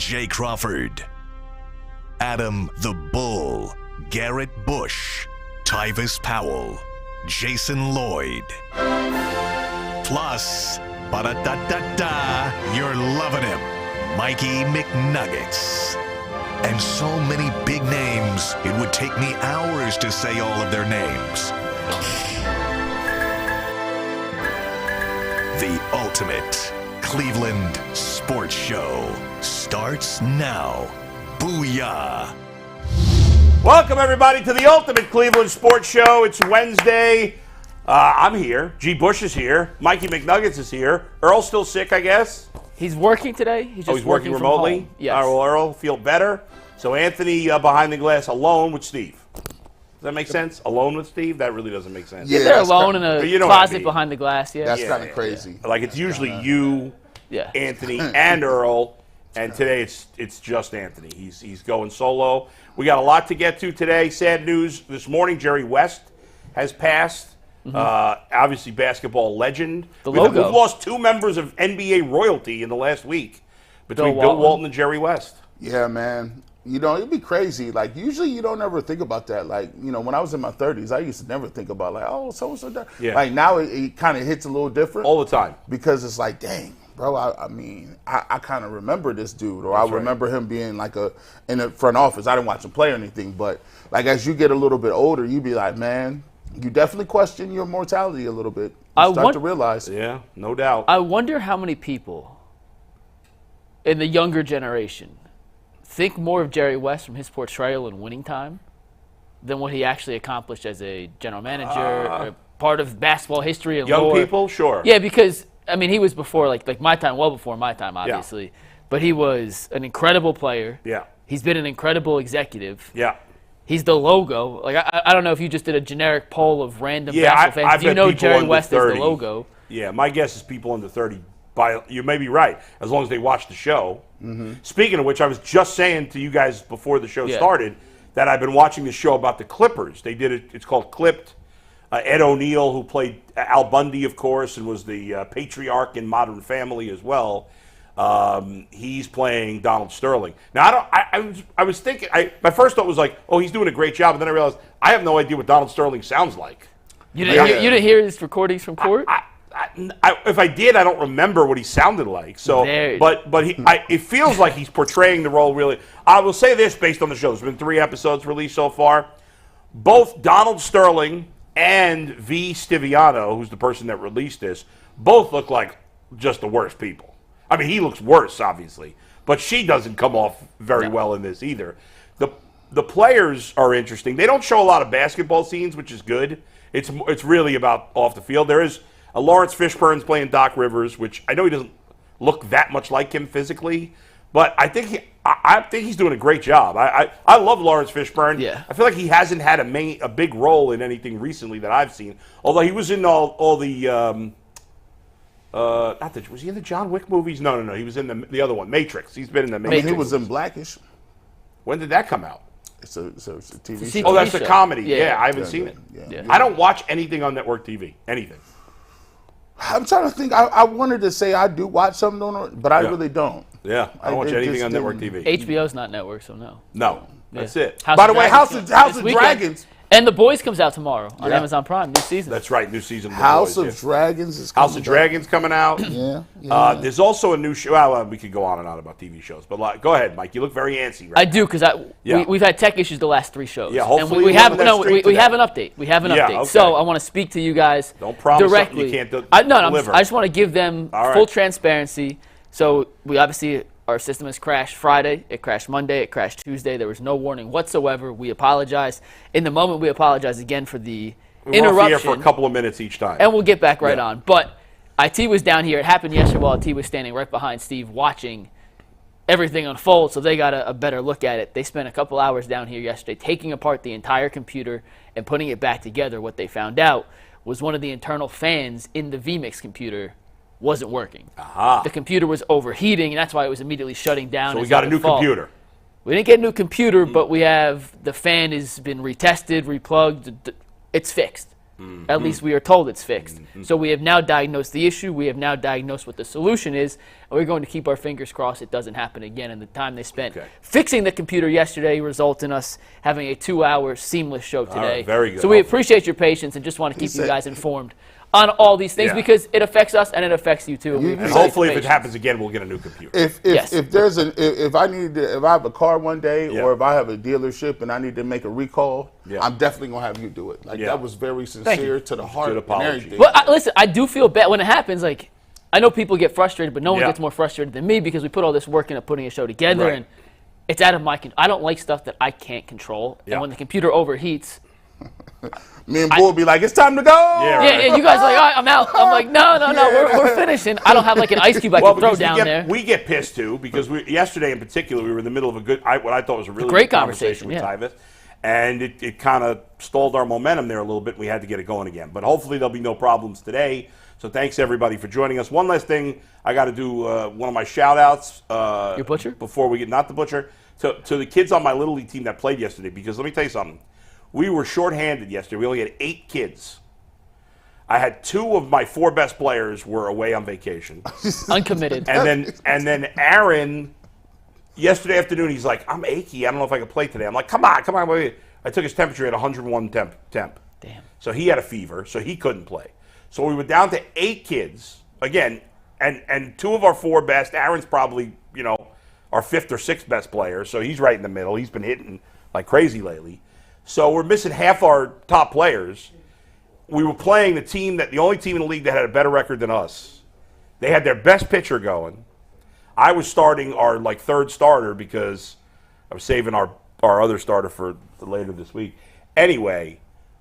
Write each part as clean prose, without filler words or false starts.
Jay Crawford, Adam the Bull, Garrett Bush, Tyvis Powell, Jason Lloyd. Plus, ba-da-da-da-da, you're loving him, Mikey McNuggets. And so many big names, it would take me hours to say all of their names. The ultimate Cleveland sports show starts now. Booyah! Welcome, everybody, to the ultimate Cleveland sports show. It's Wednesday. I'm here. G. Bush is here. Mikey McNuggets is here. Earl's still sick, I guess. He's working today. He's just working remotely? From home. Yes. All right, well, Earl, feel better. So Anthony behind the glass alone with Steve. Does that make sense? Alone with Steve? That really doesn't make sense. Yeah, they're alone in a closet behind the glass. Yeah, that's kind of crazy. Like it's usually you, Anthony, and Earl, and today it's just Anthony. He's going solo. We got a lot to get to today. Sad news this morning: Jerry West has passed. Obviously, basketball legend. We've lost two members of NBA royalty in the last week between Bill Walton and Jerry West. Yeah, man. You know, it'd be crazy. Like, usually you don't ever think about that. Like, you know, when I was in my 30s, I used to never think about, like, oh, so-and-so died. Yeah. Like, now it kind of hits a little different. All the time. Because it's like, dang, bro, I kind of remember this dude. Or I remember him being, like, in the front office. I didn't watch him play or anything. But, like, as you get a little bit older, you be like, man, you definitely question your mortality a little bit. You start to realize. Yeah, no doubt. I wonder how many people in the younger generation think more of Jerry West from his portrayal in Winning Time than what he actually accomplished as a general manager, or part of basketball history and young lore. People, sure. Yeah, because I mean he was before like my time, well before my time, obviously. Yeah. But he was an incredible player. Yeah. He's been an incredible executive. Yeah. He's the logo. Like I don't know if you just did a generic poll of random basketball fans. Do you know Jerry West is the logo? Yeah, my guess is people under 30. You may be right, as long as they watch the show. Mm-hmm. Speaking of which, I was just saying to you guys before the show started that I've been watching this show about the Clippers. They did it. It's called Clipped. Ed O'Neill, who played Al Bundy, of course, and was the patriarch in Modern Family as well. He's playing Donald Sterling. Now, I was thinking. My first thought was like, oh, he's doing a great job, and then I realized I have no idea what Donald Sterling sounds like. You didn't hear his recordings from court? If I did, I don't remember what he sounded like. So, but it feels like he's portraying the role really. I will say this based on the show. There's been 3 episodes released so far. Both Donald Sterling and V. Stiviano, who's the person that released this, both look like just the worst people. I mean, he looks worse, obviously, but she doesn't come off very well in this either. The players are interesting. They don't show a lot of basketball scenes, which is good. It's really about off the field. There is Lawrence Fishburne's playing Doc Rivers, which I know he doesn't look that much like him physically, but I think he's doing a great job. I love Lawrence Fishburne. Yeah. I feel like he hasn't had a big role in anything recently that I've seen. Although he was in all the was he in the John Wick movies? No. He was in the other one, Matrix. He's been in the Matrix. He was in Blackish. When did that come out? It's a TV show. Oh, that's a comedy. Yeah, I haven't seen it. Yeah. I don't watch anything on network TV. Anything. I'm trying to think. I wanted to say I do watch something on it, but I really don't. Yeah, I don't watch anything on network TV. HBO's not network, so no. No, that's it. By the way, House of Dragons. And The Boys comes out tomorrow on Amazon Prime, new season. That's right, new season of The House Boys, of Dragons is coming House of Dragons coming out. Yeah. There's also a new show. Well, we could go on and on about TV shows, but go ahead, Mike. You look very antsy right I do, because we've had tech issues the last 3 shows. Yeah, hopefully and we have an update. We have an update. Okay. So I want to speak to you guys Don't promise directly. You can't deliver. I just want to give them full transparency. So we obviously, our system has crashed Friday. It crashed Monday. It crashed Tuesday. There was no warning whatsoever. We apologize. In the moment, we apologize again for the interruption. We're off here for a couple of minutes each time. And we'll get back right on. But IT was down here. It happened yesterday while IT was standing right behind Steve watching everything unfold, so they got a better look at it. They spent a couple hours down here yesterday taking apart the entire computer and putting it back together. What they found out was one of the internal fans in the vMix computer wasn't working. The computer was overheating, and that's why it was immediately shutting down. So we got a new computer. We didn't get a new computer, but we have the fan has been retested, replugged. It's fixed. At least we are told it's fixed. So we have now diagnosed the issue. We have now diagnosed what the solution is. And we're going to keep our fingers crossed it doesn't happen again. And the time they spent fixing the computer yesterday results in us having a 2-hour seamless show today. All right, very good. So we appreciate your patience and just want to keep you guys informed on all these things because it affects us and it affects you too. And hopefully, if it happens again, we'll get a new computer. If I have a car one day or if I have a dealership and I need to make a recall, I'm definitely gonna have you do it. Like that was very sincere to the heart and everything. Well, listen, I do feel bad when it happens. Like I know people get frustrated, but no one gets more frustrated than me because we put all this work into putting a show together and it's out of my control. I don't like stuff that I can't control, and when the computer overheats. Me and Bull will be like, it's time to go. Yeah, you guys are like, all right, I'm out. I'm like, no, we're finishing. I don't have like an ice cube I can throw down there. We get pissed too because yesterday in particular we were in the middle of what I thought was a really great good conversation with Tyvis, and it kind of stalled our momentum there a little bit. We had to get it going again, but hopefully there'll be no problems today. So thanks everybody for joining us. One last thing, I got to do one of my shout outs. Your butcher? Before we get, not the butcher, to the kids on my Little League team that played yesterday, because let me tell you something. We were shorthanded yesterday. We only had 8 kids. I had 2 of my 4 best players were away on vacation. Uncommitted. And then Aaron, yesterday afternoon, he's like, I'm achy. I don't know if I can play today. I'm like, come on. Wait. I took his temperature at 101 temp. Damn. So he had a fever, so he couldn't play. So we were down to 8 kids, again, and 2 of our 4 best. Aaron's probably, our 5th or 6th best player, so he's right in the middle. He's been hitting like crazy lately. So we're missing half our top players. We were playing the only team in the league that had a better record than us. They had their best pitcher going. I was starting our 3rd starter because I was saving our other starter for later this week. Anyway,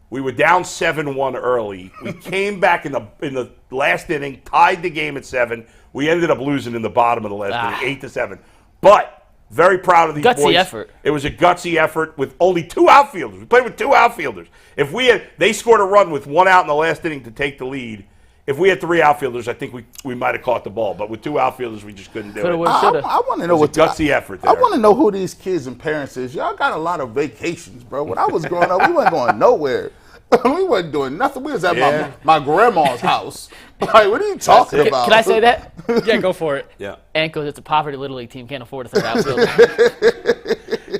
we were down 7-1 early. We came back in the last inning, tied the game at 7. We ended up losing in the bottom of the last inning, 8-7. But very proud of these boys. Gutsy effort. It was a gutsy effort with only 2 outfielders. We played with 2 outfielders. They scored a run with 1 out in the last inning to take the lead. If we had 3 outfielders, I think we might have caught the ball. But with 2 outfielders, we just couldn't do it. I want to know what gutsy effort there. I want to know who these kids and parents is. Y'all got a lot of vacations, bro. When I was growing up, we wasn't going nowhere. We wasn't doing nothing. We was at my grandma's house. Like, what are you talking about? Can I say that? Yeah, go for it. Yeah. And because it's a poverty Little League team, can't afford a 3rd outfielder.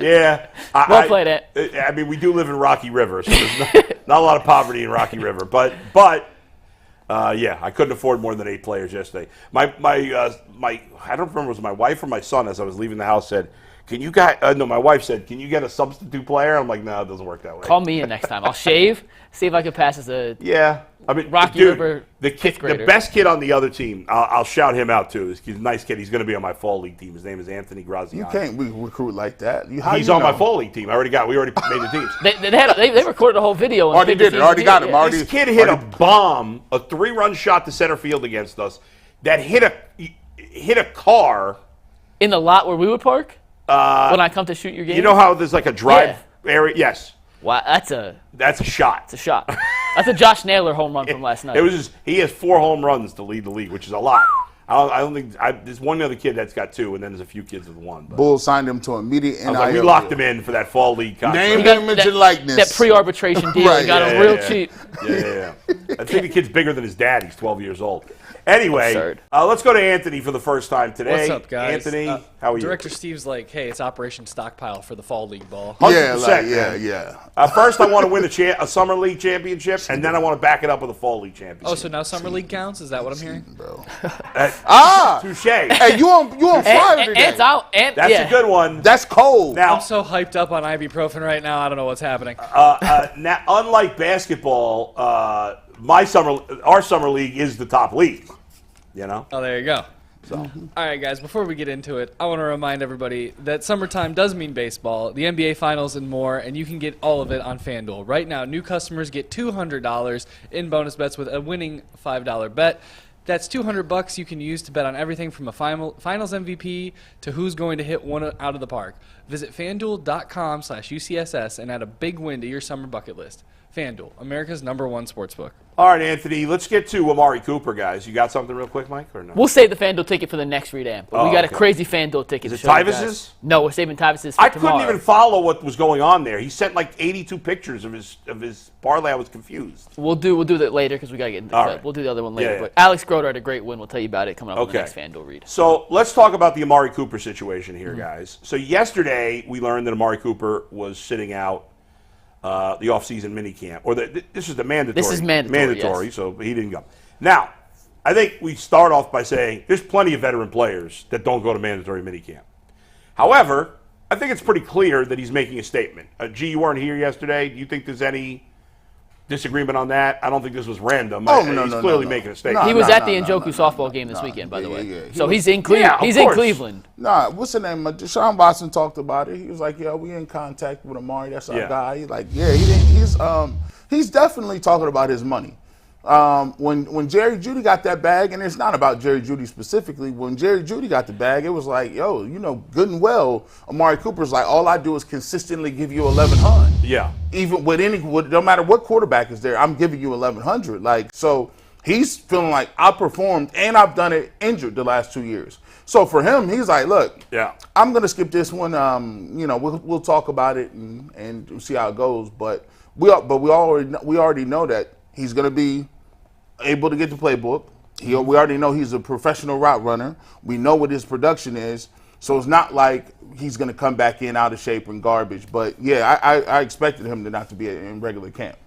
Yeah. Well played, Ant. I mean, we do live in Rocky River, so there's not a lot of poverty in Rocky River. But I couldn't afford more than 8 players yesterday. My I don't remember, was it my wife or my son, as I was leaving the house, said, can you guys, my wife said, can you get a substitute player? I'm like, no, it doesn't work that way. Call me in next time. I'll shave, see if I can pass as a Rocky River fifth grader. The best kid on the other team, I'll shout him out too. He's a nice kid. He's going to be on my fall league team. His name is Anthony Graziano. You can't recruit like that. He's on my fall league team. We already made the teams. They recorded a whole video. Already did it. Already got him. This kid hit a bomb, a 3-run shot to center field against us that hit a car. In the lot where we would park? When I come to shoot your game? You know how there's like a drive area? Yes. Wow, that's a shot. It's a shot. That's a Josh Naylor home run from last night. He has 4 home runs to lead the league, which is a lot. I don't think there's one other kid that's got 2, and then there's a few kids with 1. But Bull signed him to immediate NIL. We locked him in for that fall league contract. Name, image, and likeness. That pre-arbitration deal. Right, got him real cheap. Yeah. I think the kid's bigger than his dad. He's 12 years old. Anyway, let's go to Anthony for the first time today. What's up, guys? Anthony, how are you? Director Steve's like, hey, it's Operation Stockpile for the fall league ball. 100%, yeah. First, I want to win a summer league championship, and then I want to back it up with a fall league championship. Oh, so now summer league counts? Is that what I'm hearing? Bro. Touche. Hey, you on fire today. Ant's out. That's a good one. That's cold. Now, I'm so hyped up on ibuprofen right now. I don't know what's happening. Now, unlike basketball, our summer league is the top league. Oh, there you go. All right, guys, before we get into it, I want to remind everybody that summertime does mean baseball, the NBA Finals, and more, and you can get all of it on FanDuel. Right now, new customers get $200 in bonus bets with a winning $5 bet. That's $200 you can use to bet on everything from a finals MVP to who's going to hit one out of the park. Visit FanDuel.com/UCSS and add a big win to your summer bucket list. FanDuel, America's #1 sportsbook. All right, Anthony, let's get to Amari Cooper, guys. You got something real quick, Mike, or no? We'll save the FanDuel ticket for the next revamp. But we got a crazy FanDuel ticket. Is to it show you Tyvus's? guys. No, we're saving Tyvus's for I tomorrow. couldn't even follow what was going on there. He sent like 82 pictures of his parlay. I was confused. We'll do that later because we got to get into the clip. Right. We'll do the other one later. Yeah. But Alex Groder had a great win. We'll tell you about it coming up in the next FanDuel read. So let's talk about the Amari Cooper situation here, guys. So yesterday we learned that Amari Cooper was sitting out the offseason minicamp, or this is the mandatory. This is mandatory, yes. So he didn't go. Now, I think we start off by saying there's plenty of veteran players that don't go to mandatory minicamp. However, I think it's pretty clear that he's making a statement. G, you weren't here yesterday. Do you think there's any disagreement on that? I don't think this was random. He's clearly making a statement. He was at the Njoku softball game this weekend, by the way. Yeah. So he's in Cleveland. He's in Cleveland. What's the name? Deshaun Watson talked about it. He was like, "Yeah, we in contact with Amari. That's our guy." He's like, "Yeah, he's definitely talking about his money." When Jerry Jeudy got that bag, and it's not about Jerry Jeudy specifically, when Jerry Jeudy got the bag, it was like, yo, good and well, Amari Cooper's like, all I do is consistently give you 1,100. Yeah. Even no matter what quarterback is there, I'm giving you 1,100. Like, so he's feeling like I performed and I've done it injured the last 2 years. So for him, he's like, look, I'm gonna skip this one. We'll talk about it and see how it goes. But we already know that he's gonna be able to get the playbook. We already know he's a professional route runner. We know what his production is. So it's not like he's going to come back in out of shape and garbage. But, yeah, I expected him to not to be in regular camp.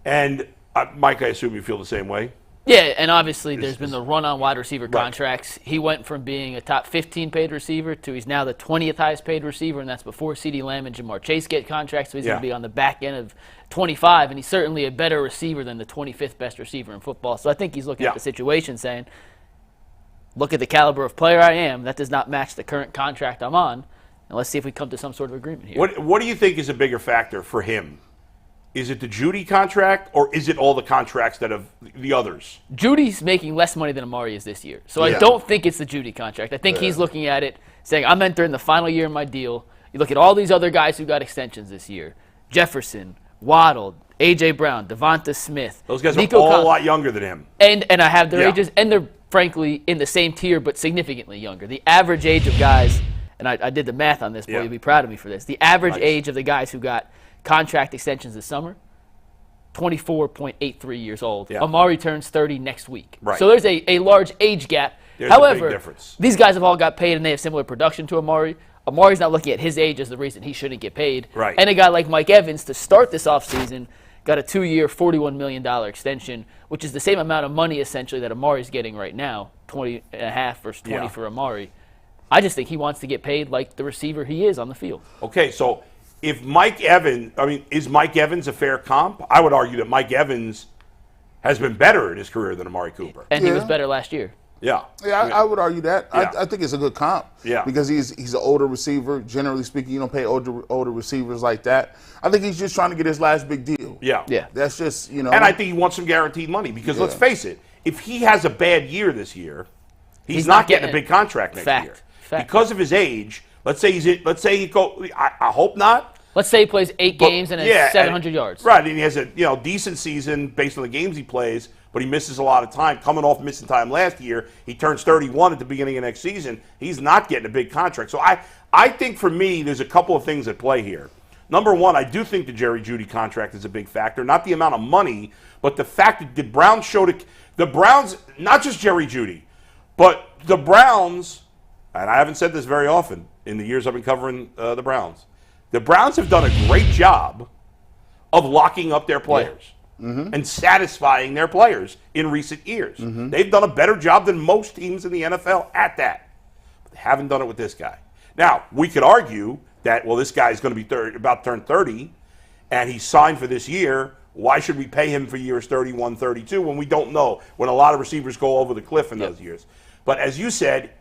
And, Mike, I assume you feel the same way? Yeah, and obviously there's been the run on wide receiver contracts. He went from being a top 15 paid receiver to he's now the 20th highest paid receiver, and that's before CeeDee Lamb and Jamar Chase get contracts. So he's going to be on the back end of 25, and he's certainly a better receiver than the 25th best receiver in football. So I think he's looking at the situation saying, look at the caliber of player I am. That does not match the current contract I'm on. And let's see if we come to some sort of agreement here. What do you think is a bigger factor for him? Is it the Jeudy contract, or is it all the contracts that have the others? Judy's making less money than Amari is this year. So I don't think it's the Jeudy contract. I think he's looking at it saying, I'm entering the final year of my deal. You look at all these other guys who got extensions this year. Jefferson, Waddle, A.J. Brown, Devonta Smith. Those guys are all a lot younger than him. And I have their ages, and they're frankly in the same tier but significantly younger. The average age of guys, and I did the math on this, boy, you'll be proud of me for this. The average age of the guys who got contract extensions this summer, 24.83 years old. Yeah. Amari turns 30 next week. Right. So there's a large age gap. There's However, a big difference. These guys have all got paid and they have similar production to Amari. Amari's not looking at his age as the reason he shouldn't get paid. Right. And a guy like Mike Evans to start this offseason got a 2-year, $41 million extension, which is the same amount of money essentially that Amari's getting right now, 20.5 versus 20 for Amari. I just think he wants to get paid like the receiver he is on the field. Okay, so if Mike Evans, is Mike Evans a fair comp? I would argue that Mike Evans has been better in his career than Amari Cooper. And he was better last year. Yeah. Yeah, I would argue that. Yeah. I think it's a good comp. Yeah. Because he's an older receiver. Generally speaking, you don't pay older receivers like that. I think he's just trying to get his last big deal. Yeah. Yeah. That's just, And I think he wants some guaranteed money because let's face it, if he has a bad year this year, he's not getting a big contract next year. Because of his age, let's say he go. I hope not. Let's say he plays 8 games and has 700 yards. Right, and he has a decent season based on the games he plays, but he misses a lot of time. Coming off missing time last year, he turns 31 at the beginning of next season. He's not getting a big contract. So I think for me, there's a couple of things at play here. Number one, I do think the Jerry Jeudy contract is a big factor. Not the amount of money, but the fact that the Browns showed the Browns, not just Jerry Jeudy, but the Browns, and I haven't said this very often in the years I've been covering the Browns, the Browns have done a great job of locking up their players and satisfying their players in recent years. They've done a better job than most teams in the NFL at that. But they haven't done it with this guy. Now, we could argue that, well, this guy's going to be about to turn 30, and he's signed for this year. Why should we pay him for years 31, 32 when we don't know, when a lot of receivers go over the cliff in those years? But as you said,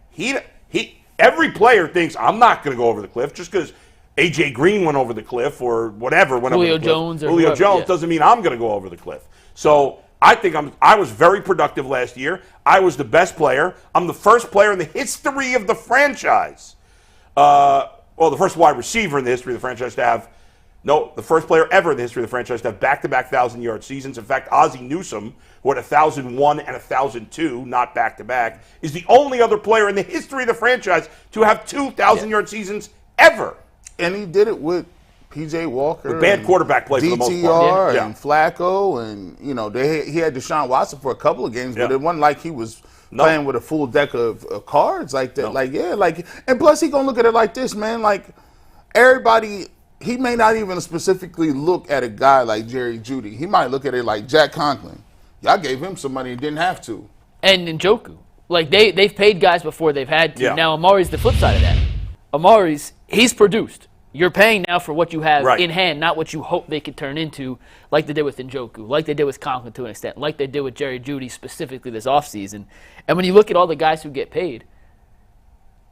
every player thinks, I'm not going to go over the cliff just because A.J. Green went over the cliff or whatever. Julio Jones. Julio Jones doesn't mean I'm going to go over the cliff. So I think I was very productive last year. I was the best player. I'm the first player in the history of the franchise, the first wide receiver in the history of the franchise to have No, the first player ever in the history of the franchise to have back-to-back 1,000-yard seasons. In fact, Ozzie Newsome, who had 1,001 and 1,002, not back-to-back, is the only other player in the history of the franchise to have 2,000-yard seasons ever. And he did it with P.J. Walker. With bad quarterback play for the most part. DTR and Flacco. And, he had Deshaun Watson for a couple of games, but it wasn't like he was playing with a full deck of cards like that. And plus he going to look at it like this, man. Like, everybody... He may not even specifically look at a guy like Jerry Jeudy. He might look at it like Jack Conklin. Y'all gave him some money and didn't have to. And Njoku. Like, they've paid guys before they've had to. Yeah. Now, Amari's the flip side of that. He's produced. You're paying now for what you have in hand, not what you hope they could turn into, like they did with Njoku, like they did with Conklin to an extent, like they did with Jerry Jeudy specifically this offseason. And when you look at all the guys who get paid,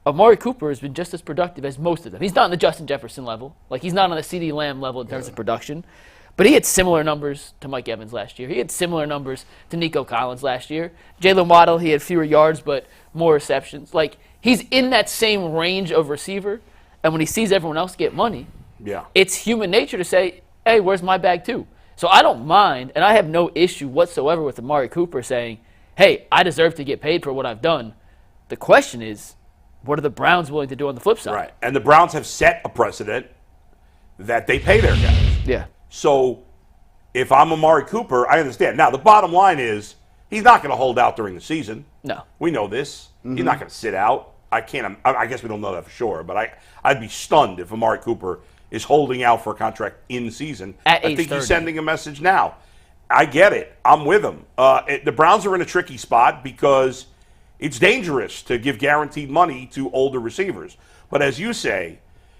Amari Cooper has been just as productive as most of them. He's not on the Justin Jefferson level. Like, he's not on the CeeDee Lamb level in terms of production. But he had similar numbers to Mike Evans last year. He had similar numbers to Nico Collins last year. Jalen Waddle, he had fewer yards but more receptions. Like, he's in that same range of receiver. And when he sees everyone else get money, it's human nature to say, hey, where's my bag too? So I don't mind, and I have no issue whatsoever with Amari Cooper saying, hey, I deserve to get paid for what I've done. The question is, what are the Browns willing to do on the flip side? Right. And the Browns have set a precedent that they pay their guys. Yeah. So if I'm Amari Cooper, I understand. Now, the bottom line is he's not going to hold out during the season. No. We know this. Mm-hmm. He's not going to sit out. I guess we don't know that for sure, but I'd be stunned if Amari Cooper is holding out for a contract in season. I think he's sending a message now. I get it. I'm with him. The Browns are in a tricky spot because it's dangerous to give guaranteed money to older receivers. But as you say,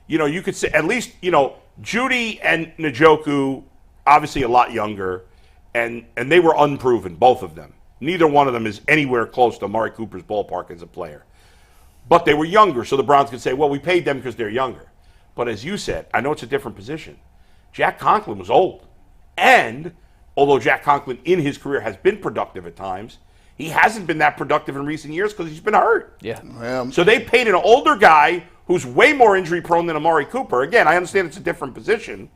you could say at least, Jeudy and Njoku, obviously a lot younger, and they were unproven, both of them. Neither one of them is anywhere close to Amari Cooper's ballpark as a player. But they were younger, so the Browns could say, well, we paid them because they're younger. But as you said, I know it's a different position. Jack Conklin was old. And although Jack Conklin in his career has been productive at times, he hasn't been that productive in recent years because he's been hurt. Yeah. So they paid an older guy who's way more injury prone than Amari Cooper. Again, I understand it's a different position.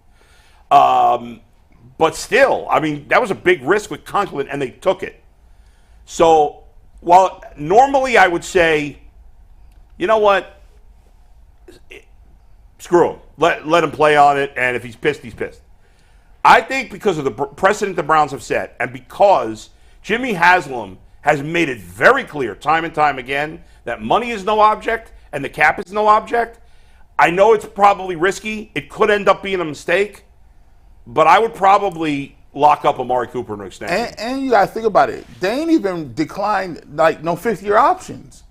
But still, that was a big risk with Conklin, and they took it. So while normally I would say, you know what? Screw him. Let him play on it, and if he's pissed, he's pissed. I think because of the precedent the Browns have set, and because Jimmy Haslam has made it very clear time and time again that money is no object and the cap is no object. I know it's probably risky. It could end up being a mistake, but I would probably lock up Amari Cooper in an extension. And you got to think about it. They ain't even declined, no fifth-year options.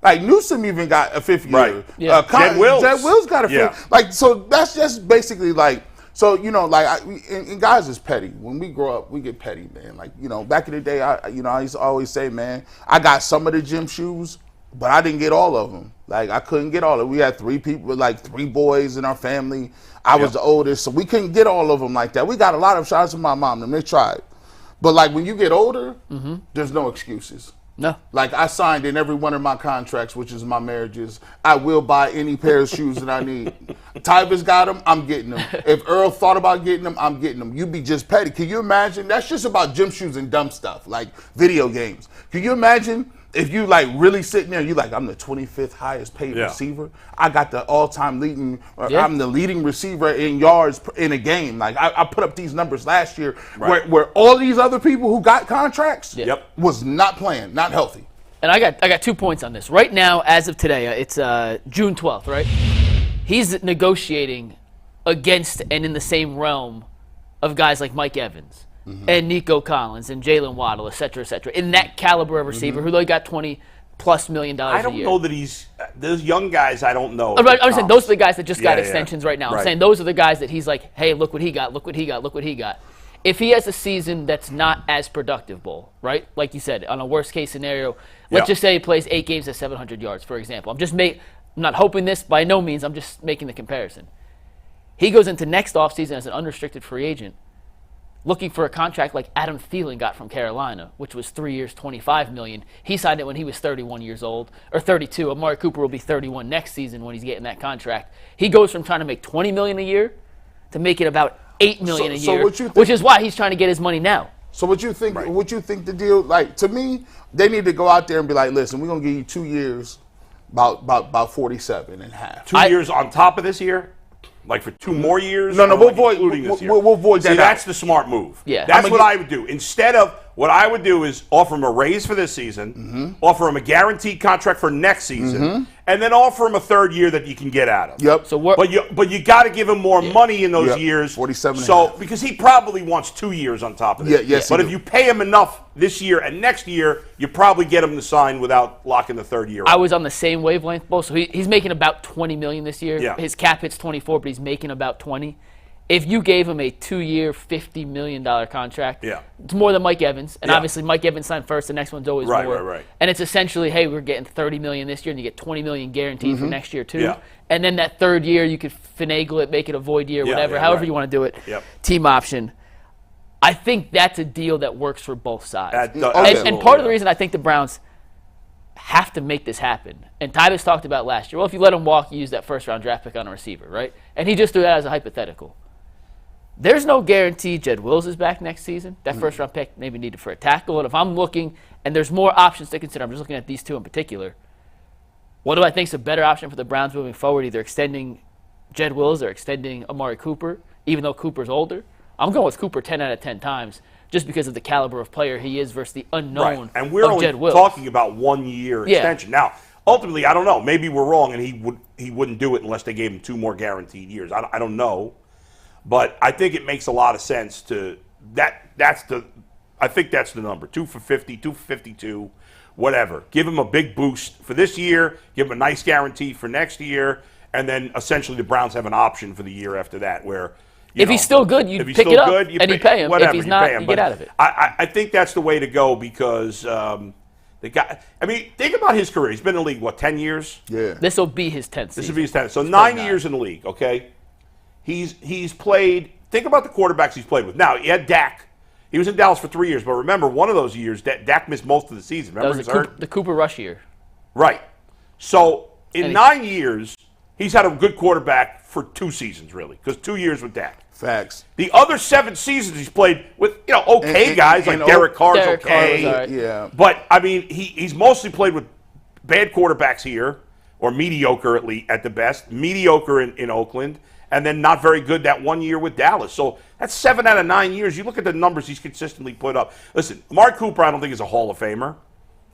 Like, Newsome even got a fifth year. Right. Yeah. Jed Wills got a fifth. Yeah. So that's just basically and guys is petty. When we grow up, we get petty, man. Back in the day, I used to always say, man, I got some of the gym shoes, but I didn't get all of them. I couldn't get all of them. We had three people, three boys in our family. I was the oldest, so we couldn't get all of them like that. We got a lot of shots from my mom, and they tried. But, when you get older, there's no excuses. No. I signed in every one of my contracts, which is my marriages. I will buy any pair of shoes that I need. Tyvis got them, I'm getting them. If Earl thought about getting them, I'm getting them. You be just petty. Can you imagine? That's just about gym shoes and dumb stuff, like video games. Can you imagine if you really sitting there, you I'm the 25th highest paid receiver. I got the all-time leading. I'm the leading receiver in yards in a game. I put up these numbers last year, where all these other people who got contracts was not playing, not healthy. And I got 2 points on this. Right now, as of today, it's June 12th, right? He's negotiating against and in the same realm of guys like Mike Evans. And Nico Collins and Jalen Waddle, et cetera, in that caliber of receiver who got $20+ million a year. I don't know that he's those young guys. I don't know. I'm saying those are the guys that just got extensions right now. I'm saying those are the guys that he's like, hey, look what he got, look what he got, look what he got. If he has a season that's not as productive, Bull, right? Like you said, on a worst case scenario, let's just say he plays 8 games at 700 yards, for example. I'm not hoping this by no means. I'm just making the comparison. He goes into next offseason as an unrestricted free agent, looking for a contract like Adam Thielen got from Carolina, which was 3 years, $25 million. He signed it when he was 31 years old, or 32. Amari Cooper will be 31 next season when he's getting that contract. He goes from trying to make $20 million a year to make it about $8 million a So year, what you think- which is why he's trying to get his money now. So what you think? What you think the deal? Like, to me, they need to go out there and be like, listen, we're gonna give you 2 years, about 47 and a half. 2 years on top of this year? Like for 2 more years? No, Or we'll like void. including this year? We'll void that. See, that's the smart move. Yeah. That's what I would do. Instead of, what I would do is offer him a raise for this season, offer him a guaranteed contract for next season, and then offer him a 3rd year that you can get out of. Yep. So But you got to give him more money in those years. 47 and a So half. because he probably wants 2 years on top of this. Yes, But he if do. you pay him enough this year and next year, you probably get him to sign without locking the 3rd year. I up. was on the same wavelength, Bo. So he's making about $20 million this year. Yeah. His cap hits 24, but he's making about 20. If you gave him a 2-year, $50 million contract, it's more than Mike Evans. And obviously, Mike Evans signed first. The next one's always more. Right. And it's essentially, hey, we're getting $30 million this year, and you get $20 million guaranteed for next year too. Yeah. And then that 3rd year, you could finagle it, make it a void year, whatever, however you want to do it. Yep. Team option. I think that's a deal that works for both sides. And Absolutely, part of the reason I think the Browns have to make this happen, and Tyvus talked about last year, well, if you let him walk, you use that 1st-round draft pick on a receiver, right? And he just threw that as a hypothetical. There's no guarantee Jed Wills is back next season. That 1st-round pick maybe needed for a tackle. And if I'm looking, and there's more options to consider, I'm just looking at these 2 in particular. What do I think is a better option for the Browns moving forward? Either extending Jed Wills or extending Amari Cooper, even though Cooper's older. I'm going with Cooper 10 out of 10 times just because of the caliber of player he is versus the unknown And we're of only Jed Wills. talking about 1 year extension. Now, ultimately, I don't know. Maybe we're wrong, and he wouldn't do it unless they gave him 2 more guaranteed years. I don't know. But I think it makes a lot of sense to I think that's the number. 2 for 50, 2 for 52, whatever. Give him a big boost for this year, give him a nice guarantee for next year, and then essentially the Browns have an option for the year after that where if he's still good, you pick it up and you pay him. Whatever, if he's not, pay him. you get out of it. I think that's the way to go because the guy. I mean, think about his career. He's been in the league, 10 years? Yeah. This will be his 10th season. This will be his 10th. So 9 years in the league, okay? He's played. Think about the quarterbacks he's played with. Now, he had Dak. He was in Dallas for 3 years, but remember, one of those years, Dak missed most of the season. Remember, That was the Cooper Rush year. Right. So, in 9 years, he's had a good quarterback for 2 seasons, really, because 2 years with Dak. Facts. The other 7 seasons he's played with, okay guys like Derek Carr's Derek Carr was all right. Yeah. But, I mean, he's mostly played with bad quarterbacks here, or mediocre at the best, mediocre in Oakland, and then not very good that 1 year with Dallas. So that's 7 out of 9 years. You look at the numbers he's consistently put up. Listen, Amari Cooper I don't think is a Hall of Famer.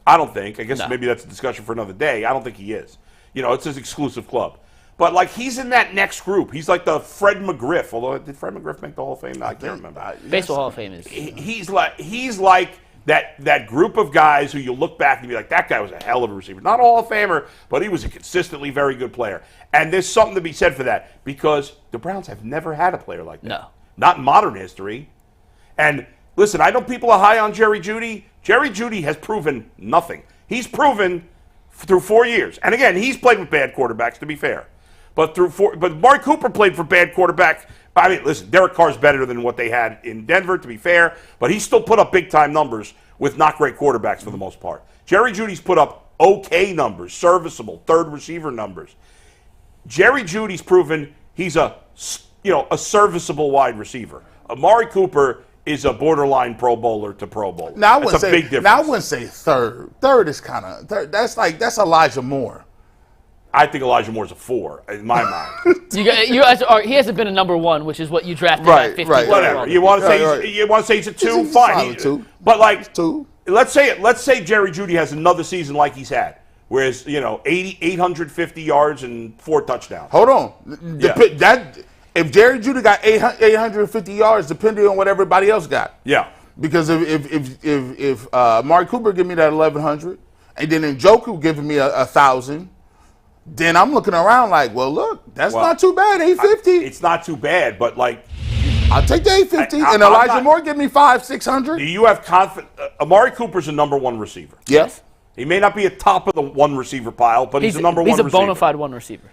I don't think. I guess maybe that's a discussion for another day. I don't think he is. It's his exclusive club. But, he's in that next group. He's like the Fred McGriff. Although, did Fred McGriff make the Hall of Fame? No, I can't remember. Baseball Hall of Fame is. He's like that group of guys who you look back and be like, that guy was a hell of a receiver. Not a Hall of Famer, but he was a consistently very good player. And there's something to be said for that because the Browns have never had a player like that. No. Not in modern history. And listen, I know people are high on Jerry Jeudy. Jerry Jeudy has proven nothing. He's proven through 4 years. And again, he's played with bad quarterbacks, to be fair. But Amari Cooper played for bad quarterbacks. I mean, listen, Derek Carr's better than what they had in Denver, to be fair, but he still put up big-time numbers with not great quarterbacks for the most part. Jerry Jeudy's put up okay numbers, serviceable, third receiver numbers. Jerry Jeudy's proven he's a serviceable wide receiver. Amari Cooper is a borderline Pro Bowler to Pro Bowler. Now, That's a big difference. Now, I wouldn't say third. Third is kind of that's Elijah Moore. I think Elijah Moore's a 4 in my mind. You guys he hasn't been a number 1, which is what you drafted at 50. Whatever. You want to say he's a 2? He's fine. a 2. But 2. Let's say Jerry Jeudy has another season like he's had, whereas 850 yards and 4 touchdowns. Hold on. If Jerry Jeudy got 850 yards, depending on what everybody else got. Yeah. Because if Amari Cooper give me that 1,100, and then Njoku giving me 1,000. Then I'm looking around like, well, look, that's not too bad, 850. It's not too bad, but I'll take the 850, and Elijah Moore give me 500-600. Do you have confidence? Amari Cooper's a number 1 receiver. Yes. He may not be at top of the 1 receiver pile, but he's a number 1 receiver. He's a bona fide 1 receiver.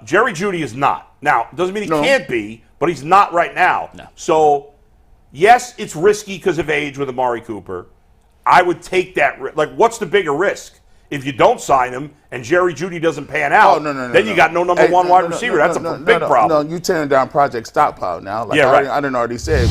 Jerry Jeudy is not. Now, doesn't mean he can't be, but he's not right now. No. So, yes, it's risky because of age with Amari Cooper. I would take that. What's the bigger risk? If you don't sign him and Jerry Jeudy doesn't pan out, then you got no number one wide receiver. That's a big problem. No, you tearing down Project Stockpile now. Like right. I didn't already say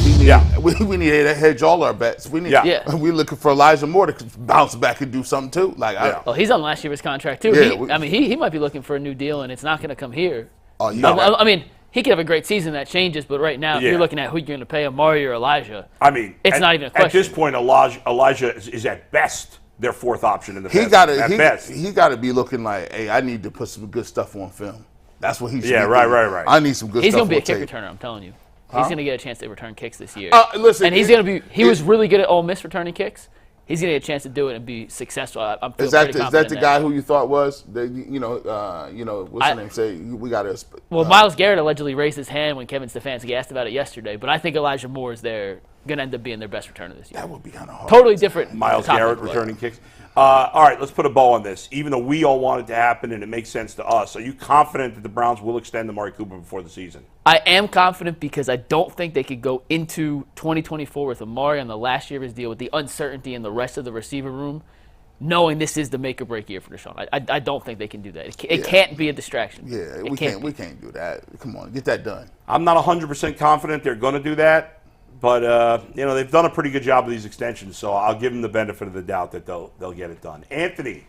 we need to hedge all our bets. We looking for Elijah Moore to bounce back and do something too. Well, he's on last year's contract too. Yeah, he might be looking for a new deal, and it's not going to come here. Oh, yeah. I mean, he could have a great season that changes, but right now, if you're looking at who you're going to pay, Amari or Elijah, it's not even a question. At this point, Elijah is at best their fourth option in the He got to be looking like, hey, I need to put some good stuff on film. That's what he should be doing. Right. I need some good stuff on tape. He's going to be a kick returner, I'm telling you. He's going to get a chance to return kicks this year. And he's going to be – he was really good at Ole Miss returning kicks. He's going to get a chance to do it and be successful. I'm is that the guy who you thought was? What's his name? Say we got to. Well, Myles Garrett allegedly raised his hand when Kevin Stefanski asked about it yesterday. But I think Elijah Moore is going to end up being their best returner this year. That would be kind of hard. Totally different. Myles Garrett returning kicks. All right, let's put a bow on this. Even though we all want it to happen and it makes sense to us, are you confident that the Browns will extend Amari Cooper before the season? I am confident because I don't think they could go into 2024 with Amari on the last year of his deal with the uncertainty in the rest of the receiver room, knowing this is the make or break year for Deshaun. I don't think they can do that. It can't be a distraction. Yeah, we can't do that. Come on, get that done. I'm not 100% confident they're going to do that. But, they've done a pretty good job of these extensions, so I'll give them the benefit of the doubt that they'll get it done. Anthony.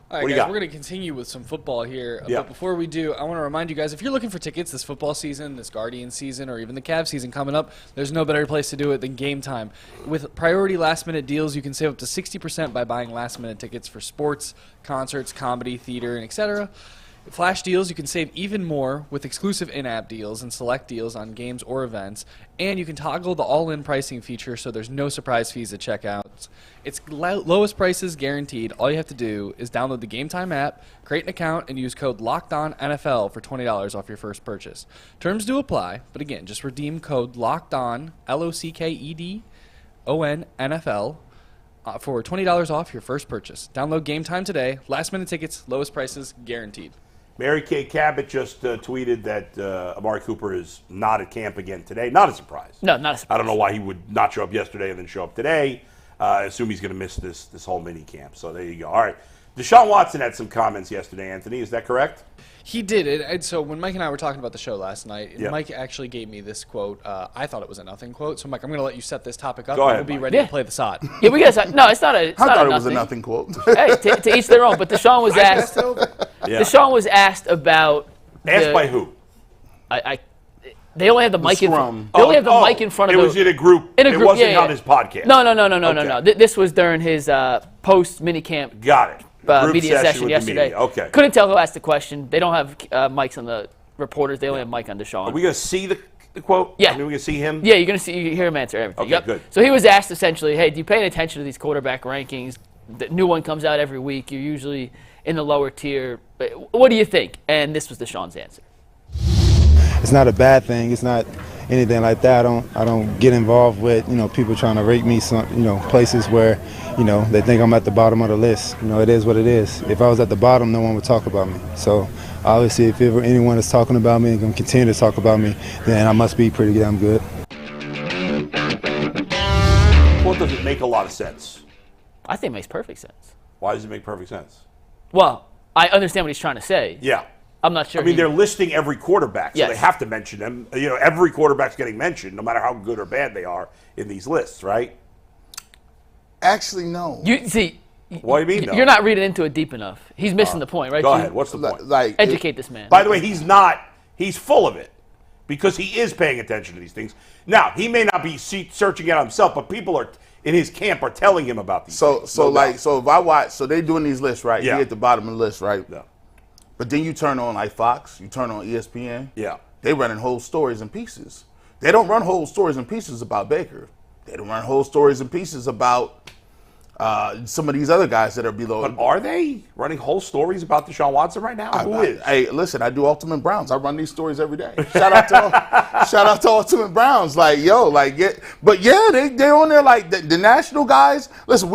All right, guys, we're going to continue with some football here. But before we do, I want to remind you guys, if you're looking for tickets this football season, this Guardian season, or even the Cavs season coming up, there's no better place to do it than Game Time. With priority last-minute deals, you can save up to 60% by buying last-minute tickets for sports, concerts, comedy, theater, and etc. Flash deals, you can save even more with exclusive in-app deals and select deals on games or events. And you can toggle the all-in pricing feature so there's no surprise fees at checkout. It's lowest prices guaranteed. All you have to do is download the Game Time app, create an account, and use code LOCKEDONNFL for $20 off your first purchase. Terms do apply, but again, just redeem code LOCKEDON, LOCKEDON, NFL, for $20 off your first purchase. Download Game Time today. Last-minute tickets, lowest prices guaranteed. Mary Kay Cabot just tweeted that Amari Cooper is not at camp again today. Not a surprise. No, not a surprise. I don't know why he would not show up yesterday and then show up today. I assume he's going to miss this whole mini camp. So there you go. All right. Deshaun Watson had some comments yesterday, Anthony. Is that correct? He did it. And so when Mike and I were talking about the show last night, Mike actually gave me this quote. I thought it was a nothing quote. So, Mike, I'm going to let you set this topic up. Go ahead, we'll be ready to play the sod. Yeah, we got. No, it's not a. It's I not thought a it was a nothing quote. Hey, to each their own. But Deshaun was asked. Deshaun was asked about. Asked by who? They only have the mic in front. They only have the mic in front of. It was in a group. It wasn't on his podcast. No. This was during his post minicamp. Got it. Media session yesterday. Okay. Couldn't tell who asked the question. They don't have mics on the reporters. They only have mic on Deshaun. Are we going to see the quote? Yeah. I mean, we can see him? Yeah, you're going to hear him answer everything. Okay, good. So he was asked essentially, hey, do you pay any attention to these quarterback rankings? The new one comes out every week. You're usually in the lower tier. What do you think? And this was Deshaun's answer. It's not a bad thing. It's not anything like that. I don't get involved with people trying to rate me places where they think I'm at the bottom of the list. It is what it is. If I was at the bottom, no one would talk about me. So obviously, if ever anyone is talking about me and going to continue to talk about me, then I must be pretty damn good. Well, does it make a lot of sense? I think it makes perfect sense. Why does it make perfect sense? Well, I understand what he's trying to say. Yeah. I'm not sure. I mean, they're listing every quarterback, so they have to mention them. Every quarterback's getting mentioned, no matter how good or bad they are in these lists, right? Actually, no. You see. What do you mean? No? You're not reading into it deep enough. He's missing the point, right? Go ahead. What's the point? Educate this man. By the way, he's not. He's full of it because he is paying attention to these things. Now, he may not be searching it out himself, but people are in his camp are telling him about these. So things. So if I watch, so they're doing these lists, right? Yeah. He at the bottom of the list, right? Yeah. But then you turn on like Fox, you turn on ESPN. Yeah. They running whole stories and pieces. They don't run whole stories and pieces about Baker. They don't run whole stories and pieces about some of these other guys that are below. But are they running whole stories about Deshaun Watson right now? Who is? Hey, listen, I do Ultimate Browns. I run these stories every day. Shout out to Ultimate Browns. They're on there like the national guys. Listen,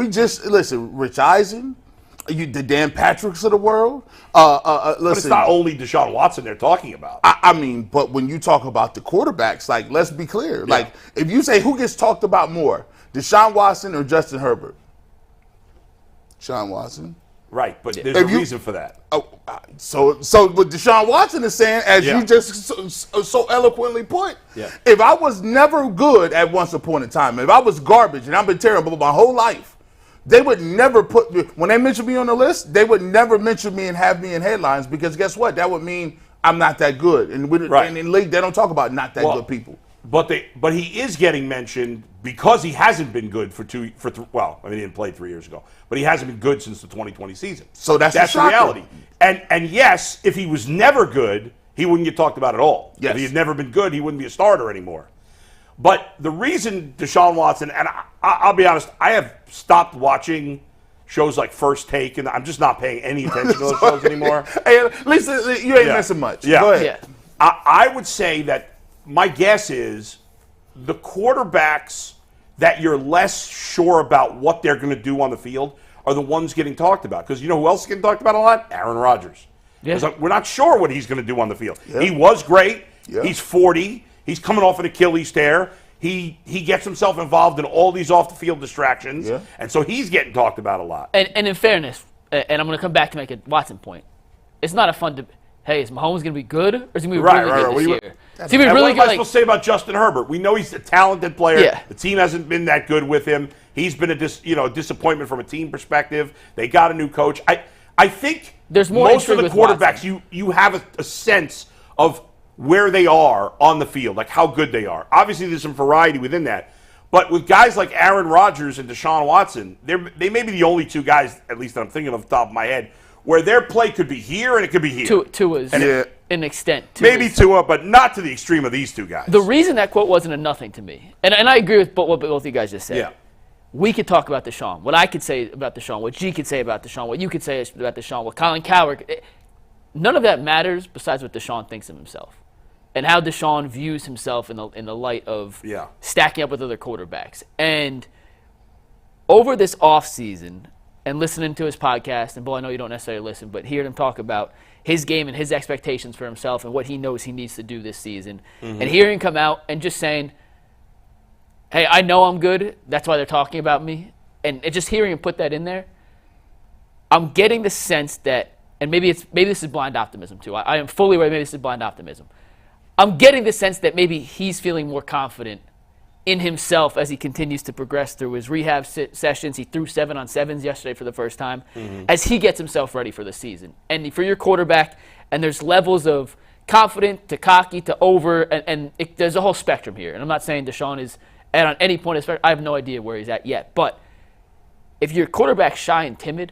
Rich Eisen. The Dan Patricks of the world. But it's not only Deshaun Watson they're talking about. I mean, but when you talk about the quarterbacks, let's be clear. Yeah. If you say who gets talked about more, Deshaun Watson or Justin Herbert? Deshaun Watson. Right, but there's a reason for that. So what Deshaun Watson is saying, as you just so eloquently put, if I was never good at once upon a time, if I was garbage and I've been terrible my whole life, they would never put me, when they mention me on the list, they would never mention me and have me in headlines, because guess what? That would mean I'm not that good. And in the league, they don't talk about not that good people. But he is getting mentioned because he hasn't been good he didn't play 3 years ago, but he hasn't been good since the 2020 season. So that's the reality. And yes, if he was never good, he wouldn't get talked about at all. Yes. If he had never been good, he wouldn't be a starter anymore. But the reason Deshaun Watson, and I'll be honest, I have stopped watching shows like First Take, and I'm just not paying any attention to those shows anymore. Hey, at least you ain't missing much. Yeah. Go ahead. I would say that my guess is the quarterbacks that you're less sure about what they're going to do on the field are the ones getting talked about. Because you know who else is getting talked about a lot? Aaron Rodgers. Yeah. We're not sure what he's going to do on the field. Yeah. He was great. Yeah. He's 40. He's coming off an Achilles tear. He gets himself involved in all these off-the-field distractions. Yeah. And so he's getting talked about a lot. And in fairness, and I'm going to come back to make a Watson point, it's not a fun debate. Hey, is Mahomes going to be good, or is he going to be really good this year? Is he going to be really good? What am I supposed to say about Justin Herbert? We know he's a talented player. Yeah. The team hasn't been that good with him. He's been a disappointment from a team perspective. They got a new coach. I think there's more most of the quarterbacks, you have a sense of where they are on the field, like how good they are. Obviously, there's some variety within that. But with guys like Aaron Rodgers and Deshaun Watson, they may be the only two guys, at least that I'm thinking off the top of my head, where their play could be here and it could be here. Tua's an extent. Maybe Tua, but not to the extreme of these two guys. The reason that quote wasn't a nothing to me, and I agree with what both you guys just said. Yeah. We could talk about Deshaun, what I could say about Deshaun, what G could say about Deshaun, what you could say about Deshaun, what Colin Coward. None of that matters besides what Deshaun thinks of himself and how Deshaun views himself in the light of stacking up with other quarterbacks. And over this offseason, and listening to his podcast, and Bo, I know you don't necessarily listen, but hearing him talk about his game and his expectations for himself and what he knows he needs to do this season, and hearing him come out and just saying, hey, I know I'm good, that's why they're talking about me, and just hearing him put that in there, I'm getting the sense that, and maybe this is blind optimism too, I am fully aware maybe this is blind optimism, I'm getting the sense that maybe he's feeling more confident in himself as he continues to progress through his rehab sessions. He threw 7-on-7s yesterday for the first time, as he gets himself ready for the season. And for your quarterback, and there's levels of confident to cocky to over, and there's a whole spectrum here. And I'm not saying Deshaun is at on any point, I have no idea where he's at yet. But if your quarterback's shy and timid,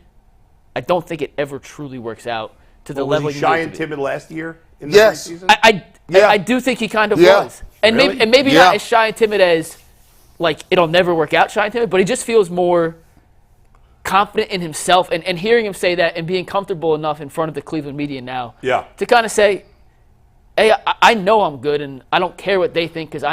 I don't think it ever truly works out to the level was he shy and timid last year in the preseason? I do think he kind of was. And really? maybe not as shy and timid as, like, it'll never work out shy and timid, but he just feels more confident in himself. And hearing him say that and being comfortable enough in front of the Cleveland media now to kind of say, hey, I know I'm good and I don't care what they think, because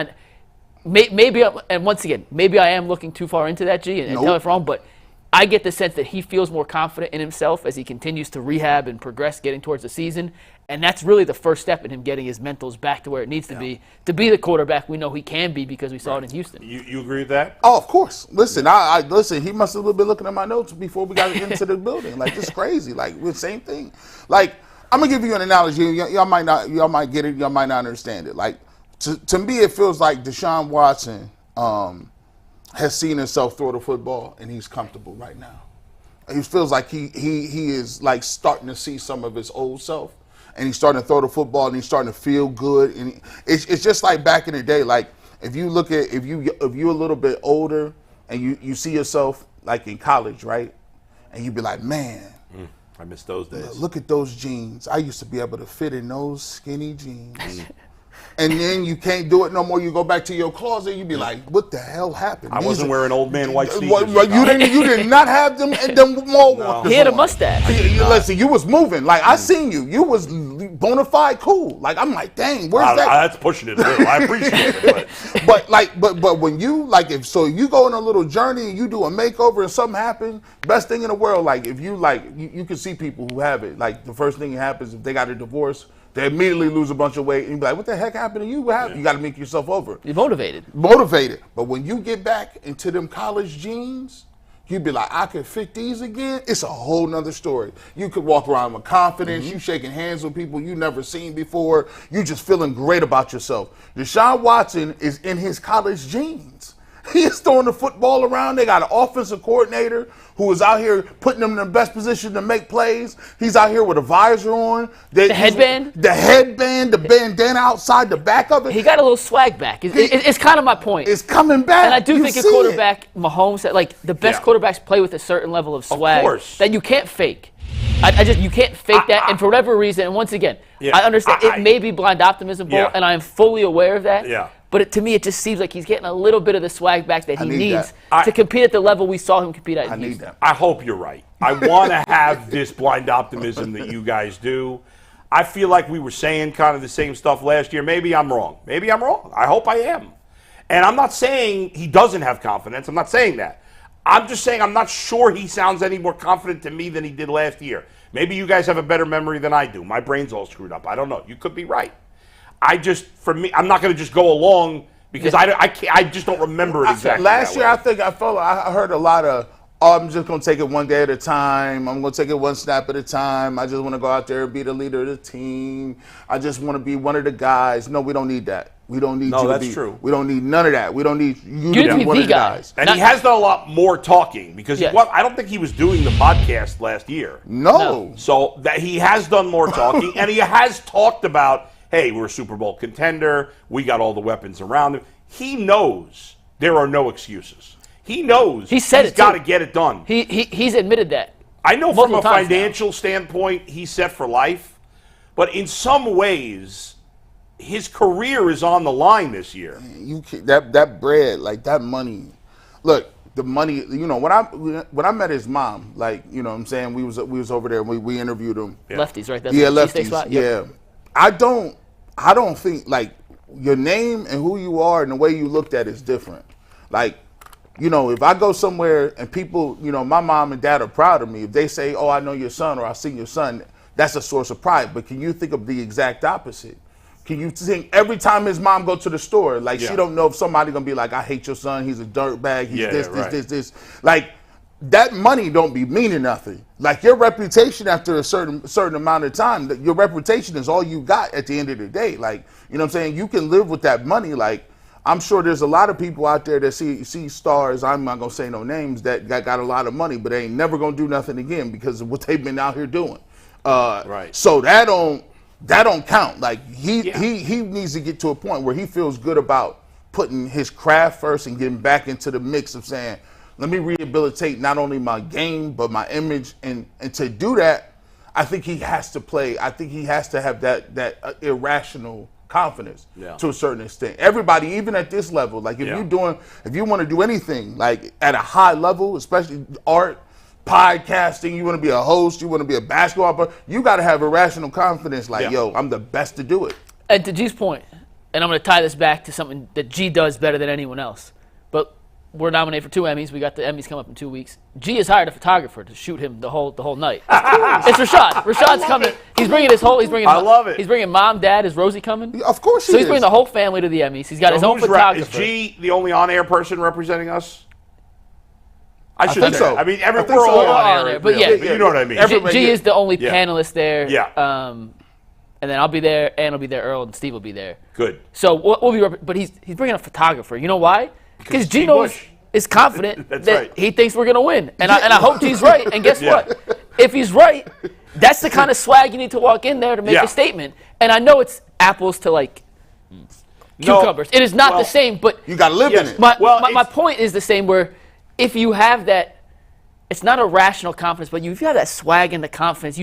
maybe I am looking too far into that, G, and tell if wrong, but I get the sense that he feels more confident in himself as he continues to rehab and progress getting towards the season. And that's really the first step in him getting his mentals back to where it needs to be the quarterback we know he can be, because we saw it in Houston. You agree with that? Oh, of course. Listen, I listen, he must have been looking at my notes before we got into the building. Like, it's crazy. Like, the same thing. Like, I'm going to give you an analogy. Y'all might get it. Y'all might not understand it. Like, to me, it feels like Deshaun Watson has seen himself throw the football, and he's comfortable right now. He feels like he is, like, starting to see some of his old self, and he's starting to throw the football, and he's starting to feel good. And it's just like back in the day. Like, if you look at if you're a little bit older and you see yourself like in college, right? And you be like, man, I miss those days. Look at those jeans. I used to be able to fit in those skinny jeans. And then you can't do it no more. You go back to your closet, you be like, what the hell happened? I wasn't wearing old man white sneakers. You did not have them more. No. He had a mustache. Listen, you was moving. Like, I seen you. You was bona fide cool. Like, I'm like, dang, where's that? That's pushing it. I appreciate it. But when you, like, if you go on a little journey and you do a makeover and something happens, best thing in the world, like, if you, like, you can see people who have it. Like, the first thing that happens if they got a divorce, they immediately lose a bunch of weight, and you be like, what the heck happened to you? What happened? You got to make yourself over. You're motivated. But when you get back into them college jeans, you'd be like, I could fit these again. It's a whole nother story. You could walk around with confidence. You shaking hands with people you never seen before. You just feeling great about yourself. Deshaun Watson is in his college jeans. He is throwing the football around. They got an offensive coordinator who is out here putting them in the best position to make plays. He's out here with a visor on. The headband? The headband, the bandana outside the back of it. He got a little swag back. It's kind of my point. It's coming back. And I do think a quarterback, Mahomes, like the best quarterbacks play with a certain level of swag that you can't fake. You can't fake that. And for whatever reason, and once again, I understand it may be blind optimism, Bo, and I am fully aware of that. Yeah. But to me, it just seems like he's getting a little bit of the swag back that he needs to compete at the level we saw him compete at. I need that. I hope you're right. I want to have this blind optimism that you guys do. I feel like we were saying kind of the same stuff last year. Maybe I'm wrong. I hope I am. And I'm not saying he doesn't have confidence. I'm not saying that. I'm just saying I'm not sure he sounds any more confident to me than he did last year. Maybe you guys have a better memory than I do. My brain's all screwed up. I don't know. You could be right. I'm not going to just go along because I just don't remember it exactly. Last year, I heard a lot of, I'm just going to take it one day at a time. I'm going to take it one snap at a time. I just want to go out there and be the leader of the team. I just want to be one of the guys. No, we don't need that. We don't need you to be. No, that's true. We don't need none of that. We don't need you to be one of the guys. And he has done a lot more talking because I don't think he was doing the podcast last year. No. So that he has done more talking, and he has talked about, hey, we're a Super Bowl contender. We got all the weapons around him. He knows there are no excuses. He knows he's got to get it done. He's admitted that. I know from a financial standpoint, he's set for life. But in some ways, his career is on the line this year. That bread, like that money. Look, the money, when I met his mom, like, you know what I'm saying, we was over there and we interviewed him. Yeah. Lefties, right? That's lefties. Spot? Yep. Yeah. I don't think, like, your name and who you are and the way you looked at is different. Like, if I go somewhere and people, my mom and dad are proud of me. If they say, oh, I know your son or I see your son, that's a source of pride. But can you think of the exact opposite? Can you think every time his mom go to the store, like she don't know if somebody going to be like, I hate your son, he's a dirtbag, he's this. Like, that money don't be meaning nothing. Like, your reputation after a certain amount of time, your reputation is all you got at the end of the day. Like, you know what I'm saying? You can live with that money. Like, I'm sure there's a lot of people out there that see stars, I'm not going to say no names, that got a lot of money, but they ain't never going to do nothing again because of what they've been out here doing. So that don't count. Like, he needs to get to a point where he feels good about putting his craft first and getting back into the mix of saying, let me rehabilitate not only my game, but my image. And to do that, I think he has to play. I think he has to have that irrational confidence to a certain extent. Everybody, even at this level, like if you want to do anything, like at a high level, especially art, podcasting, you want to be a host, you want to be a basketball player, you got to have irrational confidence. Like, yo, I'm the best to do it. And to G's point, and I'm going to tie this back to something that G does better than anyone else, but we're nominated for 2 Emmys. We got the Emmys coming up in 2 weeks. G has hired a photographer to shoot him the whole night. It's Rashad. Rashad's coming. He's bringing his whole. I love it. He's bringing mom, dad. Is Rosie coming? Of course he is. So he's bringing the whole family to the Emmys. He's got his own photographer. Is G the only on-air person representing us? I should think so. I mean, we're all on air, but you know what I mean. G is the only panelist there. Yeah. And then I'll be there, Ann will be there, Earl and Steve will be there. Good. So we'll be. But he's bringing a photographer. You know why? Because G is confident that he thinks we're going to win. And I hope G's right. And guess what? If he's right, that's the kind of swag you need to walk in there to make a statement. And I know it's apples to, like, cucumbers. It is not the same, but you got to live in it. My point is the same, where if you have that, it's not a rational confidence, but if you have that swag and the confidence,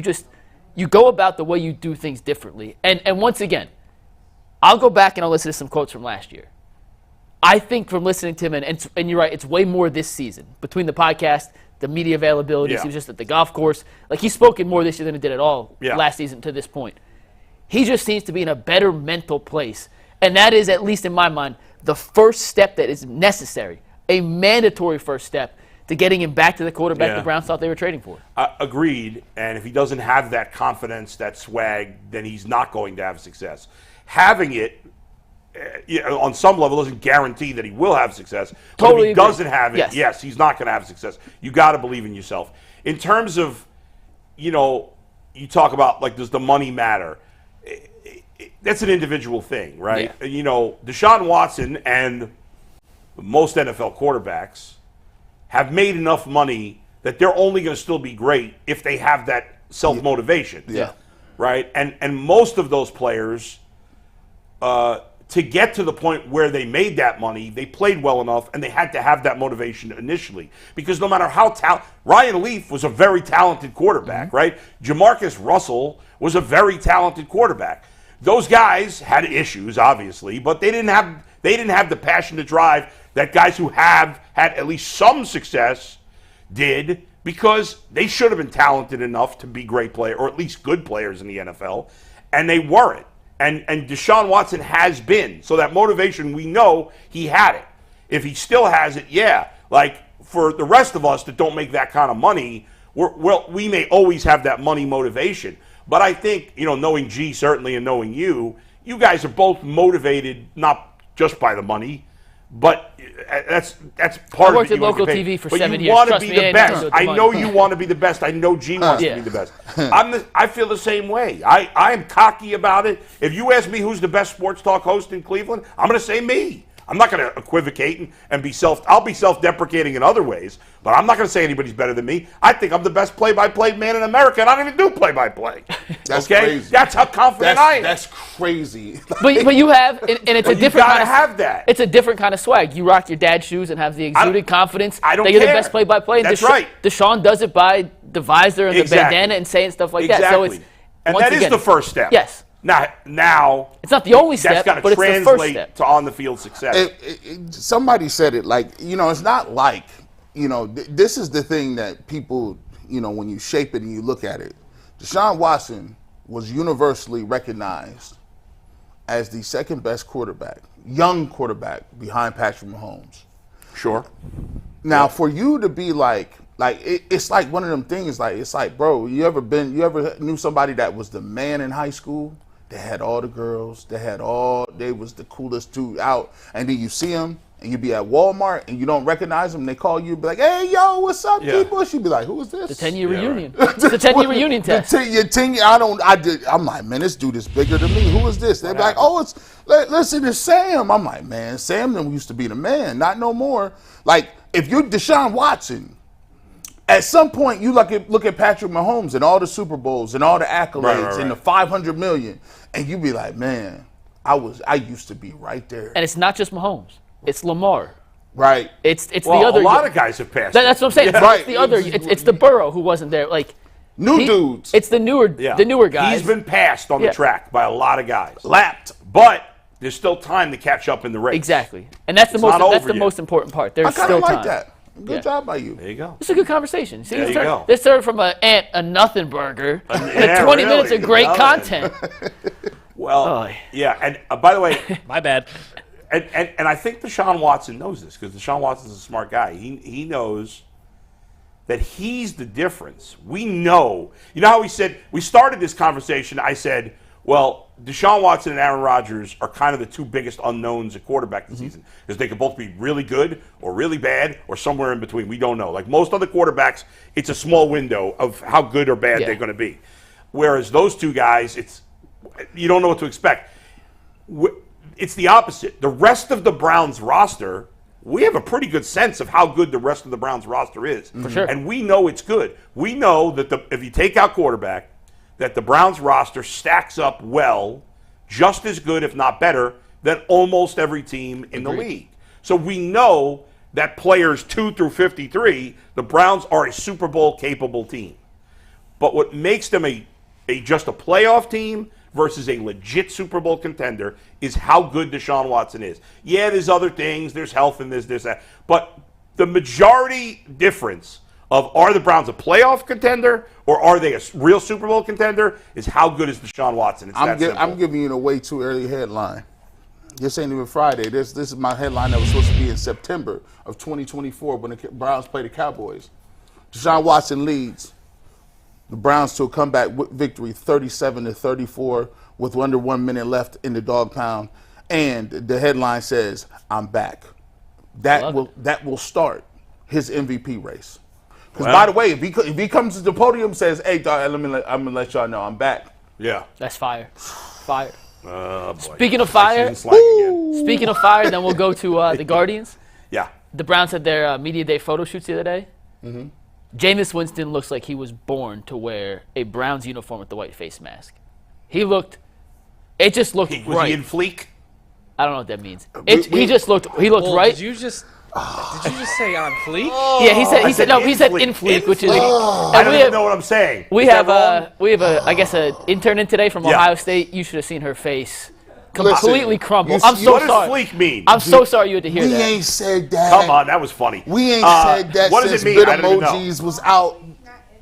you go about the way you do things differently. And once again, I'll go back and I'll listen to some quotes from last year. I think from listening to him, and you're right, it's way more this season. Between the podcast, the media availability, he was just at the golf course. Like, he's spoken more this year than he did at all last season to this point. He just seems to be in a better mental place. And that is, at least in my mind, the first step that is necessary, a mandatory first step to getting him back to the quarterback the Browns thought they were trading for. Agreed. And if he doesn't have that confidence, that swag, then he's not going to have success. Having it on some level, doesn't guarantee that he will have success. Totally but if he agree. doesn't have it, yes, he's not going to have success. You got to believe in yourself. In terms of, you talk about, like, does the money matter? That's an individual thing, right? Yeah. Deshaun Watson and most NFL quarterbacks have made enough money that they're only going to still be great if they have that self-motivation. Yeah. Right? And most of those players, to get to the point where they made that money, they played well enough, and they had to have that motivation initially. Because no matter how Ryan Leaf was a very talented quarterback, right? Jamarcus Russell was a very talented quarterback. Those guys had issues, obviously, but they didn't have the passion to drive that guys who have had at least some success did, because they should have been talented enough to be great players, or at least good players in the NFL, and they weren't. And Deshaun Watson has been. So that motivation, we know he had it. If he still has it, yeah. Like, for the rest of us that don't make that kind of money, we may always have that money motivation. But I think, knowing G certainly and knowing you guys are both motivated not just by the money, but that's part of it. I worked at local TV for 7 years. You want to be the best. I know you want to be the best. I know G wants to be the best. I feel the same way. I am cocky about it. If you ask me who's the best sports talk host in Cleveland, I'm going to say me. I'm not going to equivocate and I'll be self-deprecating in other ways, but I'm not going to say anybody's better than me. I think I'm the best play-by-play man in America, and I don't even do play-by-play. That's okay? Crazy. That's how confident I am. That's crazy. But you have, and it's a different kind of, have that. It's a different kind of swag. You rock your dad's shoes and have the exuded confidence I don't that you're care. the best play-by-play. That's right. Deshaun does it by the visor and the bandana and saying stuff like that. So it's, and that is the first step. Yes. Now it's not the only step, that's but it's the first translate step to on-the-field success. Somebody said it like, it's not like, this is the thing that people, when you shape it and you look at it. Deshaun Watson was universally recognized as the second best quarterback, young quarterback, behind Patrick Mahomes. Sure. Now, for you to be it's like one of them things, it's like, bro, you ever knew somebody that was the man in high school? They had all the girls, they was the coolest dude out, and then you see them, and you be at Walmart, and you don't recognize them, they call you, be like, hey, yo, what's up, D-Bush? You be like, who is this? The 10-year reunion. Right. It's the 10-year reunion test. I'm like, man, this dude is bigger than me. Who is this? They're like, listen, it's Sam. I'm like, man, Sam used to be the man, not no more. Like, if you're Deshaun Watson, at some point, you look at Patrick Mahomes and all the Super Bowls and all the accolades and the $500 million, and you be like, man, I used to be right there. And it's not just Mahomes; it's Lamar. Right. It's the other. A lot of guys have passed. That's what I'm saying. Yeah. Right. It's the other. It's the Burrow who wasn't there. Like dudes. It's the newer guys. He's been passed on the track by a lot of guys. Lapped, but there's still time to catch up in the race. Exactly, and that's the most important part. There's still time. I like that. Good job by you. There you go. It's a good conversation. See, there you go. This turned from a nothing burger to 20 minutes of great content. Well, and by the way, my bad. And I think Deshaun Watson knows this, because Deshaun Watson's a smart guy. He knows that he's the difference. We know. You know how we started this conversation, I said, well, Deshaun Watson and Aaron Rodgers are kind of the two biggest unknowns at quarterback this season, because they could both be really good or really bad or somewhere in between. We don't know. Like most other quarterbacks, it's a small window of how good or bad they're going to be. Whereas those two guys, you don't know what to expect. It's the opposite. The rest of the Browns roster, we have a pretty good sense of how good the rest of the Browns roster is. For sure. And we know it's good. We know that if you take out quarterback, that the Browns roster stacks up well, just as good, if not better, than almost every team in the league. So we know that players 2 through 53, the Browns are a Super Bowl capable team. But what makes them just a playoff team versus a legit Super Bowl contender is how good Deshaun Watson is. Yeah, there's other things, there's health and this, that. But the majority difference of are the Browns a playoff contender or are they a real Super Bowl contender is how good is Deshaun Watson. I'm giving you a way too early headline. This ain't even Friday. This is my headline that was supposed to be in September of 2024 when the Browns play the Cowboys. Deshaun Watson leads the Browns to a comeback victory 37-34 with under 1 minute left in the dog pound. and the headline says, "I'm back." That will start his MVP race. Because by the way, if he comes to the podium and says, "Hey, dog, I'm gonna let y'all know I'm back." Yeah, that's fire. Fire. Boy. Speaking of fire, then we'll go to the Guardians. Yeah. The Browns had their media day photo shoots the other day. Mm-hmm. Jameis Winston looks like he was born to wear a Browns uniform with the white face mask. It just looked right. Was he in fleek? I don't know what that means. He looked right. Did you just say on fleek? Yeah, he said in fleek, which is. I don't even know what I'm saying. We have I guess an intern in today from Ohio State. You should have seen her face. Completely crumbled. I'm so sorry. What does fleek mean? I'm so sorry you had to hear that. We ain't said that. Come on, that was funny. We ain't said that what since does it mean? Bitmojis was out.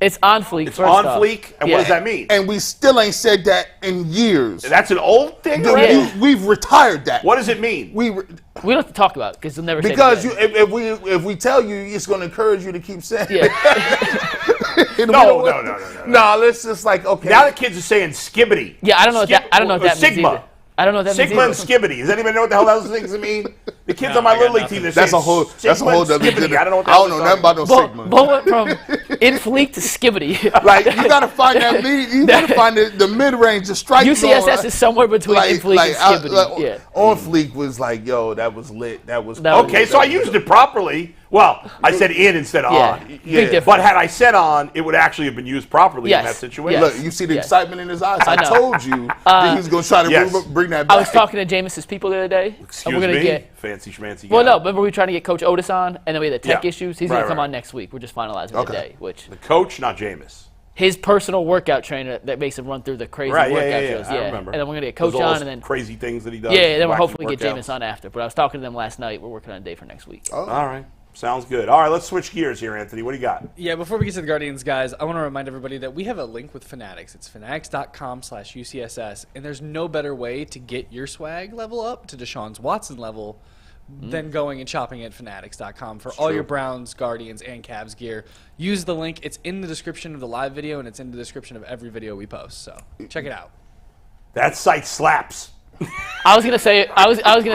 It's on fleek. It's on fleek? And what does that mean? And we still ain't said that in years. That's an old thing already? We've retired that. What does it mean? We don't have to talk about it because you'll never say it again. If we tell you, it's going to encourage you to keep saying it. No. No, let's just okay. Now the kids are saying skibbity. Yeah, I don't know what that means either. I don't know what that means. Sigma and skibbity. Does anybody know what the hell those things mean? The kids on my little league team, that's a whole skibbity. I don't know nothing about no Sigma. Bo went from in fleek to skibbity. Like, you got to find that lead. You got to find the mid-range, the strike zone. UCSS is somewhere between in fleek and skibbity. On fleek was like, yo, that was lit. That was okay, so I used it properly. Well, I said in instead of on. Big difference. But had I said on, it would actually have been used properly in that situation. Yes. Look, you see the excitement in his eyes. I told you that he's going to try to bring that back. I was talking to Jameis's people the other day. Excuse me? Fancy schmancy guy. Well, no, remember we were trying to get Coach Otis on, and then we had the tech issues. He's going to come on next week. We're just finalizing today. The coach, not Jameis. His personal workout trainer that makes him run through the crazy workout shows. I remember. And then we're going to get Coach on. And then crazy things that he does. Yeah, then we'll hopefully get Jameis on after. But I was talking to them last night. We're working on a day for next week. Oh. All right. Sounds good. All right, let's switch gears here, Anthony. What do you got? Yeah, before we get to the Guardians, guys, I want to remind everybody that we have a link with Fanatics. It's fanatics.com/UCSS, and there's no better way to get your swag level up to Deshaun Watson level than going and shopping at fanatics.com for all your Browns, Guardians, and Cavs gear. Use the link. It's in the description of the live video, and it's in the description of every video we post. So check it out. That site slaps. I was gonna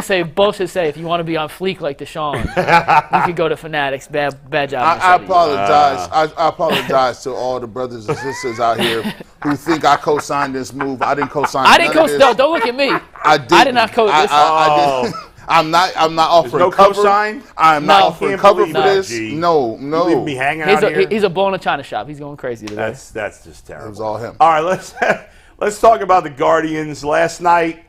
say, both should say if you want to be on fleek like Deshaun, you could go to Fanatics. Bad job. I apologize. I apologize to all the brothers and sisters out here who think I co-signed this move. I didn't co-sign. I didn't co-sign. No, don't look at me. I did not co-sign. I'm not offering cover. Co-sign? I'm not offering cover for this. No. You leave me hanging out here. He's a bull in a china shop. He's going crazy today. That's just terrible. It was all him. All right, let's talk about the Guardians. Last night,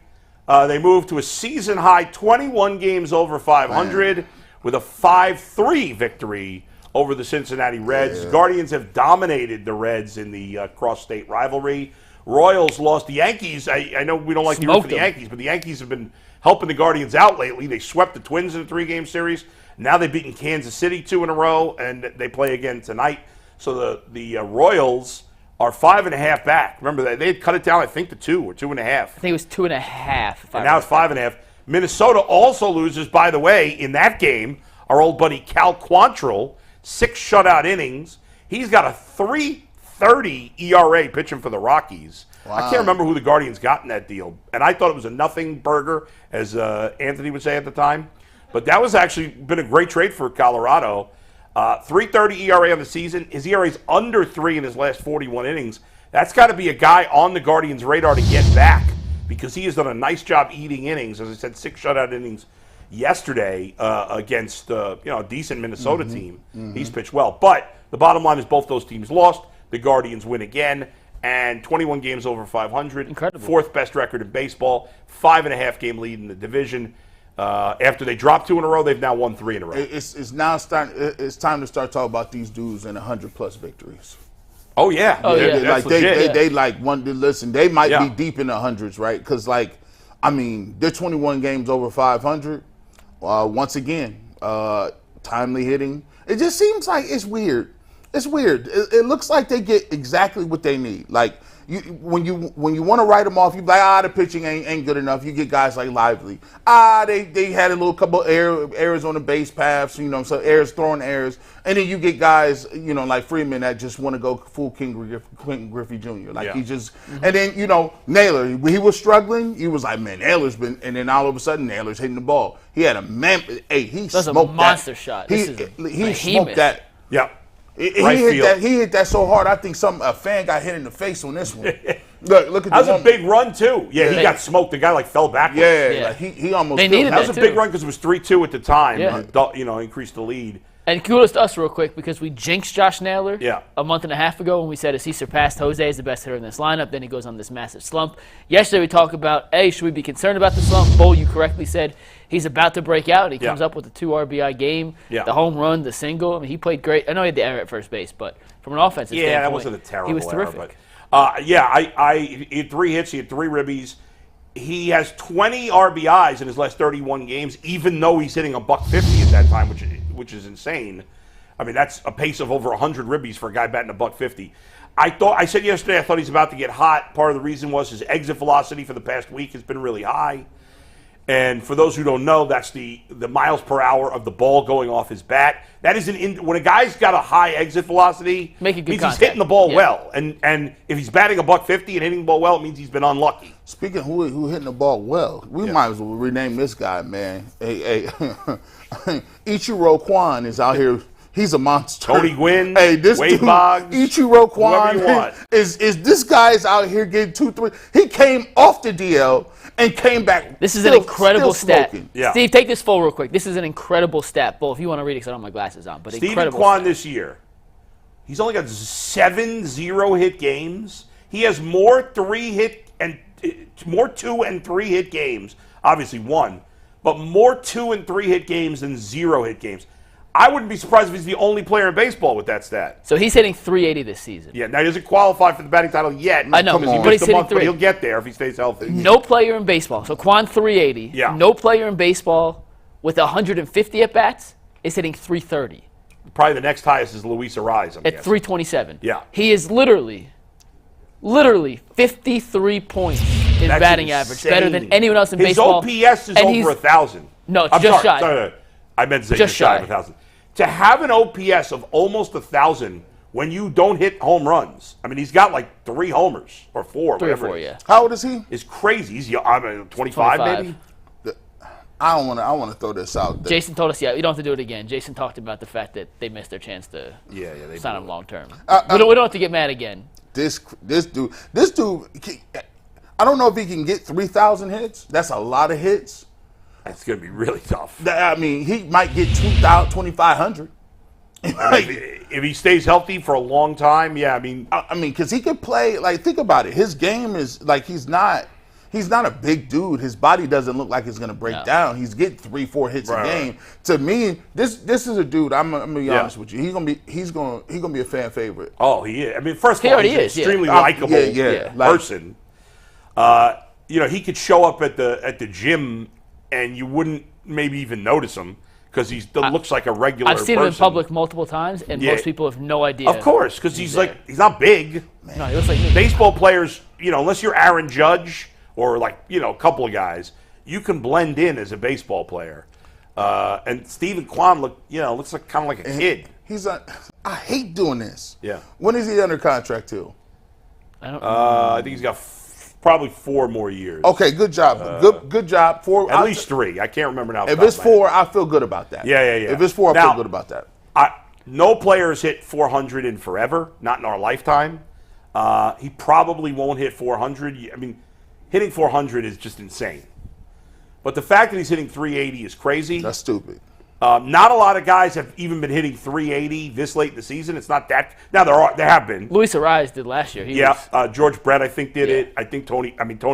they moved to a season-high 21 games over 500 with a 5-3 victory over the Cincinnati Reds. Yeah. Guardians have dominated the Reds in the cross-state rivalry. Royals lost the Yankees. I know we don't like to root for the Yankees, but the Yankees have been helping the Guardians out lately. They swept the Twins in a 3-game series. Now they've beaten Kansas City 2 in a row, and they play again tonight. So the Royals are 5.5 back. Remember, they had cut it down, I think, to 2 or 2.5. I think it was 2.5. And now it's 5.5. Minnesota also loses, by the way, in that game. Our old buddy Cal Quantrill, 6 shutout innings. He's got a 3.30 ERA pitching for the Rockies. Wow. I can't remember who the Guardians got in that deal. And I thought it was a nothing burger, as Anthony would say at the time. But that was actually been a great trade for Colorado. 3.30 ERA on the season. His ERA is under 3 in his last 41 innings. That's got to be a guy on the Guardians' radar to get back because he has done a nice job eating innings. As I said, 6 shutout innings yesterday against a decent Minnesota team. He's pitched well. But the bottom line is both those teams lost. The Guardians win again. And 21 games over 500. Incredible. 4th best record in baseball. 5.5 game lead in the division. After they dropped 2 in a row, they've now won 3 in a row. It's time to start talking about these dudes and 100+ victories. Oh yeah, they like one. Listen, they might be deep in the hundreds, right? Because they're 21 games over 500. Once again, timely hitting. It just seems like it's weird. It's weird. It looks like they get exactly what they need. Like when you want to write them off, you be like, the pitching ain't good enough. You get guys like Lively. They had a little couple errors on the base paths, so throwing errors. And then you get guys, like Freeman that just want to go full King Griffey Jr. He just, and then, Naylor, when he was struggling, he was like, man, Naylor's been, and then all of a sudden Naylor's hitting the ball. He had he smoked a monster shot. He smoked that. Yeah. He hit that so hard. I think a fan got hit in the face on this one. Look at that was a big run too. Yeah, he got smoked. The guy fell backwards. Yeah. He almost. That was a big run because it was 3-2 at the time. Yeah. Increased the lead. And kudos to us real quick because we jinxed Josh Naylor a month and a half ago when we said, as he surpassed Jose as the best hitter in this lineup, then he goes on this massive slump. Yesterday we talked about, should we be concerned about the slump? Bo, you correctly said he's about to break out. He comes up with a 2 RBI game, the home run, the single. I mean, he played great. I know he had the error at first base, but from an offensive standpoint, that wasn't a terrible he was terrific. Error, but, he had 3 hits, he had 3 ribbies. He has 20 RBIs in his last 31 games, even though he's hitting $150 at that time, which is insane. I mean, that's a pace of over 100 ribbies for a guy batting $150. I said yesterday I thought he's about to get hot. Part of the reason was his exit velocity for the past week has been really high. And for those who don't know, that's the miles per hour of the ball going off his bat. That is when a guy's got a high exit velocity, means he's hitting the ball well. And if he's batting $150 and hitting the ball well, it means he's been unlucky. Speaking of who hitting the ball well, we might as well rename this guy, man. Ichiro Kwan is out here. He's a monster. Tony Gwynn, this Wade dude, Boggs, Ichiro Kwan is this guy's out here getting 2-3. He came off the DL and came back. This is an incredible stat. Yeah. Steve, take this full real quick. This is an incredible stat. Bull, if you want to read it, because I don't have my glasses on. But Steven Kwan this year, he's only got 7 0-hit games. He has more 2 and 3 hit games. Obviously 1, but more 2 and 3 hit games than 0-hit games. I wouldn't be surprised if he's the only player in baseball with that stat. So he's hitting 380 this season. Yeah, now he doesn't qualify for the batting title yet. I know, but he's hitting 380. But he'll get there if he stays healthy. No player in baseball. So Kwan 380. Yeah. No player in baseball with 150 at bats is hitting 330. Probably the next highest is Luis Ariz. At 327. Yeah. He is literally 53 points in batting average, better than anyone else in baseball. His OPS is over 1,000. No, it's just shy. Sorry. I meant to say just shy of 1,000. To have an OPS of almost 1,000 when you don't hit home runs. I mean, he's got like 3 homers or 4. 3 or 4, yeah. How old is he? It's crazy. He's 25 maybe. I want to throw this out there. Jason told us, you don't have to do it again. Jason talked about the fact that they missed their chance to sign him long term. We don't have to get mad again. This dude, I don't know if he can get 3,000 hits. That's a lot of hits. That's going to be really tough. I mean, he might get 2,500. If he stays healthy for a long time, I mean, because he could play. Like, think about it. His game is like he's not a big dude. His body doesn't look like it's going to break down. He's getting 3-4 hits a game. To me, this is a dude. I'm gonna be honest with you. He's gonna be a fan favorite. Oh, he is. I mean, first of all, he's an extremely likable person. He could show up at the gym and you wouldn't maybe even notice him because he looks like a regular person. I've seen him in public multiple times, and most people have no idea. Of course, because he's not big. No, he looks like me. Baseball players, unless you're Aaron Judge or a couple of guys, you can blend in as a baseball player. And Steven Kwan looks like kind of like a kid. I hate doing this. Yeah. When is he under contract till? I think he's got probably 4 more years. Okay, good job. Good job. 4. At least 3. I can't remember now. If it's 4, I feel good about that. Yeah. If it's 4, I feel good about that. No player has hit 400 in forever, not in our lifetime. He probably won't hit 400. I mean, hitting 400 is just insane. But the fact that he's hitting 380 is crazy. That's stupid. Not a lot of guys have even been hitting 380 this late in the season. It's not that. Now there have been. Luis Ariz did last year. George Brett I think did it. I think Tony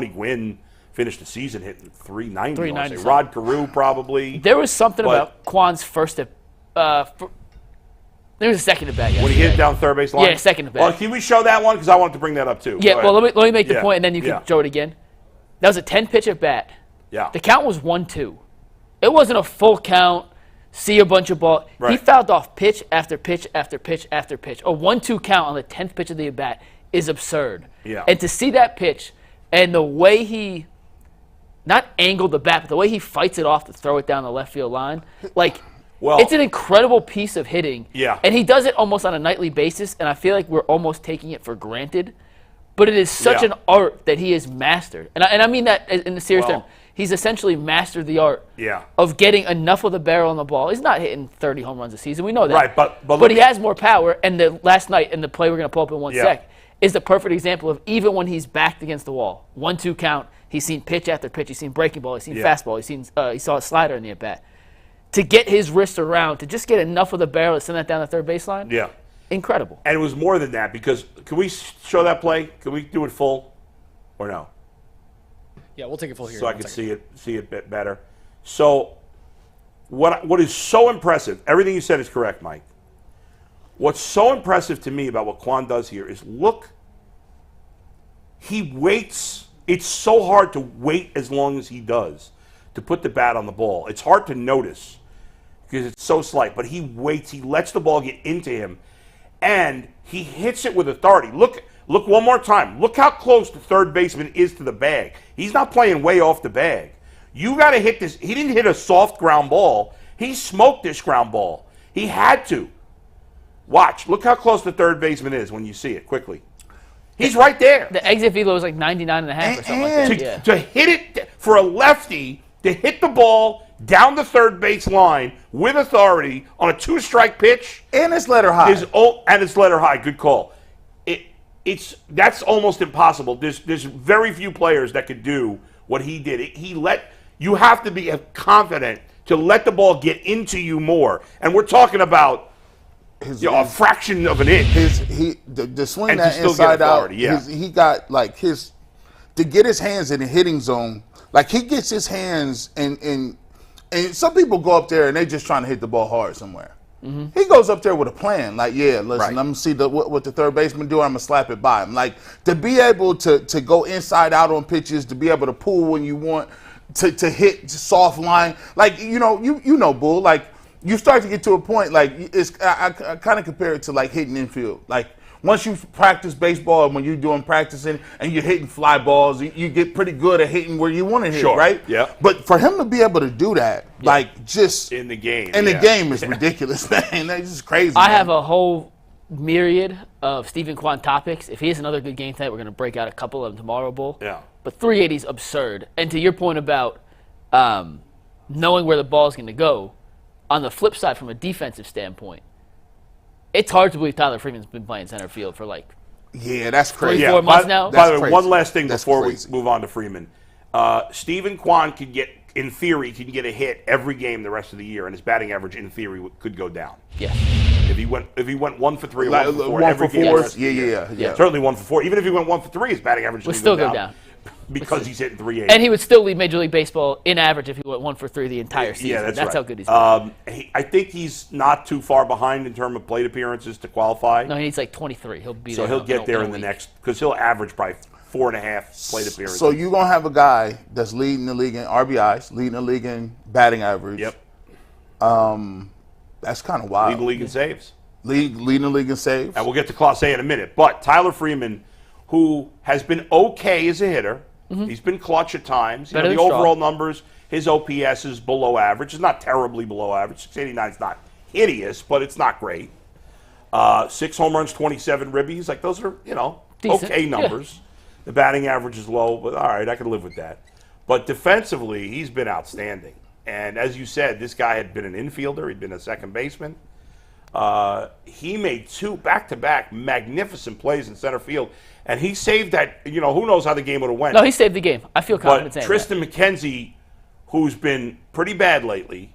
Gwynn finished the season hitting 390. 390. Rod Carew probably. There was something about Kwan's first. There was a second at bat yesterday. When he hit it down third base line. Yeah, second at bat. Well, can we show that one because I wanted to bring that up too. Yeah. Well, let me make the point and then you can show it again. That was a 10-pitch at bat. Yeah. The count was 1-2. It wasn't a full count. See a bunch of ball. Right. He fouled off pitch after pitch after pitch after pitch. A 1-2 count on the 10th pitch of the at bat is absurd. Yeah. And to see that pitch and the way he not angled the bat, but the way he fights it off to throw it down the left field line, like it's an incredible piece of hitting. Yeah. And he does it almost on a nightly basis, and I feel like we're almost taking it for granted. But it is such an art that he has mastered. And I mean that in the serious term. He's essentially mastered the art of getting enough of the barrel on the ball. He's not hitting 30 home runs a season. We know that. Right, but he has more power. And the last night, in the play we're going to pull up in one sec, is the perfect example of even when he's backed against the wall, 1-2 count, he's seen pitch after pitch, he's seen breaking ball, he's seen fastball, he saw a slider in the at-bat. To get his wrist around, to just get enough of the barrel to send that down the third baseline, incredible. And it was more than that, because can we show that play? Can we do it full or no? Yeah, we'll take it full here. So I can see it a bit better. So what is so impressive, everything you said is correct, Mike. What's so impressive to me about what Kwan does here is look, he waits. It's so hard to wait as long as he does to put the bat on the ball. It's hard to notice because it's so slight, but he waits. He lets the ball get into him, and he hits it with authority. Look one more time. Look how close the third baseman is to the bag. He's not playing way off the bag. You got to hit this. He didn't hit a soft ground ball. He smoked this ground ball. He had to. Watch. Look how close the third baseman is when you see it quickly. He's right there. The exit velo was like 99.5 or something like that. To hit it, for a lefty, to hit the ball down the third base line with authority on a 2-strike pitch. And it's letter high. And it's letter high. Good call. That's almost impossible. There's very few players that could do what he did. You have to be confident to let the ball get into you more. And we're talking about a fraction of an inch. The swing that inside out. He got like to get his hands in the hitting zone. Like he gets his hands and some people go up there and they just trying to hit the ball hard somewhere. Mm-hmm. He goes up there with a plan. Like, listen, I'm gonna see what the third baseman do. I'm gonna slap it by him. Like to be able to go inside out on pitches, to be able to pull when you want, to hit soft line. Like you know, Bull. Like you start to get to a point. Like I kind of compare it to like hitting infield. Like once you practice baseball and when you're doing practicing and you're hitting fly balls, you get pretty good at hitting where you want to hit, right? Yeah. But for him to be able to do that, like just in the game, the game is ridiculous, man. That's just crazy. I have a whole myriad of Stephen Kwan topics. If he has another good game tonight, we're going to break out a couple of them tomorrow, Bull. Yeah. But 380 is absurd. And to your point about knowing where the ball is going to go, on the flip side, from a defensive standpoint, it's hard to believe Tyler Freeman's been playing center field for like that's crazy. 4 months now. By the way, one last thing before we move on to Freeman. Stephen Kwan could get, in theory, can get a hit every game the rest of the year, and his batting average, in theory, could go down. Yes. If he went 1 for 3 or like, 1 for 4 1 every for game. 4, yeah. Certainly 1 for 4. Even if he went 1 for 3, his batting average would still go down. Because he's hitting 380. And he would still lead Major League Baseball in average if he went 1 for 3 the entire season. Yeah, that's how good he's been. I think he's not too far behind in terms of plate appearances to qualify. No, he needs like 23. He'll be so there. He'll get there in the next, because he'll average probably 4.5 plate appearances. So you're going to have a guy that's leading the league in RBIs, leading the league in batting average. Yep. That's kind of wild. Leading the league in saves. Leading the league in saves. And we'll get to Clase in a minute. But Tyler Freeman, who has been okay as a hitter, he's been clutch at times. The overall numbers, his OPS is below average. It's not terribly below average. 689 is not hideous, but it's not great. 6 home runs, 27 ribbies. Like those are, decent. Okay numbers. Yeah. The batting average is low, but all right, I can live with that. But defensively, he's been outstanding. And as you said, this guy had been an infielder. He'd been a second baseman. He made 2 back-to-back magnificent plays in center field. And he saved that, who knows how the game would have went. No, he saved the game. I feel confident saying Tristan McKenzie, who's been pretty bad lately,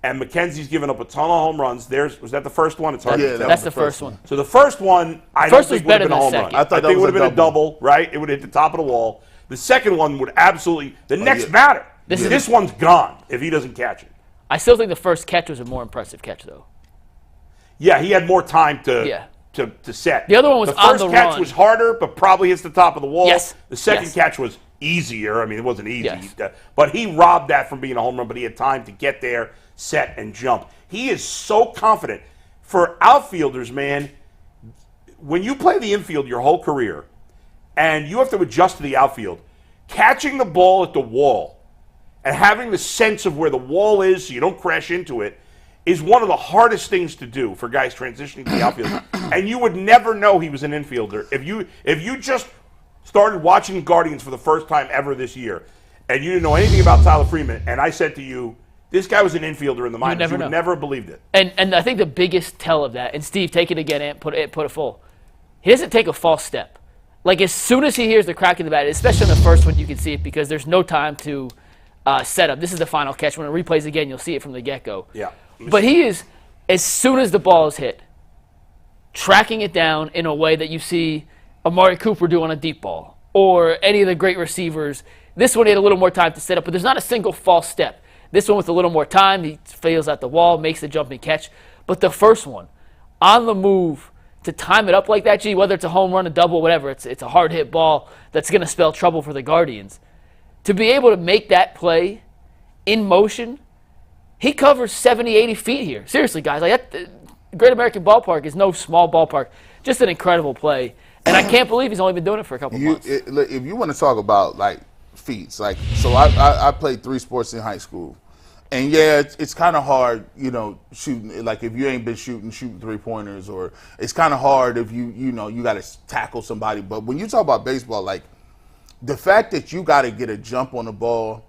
and McKenzie's given up a ton of home runs. Was that the first one? It's hard to tell. That's the first one. So the first one, I don't think would have been a home run. I think it would have been a double, right? It would have hit the top of the wall. The second one would absolutely – the next batter. This one's gone if he doesn't catch it. I still think the first catch was a more impressive catch, though. Yeah, he had more time to set. The other one was on the run. The first catch was harder, but probably hits the top of the wall. Yes. The second catch was easier. I mean, it wasn't easy. Yes. But he robbed that from being a home run, but he had time to get there, set, and jump. He is so confident. For outfielders, man, when you play the infield your whole career and you have to adjust to the outfield, catching the ball at the wall and having the sense of where the wall is so you don't crash into it is one of the hardest things to do for guys transitioning to the outfield. And you would never know he was an infielder if you just started watching the Guardians for the first time ever this year and you didn't know anything about Tyler Freeman, and I said to you, this guy was an infielder in the minors. You would never have believed it. And I think the biggest tell of that, and Steve, take it again and put it full. He doesn't take a false step. Like, as soon as he hears the crack in the bat, especially in the first one, you can see it because there's no time to set up. This is the final catch. When it replays again, you'll see it from the get-go. Yeah. But he is, as soon as the ball is hit, tracking it down in a way that you see Amari Cooper do on a deep ball or any of the great receivers. This one, he had a little more time to set up, but there's not a single false step. This one with a little more time, he fails at the wall, makes the jumping catch. But the first one, on the move, to time it up like that, whether it's a home run, a double, whatever, it's a hard-hit ball that's going to spell trouble for the Guardians. To be able to make that play in motion, he covers 70, 80 feet here. Seriously, guys, like that, Great American Ballpark is no small ballpark. Just an incredible play. And I can't believe he's only been doing it for a couple months. If you want to talk about, like, feats, like, so I played 3 sports in high school. And yeah, it's kind of hard, shooting. Like, if you ain't been shooting 3-pointers, or it's kind of hard if you got to tackle somebody. But when you talk about baseball, like, the fact that you got to get a jump on the ball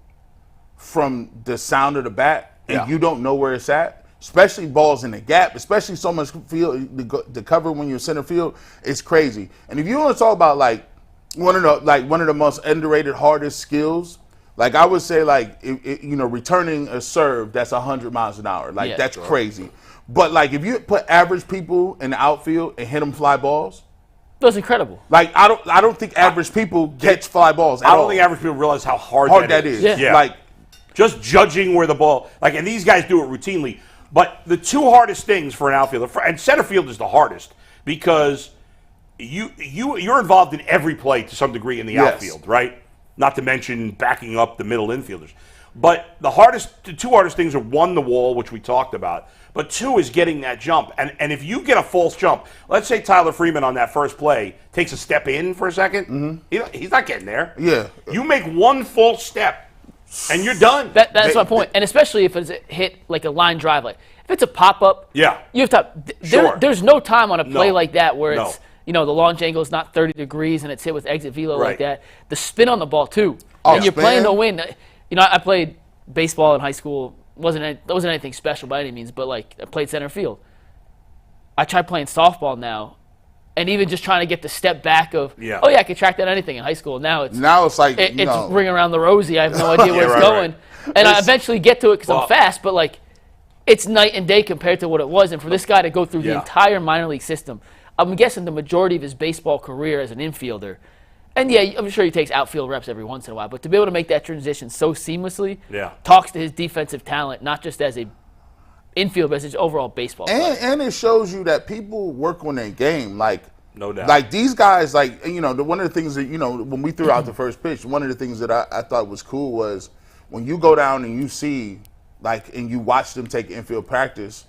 from the sound of the bat and you don't know where it's at, especially balls in the gap, especially so much field the cover when you're center field, it's crazy. And if you want to talk about like one of the most underrated, hardest skills. Like, I would say, like, returning a serve that's 100 miles an hour. Like, that's crazy. But, like, if you put average people in the outfield and hit them fly balls. That's incredible. Like, I don't think average people catch fly balls at all. I don't think average people realize how hard that is. Yeah. Like, just judging where the ball, like, and these guys do it routinely. But the 2 hardest things for an outfielder, and center field is the hardest, because you're involved in every play to some degree in the outfield, right? Not to mention backing up the middle infielders. But the 2 hardest things are, 1, the wall, which we talked about, but 2 is getting that jump. And if you get a false jump, let's say Tyler Freeman on that first play takes a step in for a second, he's not getting there. Yeah. You make 1 false step, and you're done. That's my point. And especially if it's hit like a line drive. Like, if it's a pop-up, you have to. There's no time on a play like that where it's, the launch angle is not 30 degrees and it's hit with exit velo like that. The spin on the ball, too. And you're playing to win. I played baseball in high school. Wasn't anything special by any means, but, like, I played center field. I tried playing softball now, and even just trying to get the step back of, I could track that anything in high school. Now it's like, it's ring around the rosy. I have no idea where it's going. And I eventually get to it because I'm fast, but, like, it's night and day compared to what it was. And for this guy to go through the entire minor league system, I'm guessing the majority of his baseball career as an infielder. And, I'm sure he takes outfield reps every once in a while. But to be able to make that transition so seamlessly talks to his defensive talent, not just as a infield, but as his overall baseball player. And it shows you that people work on their game. Like, no doubt. Like, these guys, like, one of the things that, when we threw out the first pitch, one of the things that I thought was cool was when you go down and you see, like, and you watch them take infield practice,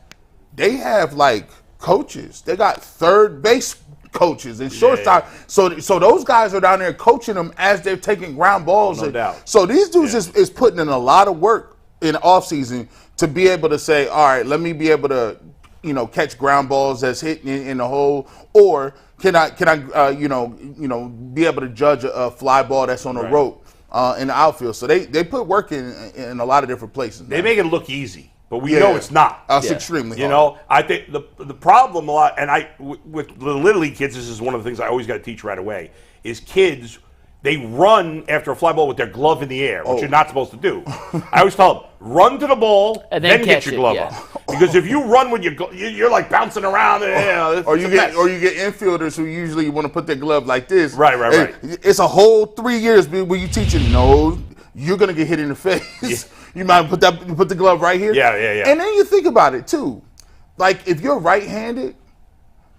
they have, like, coaches. They got third base coaches and shortstop. So those guys are down there coaching them as they're taking ground balls. No doubt. So these dudes is putting in a lot of work in the offseason to be able to say, all right, let me be able to, catch ground balls that's hitting in the hole, or can I be able to judge a fly ball that's on a rope in the outfield. So they put work in a lot of different places. They make it look easy. But we know it's not. It's extremely hard. I think the problem a lot, and with the Little League kids, this is one of the things I always got to teach right away, is kids, they run after a fly ball with their glove in the air, which you're not supposed to do. I always tell them, run to the ball, and then get your glove up. Because if you run with your glove, you're like bouncing around. Or you get infielders who usually want to put their glove like this. Right. It's a whole 3 years where you teach them, no, you're going to get hit in the face. You might put the glove right here. Yeah. And then you think about it, too. Like, if you're right-handed,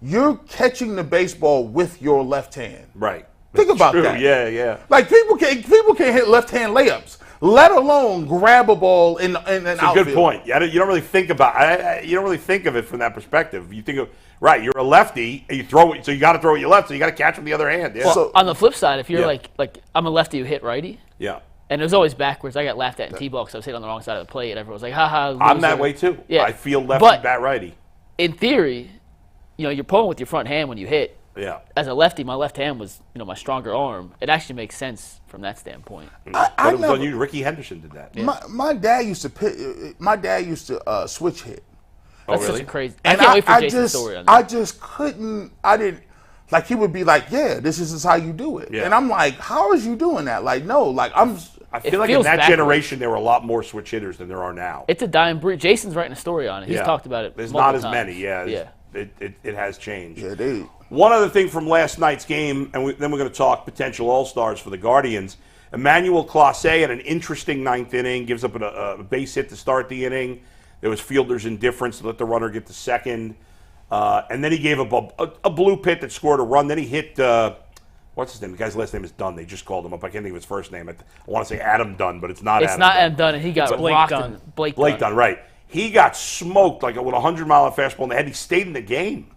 you're catching the baseball with your left hand. Right. Think about that. Yeah. Like, people can't hit left-hand layups, let alone grab a ball in an outfield. It's a good point. You don't really think about you don't really think of it from that perspective. You think of Right, you're a lefty, and you throw it, so you got to throw it your left, so you got to catch with the other hand. Yeah. Well, So- on the flip side, if you're like I'm a lefty who hit righty, Yeah. and it was always backwards. I got laughed at in T-ball because I was hitting on the wrong side of the plate. Everyone was like, "Ha loser." I'm that way too. Yeah. I feel lefty, But- bat righty. In theory, you're pulling with your front hand when you hit. Yeah. As a lefty, my left hand was, my stronger arm. It actually makes sense from that standpoint. But it was on you. Ricky Henderson did that. My dad used to switch hit. That's really? such a crazy. And I can't wait for Jason's story on that. I just couldn't. I didn't. Like he would be like, "Yeah, this is how you do it," Yeah. and I'm like, "How is you doing that?" Like, no, like I feel like in feels that backwards. generation there were a lot more switch hitters than there are now. It's a dying breed. Jason's writing a story on it. He's Yeah. talked about it. There's not as multiple many. times. Yeah. Yeah. It has changed. Yeah, they. One other thing from last night's game, and then we're going to talk potential All-Stars for the Guardians. Emmanuel Clase had an interesting ninth inning, gives up a base hit to start the inning. There was fielder's indifference to let the runner get to second. And then he gave up a blue pit that scored a run. Then he hit, what's his name? The guy's last name is Dunn. They just called him up. I can't think of his first name. I want to say Adam Dunn, but it's not It's Adam not Dunn. Adam Dunn, and he got Blake rocked. Dunn. Blake Dunn, right. He got smoked like with a 100-mile fastball in the head. He stayed in the game.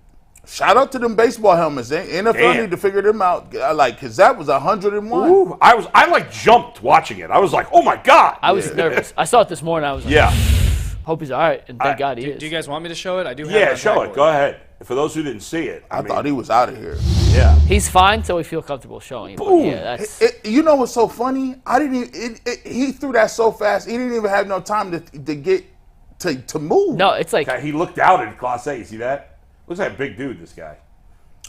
Shout out to them baseball helmets. NFL Damn. need to figure them out. Because that was 101. Ooh, I like jumped watching it. I was like, oh my God. I was nervous. I saw it this morning. I was like, Yeah. hope he's all right, and thank God he is. Do you guys want me to show it? I do have Yeah, on show it. backboard. Go ahead. For those who didn't see it. I thought he was out of here. Yeah. He's fine, so we feel comfortable showing. But Boom. yeah, that's You know what's so funny? I didn't. He threw that so fast. He didn't even have no time to get to move. no. It's like He looked out at Clase. You see that? Looks like a big dude, this guy.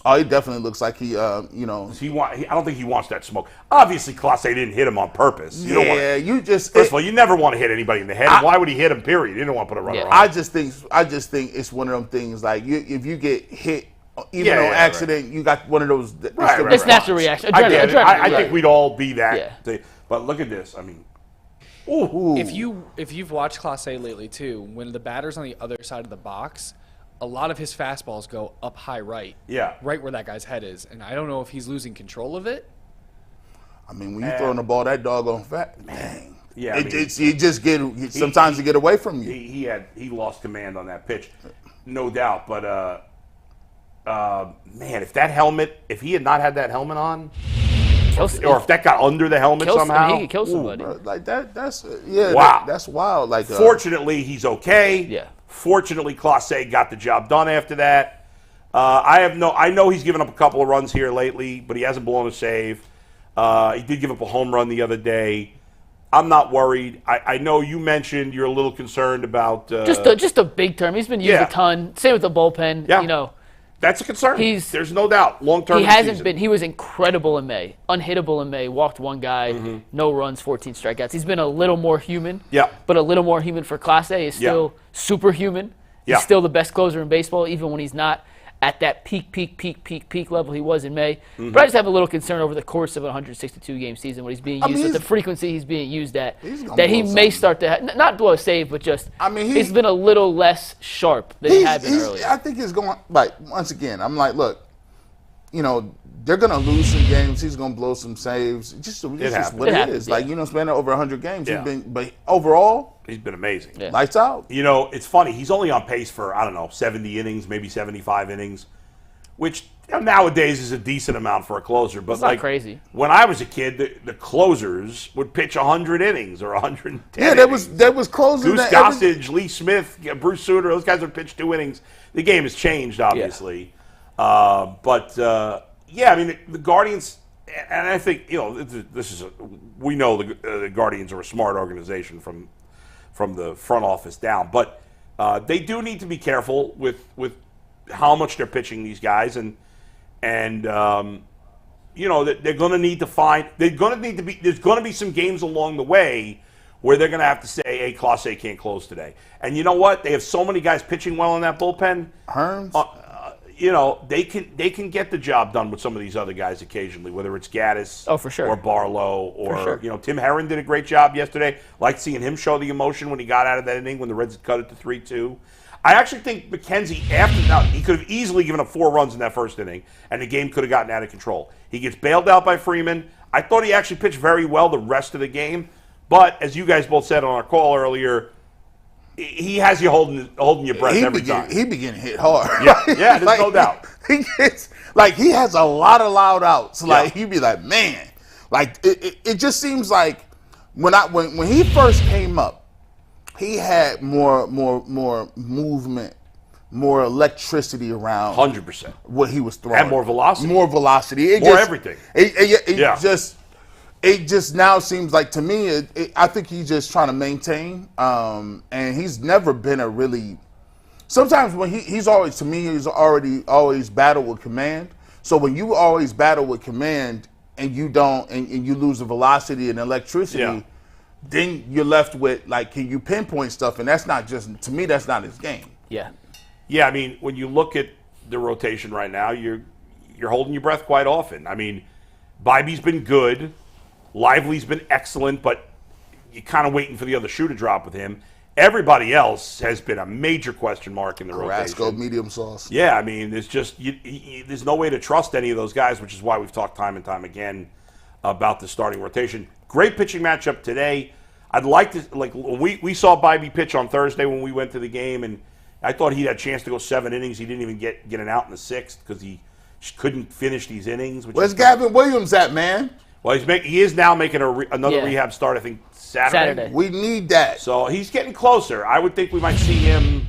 Oh, he definitely looks like he. I don't think he wants that smoke. Obviously, Clase didn't hit him on purpose. You don't want. you just. First of all, you never want to hit anybody in the head. Why would he hit him? Period. You don't want to put a runner Yeah. on. I just think it's one of them things like if you get hit, even on accident, you got one of those. Right. it's natural reaction. I get it. Adrenaline, I think right. we'd all be that. Yeah. thing. But look at this. I mean, ooh. If you've watched Clase lately too, when the batter's on the other side of the box, a lot of his fastballs go up high right. Yeah. Right where that guy's head is. And I don't know if he's losing control of it. I mean, when you throwing the ball that doggone fat, dang. Yeah, Sometimes you get away from you. He lost command on that pitch, no doubt. But man, if he had not had that helmet on, or if that got under the helmet somehow, he could kill somebody. Like that's Wow. that's wild. Like fortunately, he's okay. Yeah. Fortunately, Clase got the job done after that. I know he's given up a couple of runs here lately, but he hasn't blown a save. He did give up a home run the other day. I'm not worried. I know you mentioned you're a little concerned about just a big term. He's been used a ton. Same with the bullpen. Yeah. That's a concern. There's no doubt. Long term. He hasn't been. He was incredible in May. Unhittable in May. Walked one guy. No runs. 14 strikeouts. He's been a little more human. Yeah. But a little more human for Clase is still superhuman. Yeah. He's still the best closer in baseball, even when he's not at that peak level he was in May. But I just have a little concern over the course of a 162-game season when he's being used at the frequency he's being used at, that he may start to not blow a save, but just he's been a little less sharp than he had been earlier. I think it's going like once again. I'm like, look, they're gonna lose some games. He's gonna blow some saves. It's just what it is. Yeah. Like spending over 100 games. Yeah. But overall, he's been amazing. Yeah. lights out. It's funny. He's only on pace for 70 innings, maybe 75 innings, which nowadays is a decent amount for a closer. But It's not crazy. When I was a kid, the closers would pitch 100 innings or 110. Yeah, there was closing. Goose Gossage, Lee Smith, Bruce Sutter. Those guys would pitch 2 innings. The game has changed, obviously. Yeah, I mean, the Guardians, and I think, we know the Guardians are a smart organization from the front office down, but they do need to be careful with how much they're pitching these guys, and they're going to need to find, there's going to be some games along the way where they're going to have to say, hey, Clase can't close today. And you know what? They have so many guys pitching well in that bullpen. Hearns? They can get the job done with some of these other guys occasionally, whether it's Gaddis for sure. or Barlow or For sure. Tim Herron did a great job yesterday. Liked seeing him show the emotion when he got out of that inning when the Reds had cut it to 3-2. I actually think McKenzie, he could have easily given up 4 runs in that first inning, and the game could have gotten out of control. He gets bailed out by Freeman. I thought he actually pitched very well the rest of the game, but as you guys both said on our call earlier, he has you holding your breath every time. He be getting hit hard. Yeah, there's no doubt. He has a lot of loud outs. Like he'd be like, man, like it just seems like when he first came up, he had more movement, more electricity around. 100%. What he was throwing. And more velocity. More velocity. Everything. It just now seems like, to me, I think he's just trying to maintain, and he's never been a really. Sometimes when he's always, to me, he's always battled with command. So when you always battle with command and you don't, and you lose the velocity and electricity, then you're left with, like, can you pinpoint stuff? And that's not just, to me, that's not his game. Yeah. Yeah, I mean, when you look at the rotation right now, you're holding your breath quite often. I mean, Bibby's been good. Lively's been excellent, but you're kind of waiting for the other shoe to drop with him. Everybody else has been a major question mark in the Carrasco, rotation. medium sauce. Yeah, I mean, there's just there's no way to trust any of those guys, which is why we've talked time and time again about the starting rotation. Great pitching matchup today. I'd like to, like, we saw Bibby pitch on Thursday when we went to the game, and I thought he had a chance to go 7 innings. He didn't even get an out in the 6th because he couldn't finish these innings. Where's Gavin Williams at, man? Well, he is now making another rehab start, I think, Saturday. We need that. So he's getting closer. I would think we might see him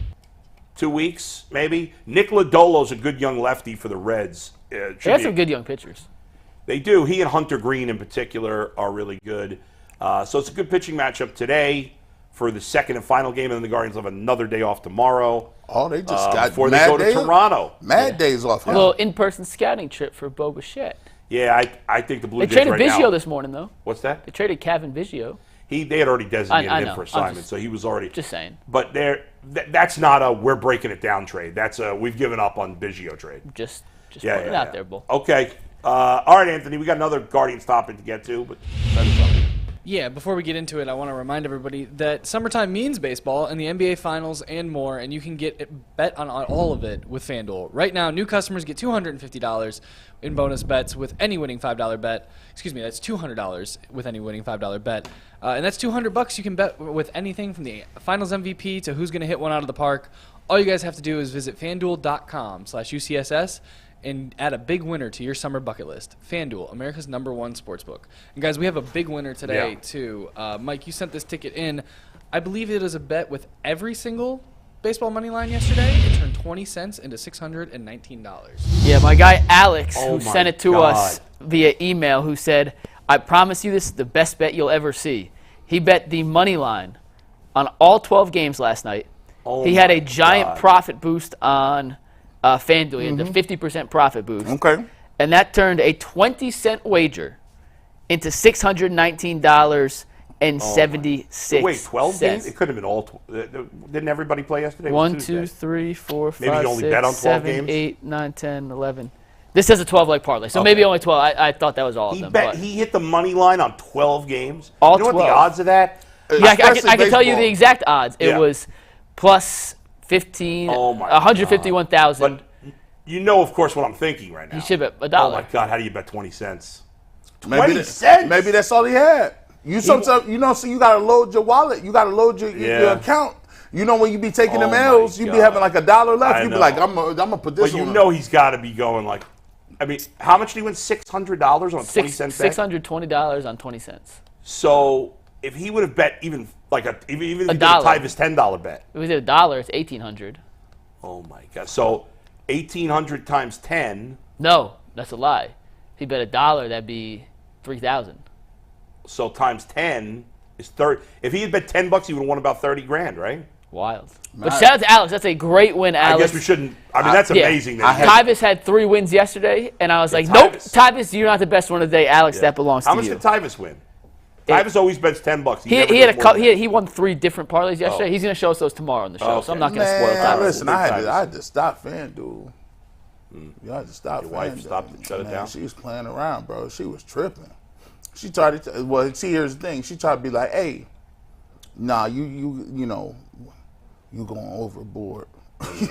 2 weeks, maybe. Nick Lodolo's a good young lefty for the Reds. They have some good young pitchers. They do. He and Hunter Green in particular are really good. So it's a good pitching matchup today for the second and final game, and then the Guardians have another day off tomorrow. Oh, they just got before they go to Toronto. Mad days off. A little in-person scouting trip for Bo Bichette. Yeah, I think the Blue Jays They traded right now. Biggio this morning, though. What's that? They traded Kevin Biggio. They had already designated him for assignment, just, so he was already. Just saying. But that's not a we're breaking it down trade. That's a we've given up on Biggio trade. Just put it out there, Bull. Okay. All right, Anthony, we got another Guardians topic to get to, but that is something. Yeah, before we get into it, I want to remind everybody that summertime means baseball and the NBA Finals and more, and you can bet on all of it with FanDuel. Right now, new customers get $250 in bonus bets with any winning $5 bet. Excuse me, that's $200 with any winning $5 bet. And that's $200 you can bet with anything from the Finals MVP to who's going to hit one out of the park. All you guys have to do is visit FanDuel.com/UCSS and add a big winner to your summer bucket list. FanDuel, America's #1 sportsbook. And guys, we have a big winner today, too. Mike, you sent this ticket in. I believe it is a bet with every single baseball money line yesterday. It turned 20 cents into $619. Yeah, my guy Alex, who sent it to us via email, who said, I promise you this is the best bet you'll ever see. He bet the money line on all 12 games last night. He had a giant profit boost on FanDuel. He had the 50% profit boost. Okay. And that turned a 20-cent wager into $619.76. Wait, 12 games? It could have been all. Didn't everybody play yesterday? 1, 2, 3, 4, 5, maybe you only bet on 6, 12 7, games? 8, 9, 10, 11. This is a 12-leg parlay, so maybe only 12. I thought that was all of them. He hit the money line on 12 games. All you know 12. what the odds of that? Yeah, I can tell you the exact odds. It was plus 15, 151,000. But you know, of course, what I'm thinking right now. He should bet $1. Oh, my God, how do you bet 20 cents? 20 cents? Maybe that's all he had. So you got to load your wallet. You got to load your account. You know, when you be taking them L's, you be having like $1 left. You be like, I'm gonna put this. But you know he's got to be going like, I mean, how much did he win? $600 on 20 cents bet? $620 on 20 cents. So if he would have bet even if he did a Tyvus $10 bet, it was $1. It's $1,800. Oh my God! So 1,800 times 10. No, that's a lie. If he bet $1, that'd be 3,000. So times 10 is 30. If he had bet $10, he would have won about 30 grand, right? Wild. But shout out to Alex. That's a great win, Alex. I guess we shouldn't. I mean, that's amazing. Tyvus had 3 wins yesterday, and I was like, nope, Tyvus, you're not the best one of the day. Alex, that belongs to you. How much did Tyvus win? Tyvus always bets $10. He won 3 different parlays yesterday. He's going to show us those tomorrow on the show, so I'm not going to spoil Tyvus. Listen, I had to stop FanDuel. You had to stop. Your wife stopped and shut it down? She was playing around, bro. She was tripping. She tried to, see, here's the thing. She tried to be like, hey, nah, you know, you going overboard.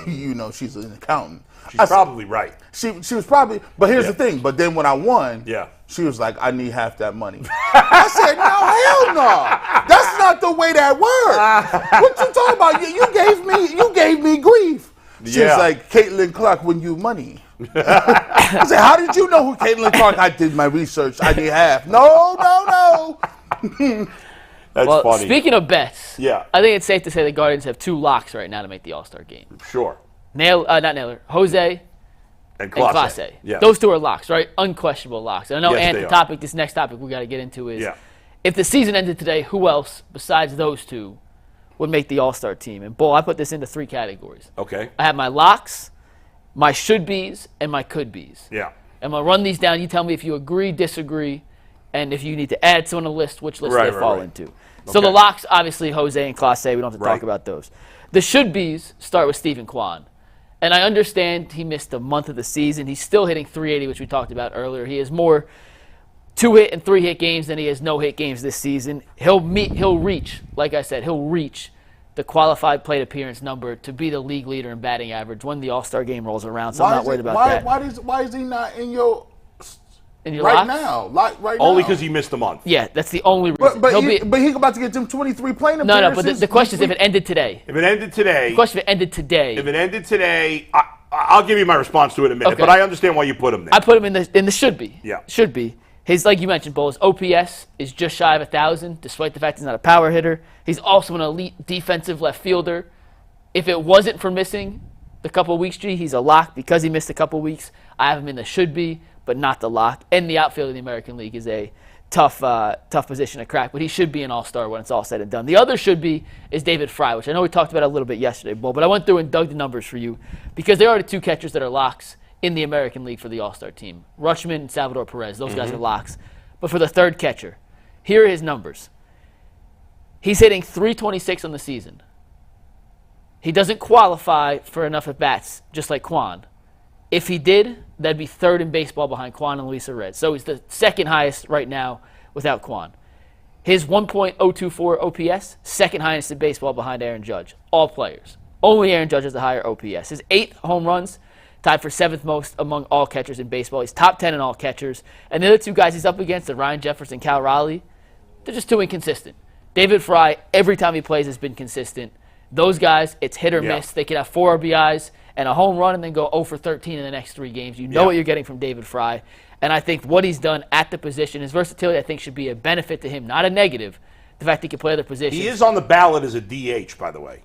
You know, she's an accountant. She's probably right. She was probably, but here's the thing. But then when I won, she was like, I need half that money. I said, no, hell no. That's not the way that works. What you talking about? You gave me grief. She was like, Caitlin Clark, when you money. I said, how did you know who Caitlin Clark? I did my research. I need half. No. That's funny. Speaking of bets, I think it's safe to say the Guardians have 2 locks right now to make the All-Star game. Sure. Not Naylor. Jose and Clase. Yeah. Those 2 are locks, right? Unquestionable locks. And I know, this next topic we got to get into is if the season ended today, who else besides those 2 would make the All-Star team? And, Bull, I put this into 3 categories. Okay. I have my locks, my should-be's, and my could-be's. Yeah. I'm going to run these down. You tell me if you agree, disagree, and if you need to add someone on the list, which list they fall into. So the locks, obviously, Jose and Clase, we don't have to talk about those. The should-be's start with Stephen Kwan. And I understand he missed a month of the season. He's still hitting 380, which we talked about earlier. He has more 2-hit and 3-hit games than he has no-hit games this season. He'll reach, like I said, the qualified plate appearance number to be the league leader in batting average when the All-Star game rolls around. So I'm not worried about that. Why is he not in your right now? Only because he missed a month. Yeah, that's the only reason. But he's about to get them 23 playing appearances. No, but the question is if it ended today. If it ended today. The question if it ended today. If it ended today, I'll give you my response to it in a minute. Okay. But I understand why you put him there. I put him in the should be. Yeah. Should be. His, like you mentioned, Bo, his OPS is just shy of 1,000, despite the fact he's not a power hitter. He's also an elite defensive left fielder. If it wasn't for missing the couple weeks, he's a lock because he missed a couple weeks. I have him in the should be, but not the lock. And the outfield of the American League is a tough position to crack, but he should be an all-star when it's all said and done. The other should be is David Fry, which I know we talked about a little bit yesterday, Bo, but I went through and dug the numbers for you because there are the 2 catchers that are locks in the American League for the all-star team. Rutschman and Salvador Perez, those guys are locks. But for the 3rd catcher, here are his numbers. He's hitting .326 on the season. He doesn't qualify for enough at-bats, just like Kwan. If he did, that'd be 3rd in baseball behind Kwan and Luis Arraez. So he's the 2nd highest right now without Kwan. His 1.024 OPS, 2nd highest in baseball behind Aaron Judge. All players. Only Aaron Judge has the higher OPS. His 8 home runs, tied for 7th most among all catchers in baseball. He's top 10 in all catchers. And the other 2 guys he's up against, the Ryan Jefferson, Cal Raleigh, they're just too inconsistent. David Fry, every time he plays, has been consistent. Those guys, it's hit or miss. They could have 4 RBIs and a home run and then go 0 for 13 in the next 3 games. You know what you're getting from David Fry. And I think what he's done at the position, his versatility, I think, should be a benefit to him, not a negative. The fact he can play other positions. He is on the ballot as a DH, by the way.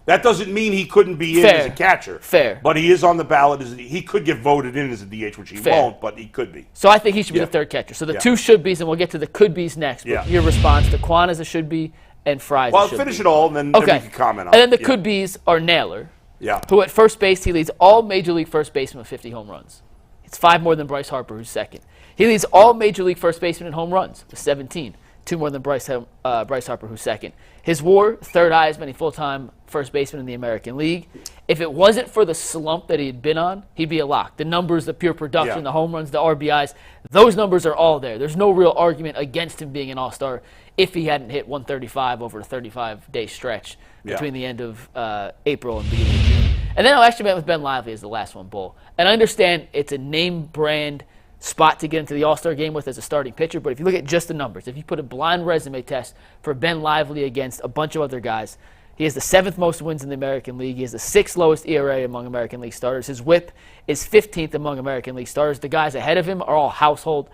That doesn't mean he couldn't be in as a catcher. Fair. But he is on the ballot. He could get voted in as a DH, which he won't, but he could be. So I think he should be the 3rd catcher. So the 2 should-be's, and we'll get to the could-be's next. But your response to Kwan as a should-be and Fry as a should-be. Well, finish it all, and then we can comment on it. And then the could-be's are Naylor, Yeah. who at first base, he leads all Major League first basemen with 50 home runs. It's 5 more than Bryce Harper, who's second. He leads all Major League first basemen in home runs with 17. 2 more than Bryce Harper, who's second. His WAR, 3rd highest many full-time first baseman in the American League. If it wasn't for the slump that he had been on, he'd be a lock. The numbers, the pure production, the home runs, the RBIs, those numbers are all there. There's no real argument against him being an all-star if he hadn't hit 135 over a 35-day stretch between the end of April and beginning of June. And then I'll actually met with Ben Lively as the last one, Bull. And I understand it's a name brand spot to get into the All-Star game with as a starting pitcher, but if you look at just the numbers, if you put a blind resume test for Ben Lively against a bunch of other guys, he has the 7th most wins in the American League. He has the 6th lowest ERA among American League starters. His WHIP is 15th among American League starters. The guys ahead of him are all household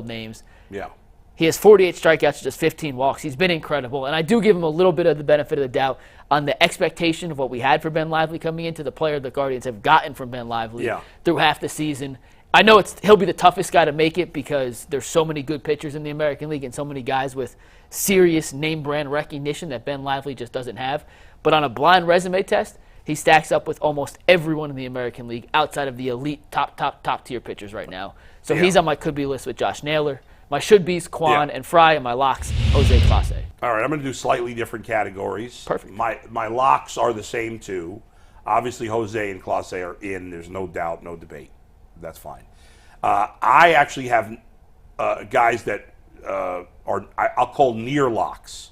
names. Yeah. He has 48 strikeouts, just 15 walks. He's been incredible, and I do give him a little bit of the benefit of the doubt on the expectation of what we had for Ben Lively coming into the player the Guardians have gotten from Ben Lively through half the season. I know he'll be the toughest guy to make it because there's so many good pitchers in the American League and so many guys with serious name brand recognition that Ben Lively just doesn't have. But on a blind resume test, he stacks up with almost everyone in the American League outside of the elite top tier pitchers right now. So he's on my could-be list with Josh Naylor. My should-be's Kwan and Fry, and my locks, Jose Clase. All right, I'm going to do slightly different categories. Perfect. My locks are the same, too. Obviously, Jose and Clase are in. There's no doubt, no debate. That's fine. I actually have guys that are I'll call near locks.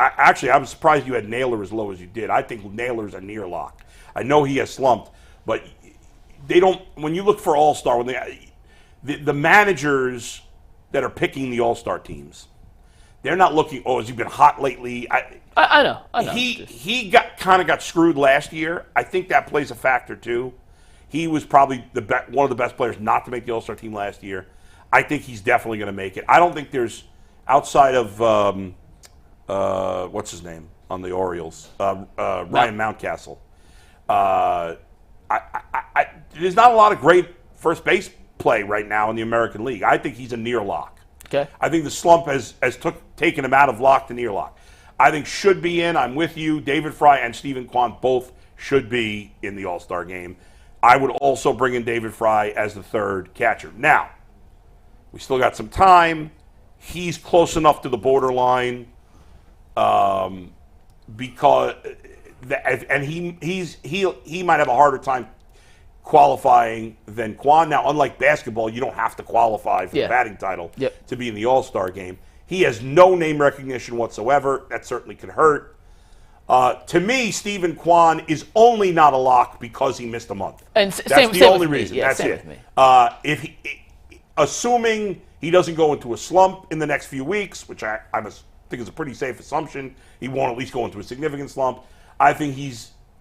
I'm surprised you had Naylor as low as you did. I think Naylor's a near lock. I know he has slumped, but they don't. When you look for All-Star, when the managers that are picking the All-Star teams, they're not looking. Oh, has he been hot lately? I know. He got screwed last year. I think that plays a factor too. He was probably one of the best players not to make the All-Star team last year. I think he's definitely going to make it. I don't think there's outside of what's his name on the Orioles, Ryan Mountcastle. There's not a lot of great first base play right now in the American League. I think he's a near lock. Okay. I think the slump has taken him out of lock to near lock. I think should be in. I'm with you. David Fry and Stephen Kwan both should be in the All-Star game. I would also bring in David Fry as the third catcher. Now, we still got some time. He's close enough to the borderline because, and he might have a harder time qualifying than Kwan. Now, unlike basketball, you don't have to qualify for the batting title to be in the All-Star game. He has no name recognition whatsoever. That certainly could hurt. To me, Stephen Kwan is only not a lock because he missed a month. And that's the only reason. Yeah, that's it. Assuming he doesn't go into a slump in the next few weeks, which I think is a pretty safe assumption, he won't at least go into a significant slump. I think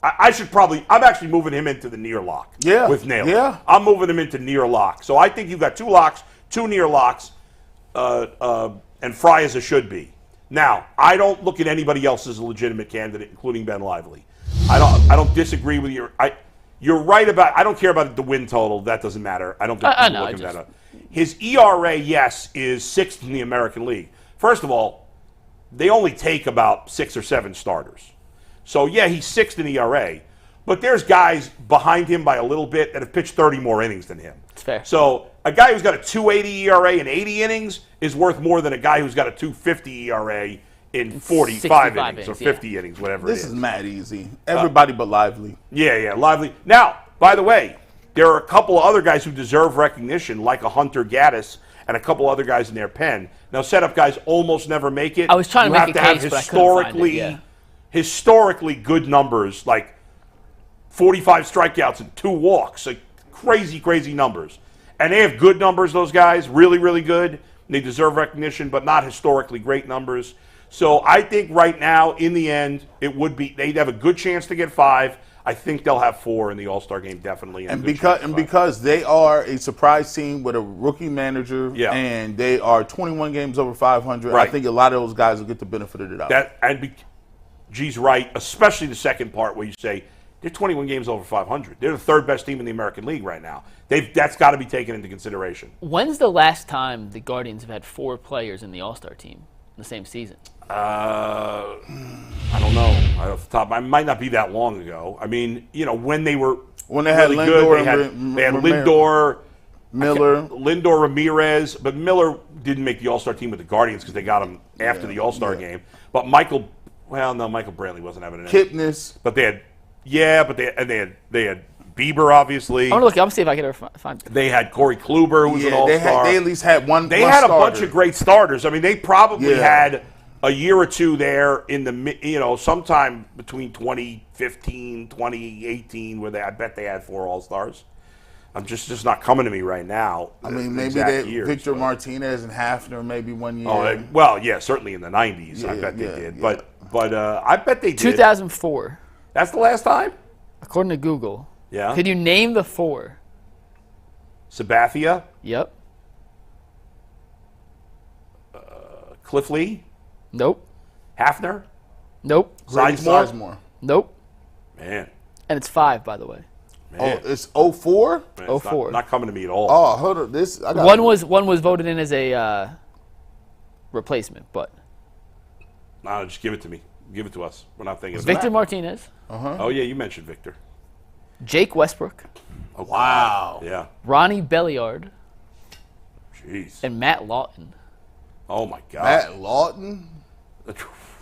I'm actually moving him into the near lock with Naylor. Yeah. I'm moving him into near lock. So I think you've got two locks, two near locks, and Fry as a should be. Now, I don't look at anybody else as a legitimate candidate, including Ben Lively. I don't disagree with you. You're right about. I don't care about the win total. That doesn't matter. I don't think people look at that up. His ERA, yes, is 6th in the American League. First of all, they only take about 6 or 7 starters. So, yeah, he's 6th in ERA. But there's guys behind him by a little bit that have pitched 30 more innings than him. It's fair. So a guy who's got a 2.80 ERA in 80 innings is worth more than a guy who's got a 2.50 ERA in 45 innings or 50 innings, whatever it is. This is mad easy. Everybody but Lively. Yeah, Lively. Now, by the way, there are a couple of other guys who deserve recognition, like a Hunter Gaddis and a couple other guys in their pen. Now, setup guys almost never make it. I was trying to make a case, but I couldn't find it. Historically good numbers, like 45 strikeouts and 2 walks, like crazy numbers. And they have good numbers, those guys, really, really good. They deserve recognition, but not historically great numbers. So I think right now, in the end, they'd have a good chance to get 5. I think they'll have 4 in the All-Star game, definitely. And because they are a surprise team with a rookie manager, and they are 21 games over 500, I think a lot of those guys will get the benefit of the doubt. G's right, especially the second part where you say, they're 21 games over 500. They're the 3rd best team in the American League right now. That's got to be taken into consideration. When's the last time the Guardians have had 4 players in the All-Star team in the same season? I don't know. Off the top, it might not be that long ago. I mean, when they were had really Lindor, good, they had Lindor, Miller, Lindor, Ramirez, but Miller didn't make the All-Star team with the Guardians because they got him after the All-Star game. But Michael Brantley wasn't having an Kipnis, but they had. Yeah, but they had Bieber, obviously. I'm gonna see if I can ever find. They had Corey Kluber, who was an all-star. They at least had one. They had a bunch of great starters. I mean, they probably had a year or two there in the sometime between 2015, 2018, where I bet they had 4 all-stars. I'm just not coming to me right now. I mean, maybe Victor Martinez and Hafner maybe one year. Oh, certainly in the 90s. I bet they did. Yeah. But I bet they did. 2004. That's the last time? According to Google. Yeah. Could you name the 4? Sabathia? Yep. Cliff Lee? Nope. Hafner? Nope. Sizemore? Nope. Man. And it's 5, by the way. Man. Oh, it's 04? Man, 04. Not coming to me at all. Oh, hold on. One was voted in as a replacement, but. No, just give it to me. Give it to us. We're not thinking. Victor Martinez. Oh yeah, you mentioned Victor. Jake Westbrook. Oh, wow. Yeah. Ronnie Belliard. Jeez. And Matt Lawton. Oh my God. Matt Lawton.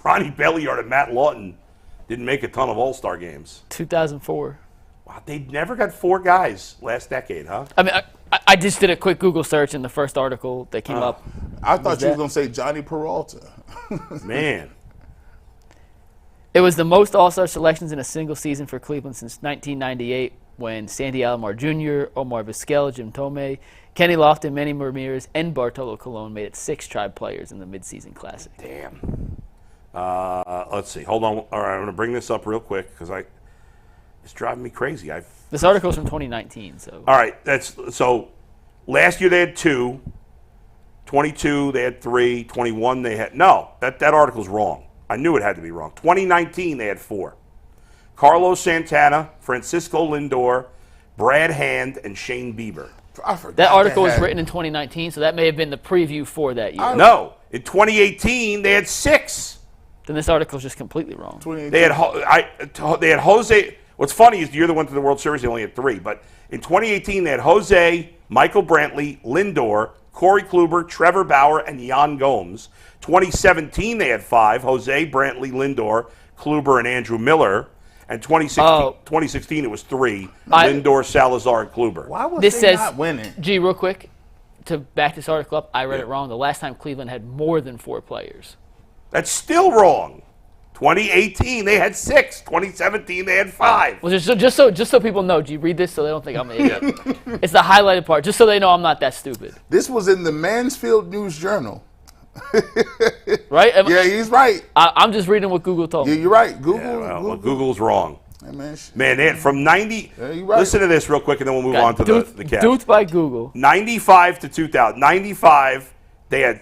Ronnie Belliard and Matt Lawton didn't make a ton of All-Star games. 2004. Wow, they never got 4 guys last decade, huh? I mean, I just did a quick Google search, and the first article that came up. I thought you were going to say Johnny Peralta. Man. It was the most All-Star selections in a single season for Cleveland since 1998, when Sandy Alomar Jr., Omar Vizquel, Jim Thome, Kenny Lofton, Manny Ramirez, and Bartolo Colon made it 6 Tribe players in the midseason classic. Damn. Let's see. Hold on. All right, I'm going to bring this up real quick because it's driving me crazy. This article's from 2019. So. All right. So last year they had 2. 22 they had 3. 21 they had – no, that article's wrong. I knew it had to be wrong. 2019 they had 4. Carlos Santana, Francisco Lindor, Brad Hand, and Shane Bieber. That article was written in 2019, so that may have been the preview for that year. No. In 2018 they had 6. Then this article's just completely wrong. They had Jose. What's funny is the year they went to the World Series, they only had 3. But in 2018, they had Jose, Michael Brantley, Lindor, Corey Kluber, Trevor Bauer, and Yan Gomes. 2017, they had 5: Jose, Brantley, Lindor, Kluber, and Andrew Miller. And 2016, it was 3: Lindor, Salazar, and Kluber. Why was they not winning? Gee, real quick, to back this article up, I read it wrong. The last time Cleveland had more than 4 players. That's still wrong. 2018, they had 6. 2017, they had 5. Well, just so people know, do you read this so they don't think I'm an idiot? It's the highlighted part, just so they know I'm not that stupid. This was in the Mansfield News Journal. Right? Yeah, he's right. I'm just reading what Google told me. Yeah, you're right. Google's wrong. Hey, man, they had from 90. Yeah, you're right. Listen to this real quick, and then we'll move on to the Cavs. Duped by Google. 95 to 2000. 95, they had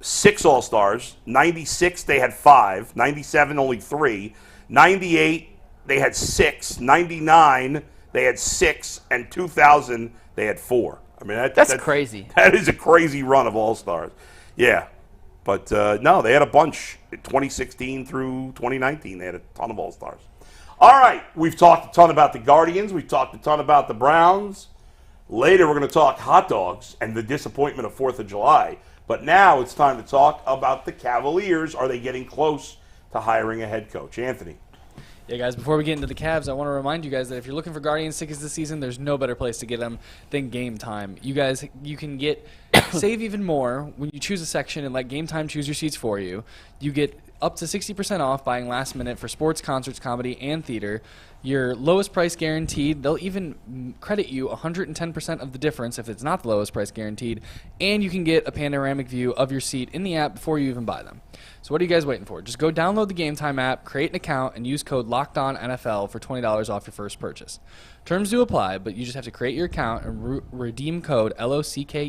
6 All-Stars. 96, they had 5. 97, only 3. 98, they had 6. 99, they had 6. And 2000, they had 4. I mean, that's crazy. That is a crazy run of All-Stars. Yeah. But, no, they had a bunch. 2016 through 2019, they had a ton of All-Stars. All right. We've talked a ton about the Guardians. We've talked a ton about the Browns. Later, we're going to talk hot dogs and the disappointment of 4th of July. But now it's time to talk about the Cavaliers. Are they getting close to hiring a head coach? Anthony. Yeah, guys, before we get into the Cavs, I want to remind you guys that if you're looking for Guardians tickets this season, there's no better place to get them than Game Time. You guys, you can save even more when you choose a section and let Game Time choose your seats for you. You get up to 60% off buying last minute for sports, concerts, comedy, and theater. Your lowest price guaranteed. They'll even credit you 110% of the difference if it's not the lowest price guaranteed. And you can get a panoramic view of your seat in the app before you even buy them. So what are you guys waiting for? Just go download the Game Time app, create an account, and use code LOCKEDONNFL for $20 off your first purchase. Terms do apply, but you just have to create your account and redeem code LOCKEDONNFL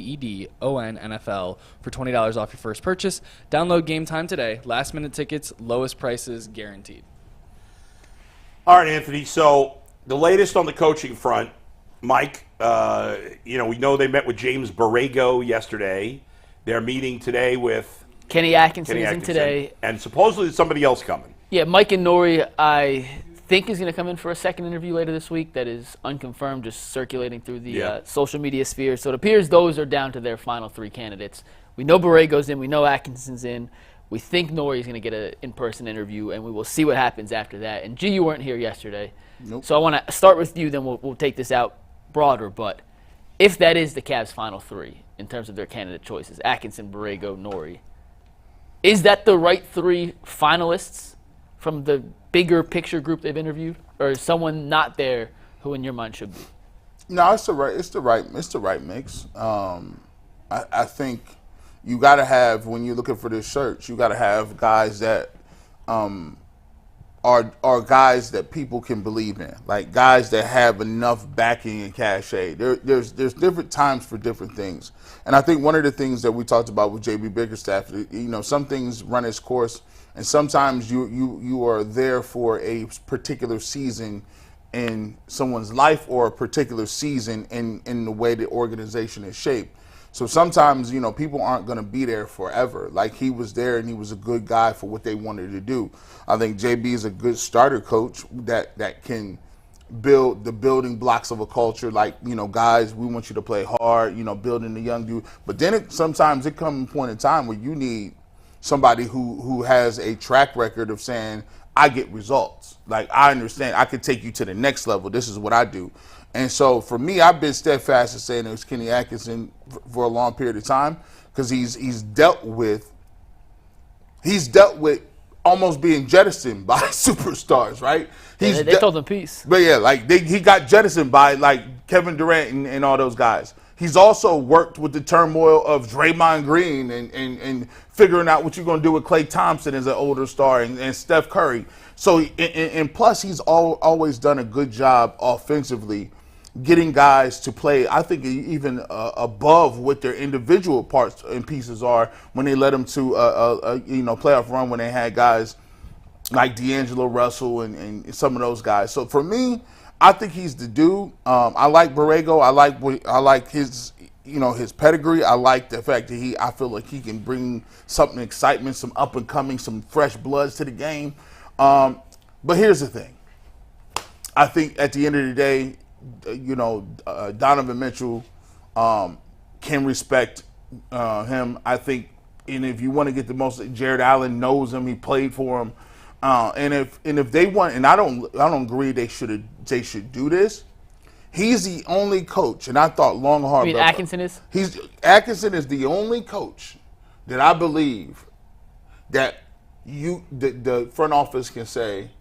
for $20 off your first purchase. Download Game Time today. Last minute tickets, lowest prices guaranteed. All right, Anthony. So the latest on the coaching front, Mike, we know they met with James Borrego yesterday. They're meeting today with Kenny Atkinson is in today. And supposedly there's somebody else coming. Yeah, Mike and Nori, I think, is going to come in for a second interview later this week. That is unconfirmed, just circulating through the social media sphere. So it appears those are down to their final 3 candidates. We know Borrego's in. We know Atkinson's in. We think Nori's going to get an in-person interview, and we will see what happens after that. And, G, you weren't here yesterday. Nope. So I want to start with you, then we'll take this out broader. But if that is the Cavs' final 3 in terms of their candidate choices, Atkinson, Borrego, Nori, is that the right 3 finalists from the bigger picture group they've interviewed, or is someone not there who, in your mind, should be? No, it's the right mix. I think you got to have, when you're looking for this search, you got to have guys that are guys that people can believe in, like guys that have enough backing and cachet. There's different times for different things, and I think one of the things that we talked about with JB Bickerstaff, some things run its course, and sometimes you are there for a particular season in someone's life or a particular season in the way the organization is shaped. So sometimes, people aren't going to be there forever. Like, he was there and he was a good guy for what they wanted to do. I think JB is a good starter coach that can build the building blocks of a culture. Like, guys, we want you to play hard, building the young dude. But then sometimes it comes a point in time where you need somebody who has a track record of saying, I get results. Like, I understand. I could take you to the next level. This is what I do. And so for me, I've been steadfast in saying it was Kenny Atkinson for a long period of time, because he's dealt with almost being jettisoned by superstars, right? They told him peace. But yeah, like he got jettisoned by like Kevin Durant and all those guys. He's also worked with the turmoil of Draymond Green and figuring out what you're going to do with Klay Thompson as an older star and Steph Curry. So, and plus he's always done a good job offensively getting guys to play, I think, even above what their individual parts and pieces are when they led them to a playoff run when they had guys like D'Angelo Russell and some of those guys. So for me, I think he's the dude. I like Borrego. I like his his pedigree. I like the fact that I feel like he can bring something excitement, some up and coming, some fresh bloods to the game. But here's the thing. I think at the end of the day, Donovan Mitchell can respect him. I think, and if you want to get the most, Jared Allen knows him. He played for him. And if they want, and I don't agree they should do this. He's the only coach, and I thought long and hard. You mean Atkinson is? Atkinson is the only coach that I believe that the front office can say,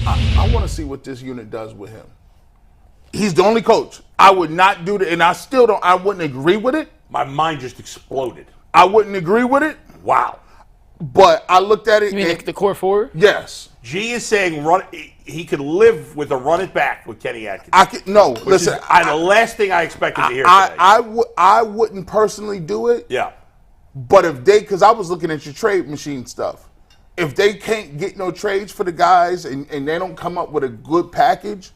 I want to see what this unit does with him. He's the only coach. I would not do that, and I wouldn't agree with it. My mind just exploded. I wouldn't agree with it. Wow. But I looked at it. You mean the core four? Yes. G is saying he could live with a run it back with Kenny Atkinson. Listen. The last thing I expected to hear today. I wouldn't personally do it. Yeah. But because I was looking at your trade machine stuff, if they can't get no trades for the guys and they don't come up with a good package,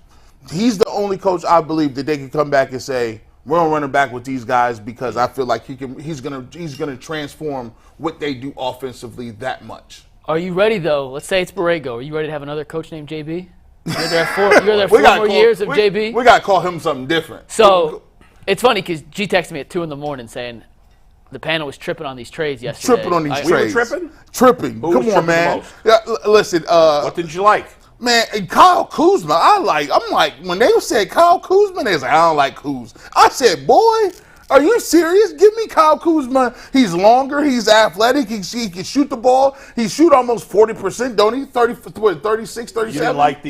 he's the only coach I believe that they can come back and say, we're gonna run it back with these guys because I feel like he's gonna transform what they do offensively that much. Are you ready though? Let's say it's Borrego. Are you ready to have another coach named JB? You're there 4 more years of JB. We gotta call him something different. So it's funny because G texted me at 2 a.m. saying the panel was tripping on these trades yesterday. Tripping on these trades. We were tripping? Tripping. Who Come was on, tripping man. the most? Yeah, listen. What did you like? Man, and Kyle Kuzma, I'm like, when they said Kyle Kuzma, they was like, I don't like Kuz. I said, boy, are you serious? Give me Kyle Kuzma. He's longer. He's athletic. He can shoot the ball. He shoot almost 40%, don't he? 36, 37? You didn't like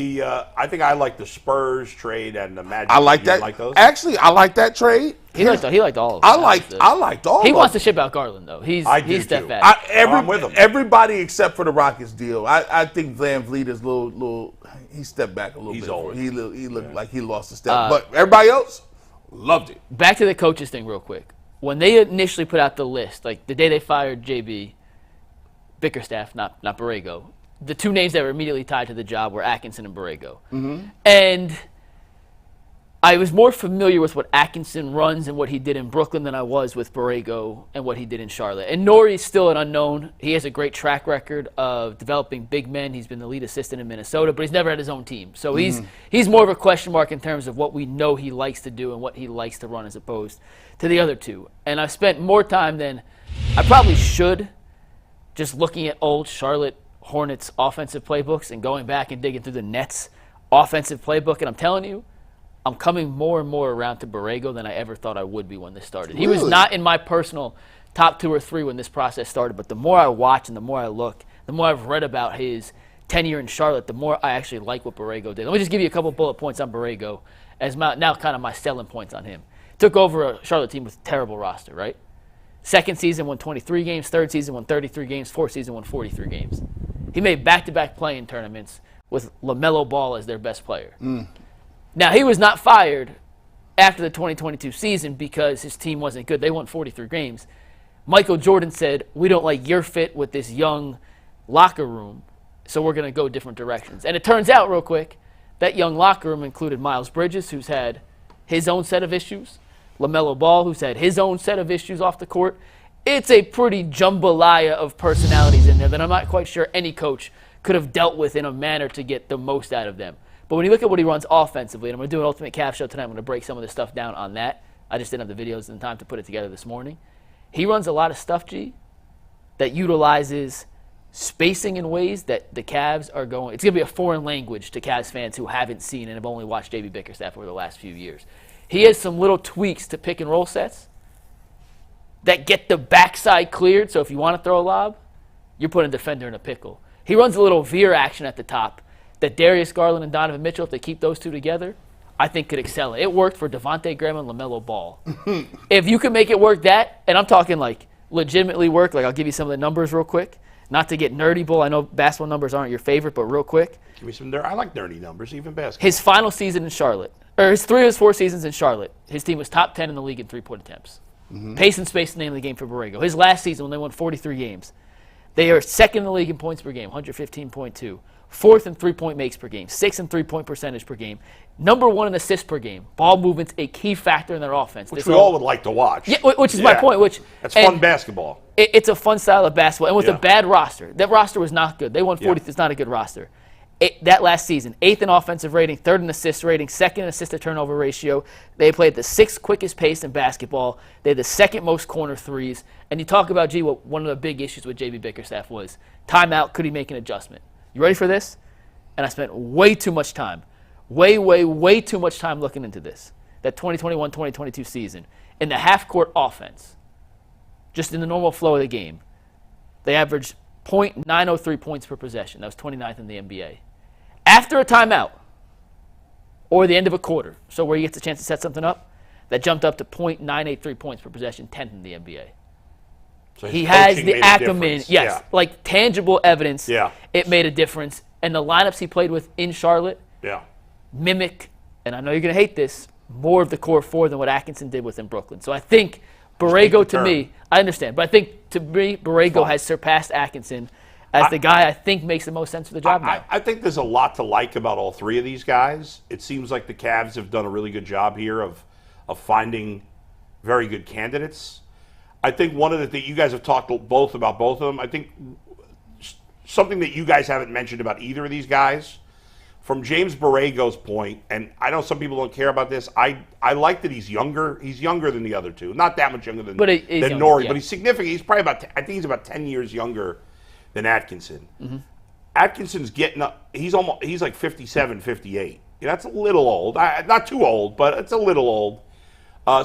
I think I like the Spurs trade and the Magic. I like that. Like those? Actually, I like that trade. He liked all of them. I liked all of them. He wants to ship out Garland, though. He's steadfast. I'm with him. Everybody except for the Rockets deal. I think Van Vliet is a little he stepped back a little bit. He's old. He looked like he lost a step. But everybody else loved it. Back to the coaches thing real quick. When they initially put out the list, like the day they fired JB, Bickerstaff, not Borrego, the two names that were immediately tied to the job were Atkinson and Borrego. Mm-hmm. And I was more familiar with what Atkinson runs and what he did in Brooklyn than I was with Borrego and what he did in Charlotte. And Nori is still an unknown. He has a great track record of developing big men. He's been the lead assistant in Minnesota, but he's never had his own team. So he's more of a question mark in terms of what we know he likes to do and what he likes to run as opposed to the other two. And I've spent more time than I probably should just looking at old Charlotte Hornets offensive playbooks and going back and digging through the Nets offensive playbook. And I'm telling you, I'm coming more and more around to Borrego than I ever thought I would be when this started. He was not in my personal top 2 or 3 when this process started, but the more I watch and the more I look, the more I've read about his tenure in Charlotte, the more I actually like what Borrego did. Let me just give you a couple bullet points on Borrego as now kind of my selling points on him. Took over a Charlotte team with a terrible roster, right? Second season won 23 games, third season won 33 games, fourth season won 43 games. He made back-to-back play-in tournaments with LaMelo Ball as their best player. Now, he was not fired after the 2022 season because his team wasn't good. They won 43 games. Michael Jordan said, we don't like your fit with this young locker room, so we're going to go different directions. And it turns out, real quick, that young locker room included Miles Bridges, who's had his own set of issues, LaMelo Ball, who's had his own set of issues off the court. It's a pretty jambalaya of personalities in there that I'm not quite sure any coach could have dealt with in a manner to get the most out of them. But when you look at what he runs offensively, and I'm going to do an Ultimate Cavs show tonight, I'm going to break some of this stuff down on that. I just didn't have the videos and time to put it together this morning. He runs a lot of stuff, G, that utilizes spacing in ways that the Cavs are going. It's going to be a foreign language to Cavs fans who haven't seen and have only watched J.B. Bickerstaff over the last few years. He has some little tweaks to pick and roll sets that get the backside cleared. So if you want to throw a lob, you're putting a defender in a pickle. He runs a little veer action at the top that Darius Garland and Donovan Mitchell, if they keep those two together, I think could excel. It worked for Devontae Graham and LaMelo Ball. If you can make it work that, and I'm talking like legitimately work, like I'll give you some of the numbers real quick. Not to get nerdy, Bull. I know basketball numbers aren't your favorite, but real quick. Give me some I like nerdy numbers, even basketball. His final season in Charlotte, or his 3 of his 4 seasons in Charlotte, his team was top 10 in the league in three-point attempts. Pace and space is the name of the game for Borrego. His last season, when they won 43 games, they are second in the league in points per game, 115.2. Fourth in three-point makes per game, 6th in three-point percentage per game, number 1 in assists per game. Ball movement's a key factor in their offense. Which we all would like to watch. Yeah, which is my point. That's fun basketball. It's a fun style of basketball. And with a bad roster, that roster was not good. They won 40. It's not a good roster. That last season, 8th in offensive rating, 3rd in assist rating, 2nd in assist-to-turnover ratio. They played the 6th quickest pace in basketball. They had the 2nd most corner threes. And you talk about, what one of the big issues with J.B. Bickerstaff was. Timeout, could he make an adjustment? You ready for this? And I spent way too much time, way too much time looking into this, that 2021-2022 season. In the half-court offense, just in the normal flow of the game, they averaged .903 points per possession. That was 29th in the NBA. After a timeout, or the end of a quarter, so where he gets a chance to set something up, that jumped up to .983 points per possession, 10th in the NBA. So he has the acumen, like tangible evidence. Yeah. It made a difference. And the lineups he played with in Charlotte mimic, and I know you're going to hate this, more of the core 4 than what Atkinson did with in Brooklyn. So I think Borrego, to me, I understand, but I think to me, Borrego has surpassed Atkinson as the guy I think makes the most sense for the job now. I think there's a lot to like about all 3 of these guys. It seems like the Cavs have done a really good job here of finding very good candidates. I think one of the things, you guys have talked both about both of them, I think something that you guys haven't mentioned about either of these guys, from James Borrego's point, and I know some people don't care about this, I like that he's younger. He's younger than the other two. Not that much younger than Nori, but he's significant. He's probably I think he's about 10 years younger than Atkinson. Atkinson's getting up, he's like 57, 58. That's a little old. Not too old, but it's a little old.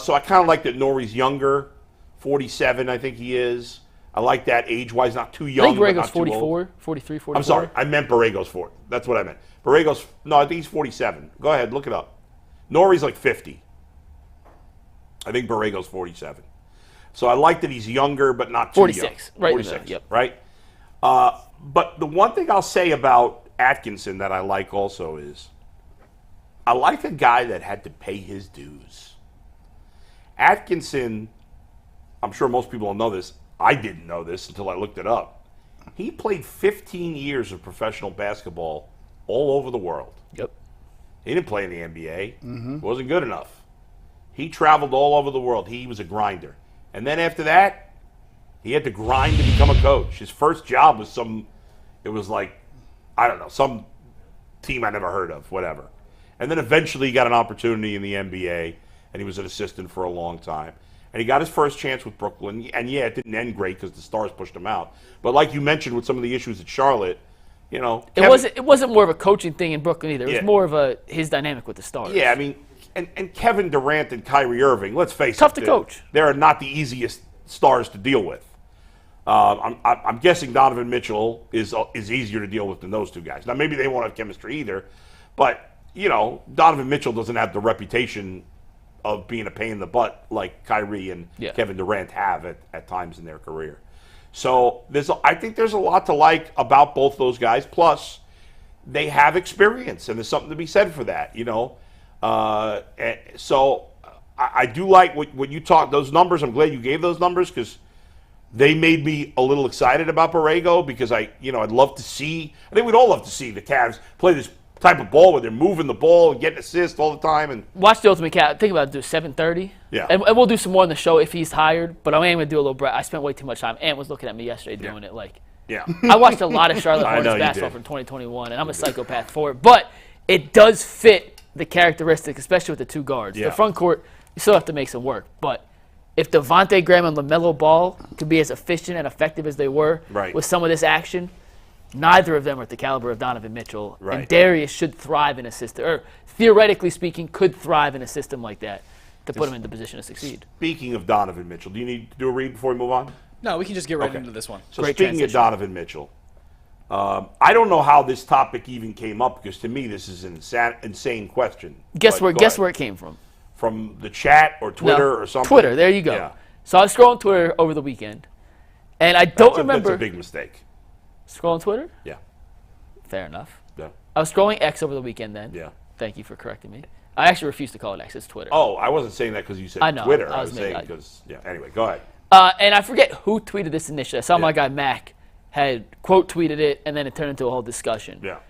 So I kind of like that Nori's younger, 47 I think he is. I like that age-wise, not too young. I think Borrego's 44, 43, 44. I'm sorry, I meant Borrego's 40. That's what I meant. Borrego's, no, I think he's 47. Go ahead, look it up. Nori's like 50. I think Borrego's 47. So I like that he's younger, but not too 46, young. right? 46, right? But the one thing I'll say about Atkinson that I like also is I like a guy that had to pay his dues. Atkinson, I'm sure most people don't know this, I didn't know this until I looked it up. He played 15 years of professional basketball all over the world. Yep. He didn't play in the NBA. Wasn't good enough. He traveled all over the world. He was a grinder. And then after that, he had to grind to become a coach. His first job was some team I never heard of, whatever. And then eventually he got an opportunity in the NBA, and he was an assistant for a long time. And he got his first chance with Brooklyn. And, it didn't end great because the Stars pushed him out. But like you mentioned with some of the issues at Charlotte, it wasn't more of a coaching thing in Brooklyn either. It was more of his dynamic with the Stars. Yeah, I mean, and Kevin Durant and Kyrie Irving, let's face it. Tough to coach. They're not the easiest stars to deal with. I'm guessing Donovan Mitchell is easier to deal with than those two guys. Now, maybe they won't have chemistry either. But, Donovan Mitchell doesn't have the reputation of being a pain in the butt like Kyrie and Kevin Durant have at times in their career. So I think there's a lot to like about both those guys. Plus, they have experience, and there's something to be said for that, So I do like when you talk those numbers. I'm glad you gave those numbers because they made me a little excited about Borrego because I'd love to see. I think we'd all love to see the Cavs play this type of ball where they're moving the ball and getting assists all the time. And watch the Ultimate Cat. Think about it. Do 7:30. Yeah. And we'll do some more on the show if he's hired. But I am going to do a little. I spent way too much time. Ant was looking at me yesterday doing it. I watched a lot of Charlotte Hornets basketball from 2021, and I'm a psychopath for it. But it does fit the characteristics, especially with the two guards. The front court, you still have to make some work. But if Devontae Graham and LaMelo Ball could be as efficient and effective as they were with some of this action, neither of them are at the caliber of Donovan Mitchell. Right. And Darius should thrive in a system, or theoretically speaking, could thrive in a system like that to put him in the position to succeed. Speaking of Donovan Mitchell, do you need to do a read before we move on? No, we can just get right into this one. So speaking of Donovan Mitchell, I don't know how this topic even came up because to me this is an insane question. Guess where it came from? From the chat or Twitter or something? Twitter, there you go. Yeah. So I was scrolling Twitter over the weekend, and I don't remember. That's a big mistake. Scrolling Twitter? Yeah. Fair enough. Yeah. I was scrolling X over the weekend then. Yeah. Thank you for correcting me. I actually refuse to call it X. It's Twitter. Oh, I wasn't saying that because you said I know, Twitter. I I was was saying because, anyway, go ahead. And I forget who tweeted this initially. I saw my guy Mac had quote tweeted it, and then it turned into a whole discussion. Yeah.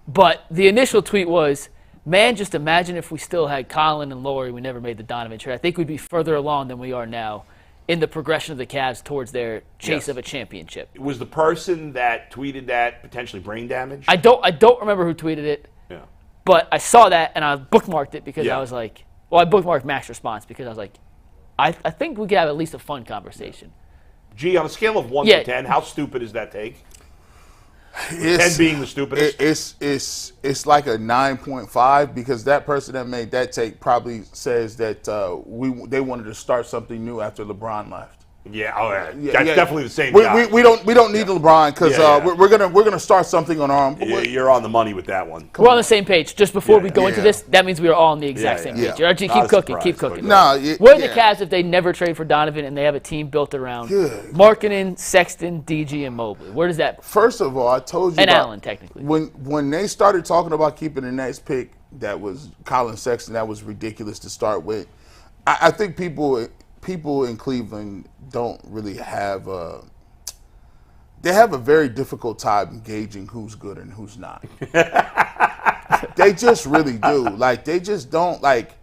But the initial tweet was, man, just imagine if we still had Colin and Lori, we never made the Donovan trade. I think we'd be further along than we are now in the progression of the Cavs towards their chase of a championship. Was the person that tweeted that potentially brain damaged? I don't remember who tweeted it. Yeah. But I saw that, and I bookmarked it because I was like, I bookmarked Mac's response because I was like, I think we could have at least a fun conversation. Gee, on a scale of 1 to 10, how stupid is that take? 10 being the stupidest? It's like a 9.5 because that person that made that take probably says that they wanted to start something new after LeBron left. Yeah, that's definitely the same guy. We don't need LeBron because we're gonna start something on our own. You're on the money with that one. We're on the same page. Just before we go into this, that means we are all on the exact same page. Archie, keep cooking. Where are the Cavs if they never trade for Donovan and they have a team built around Markkanen, Sexton, DG, and Mobley? Where does that? First of all, I told you and Allen technically. When they started talking about keeping the next pick, that was Colin Sexton. That was ridiculous to start with. I think people in Cleveland don't really have they have a very difficult time gauging who's good and who's not. They just really do. Like they just don't like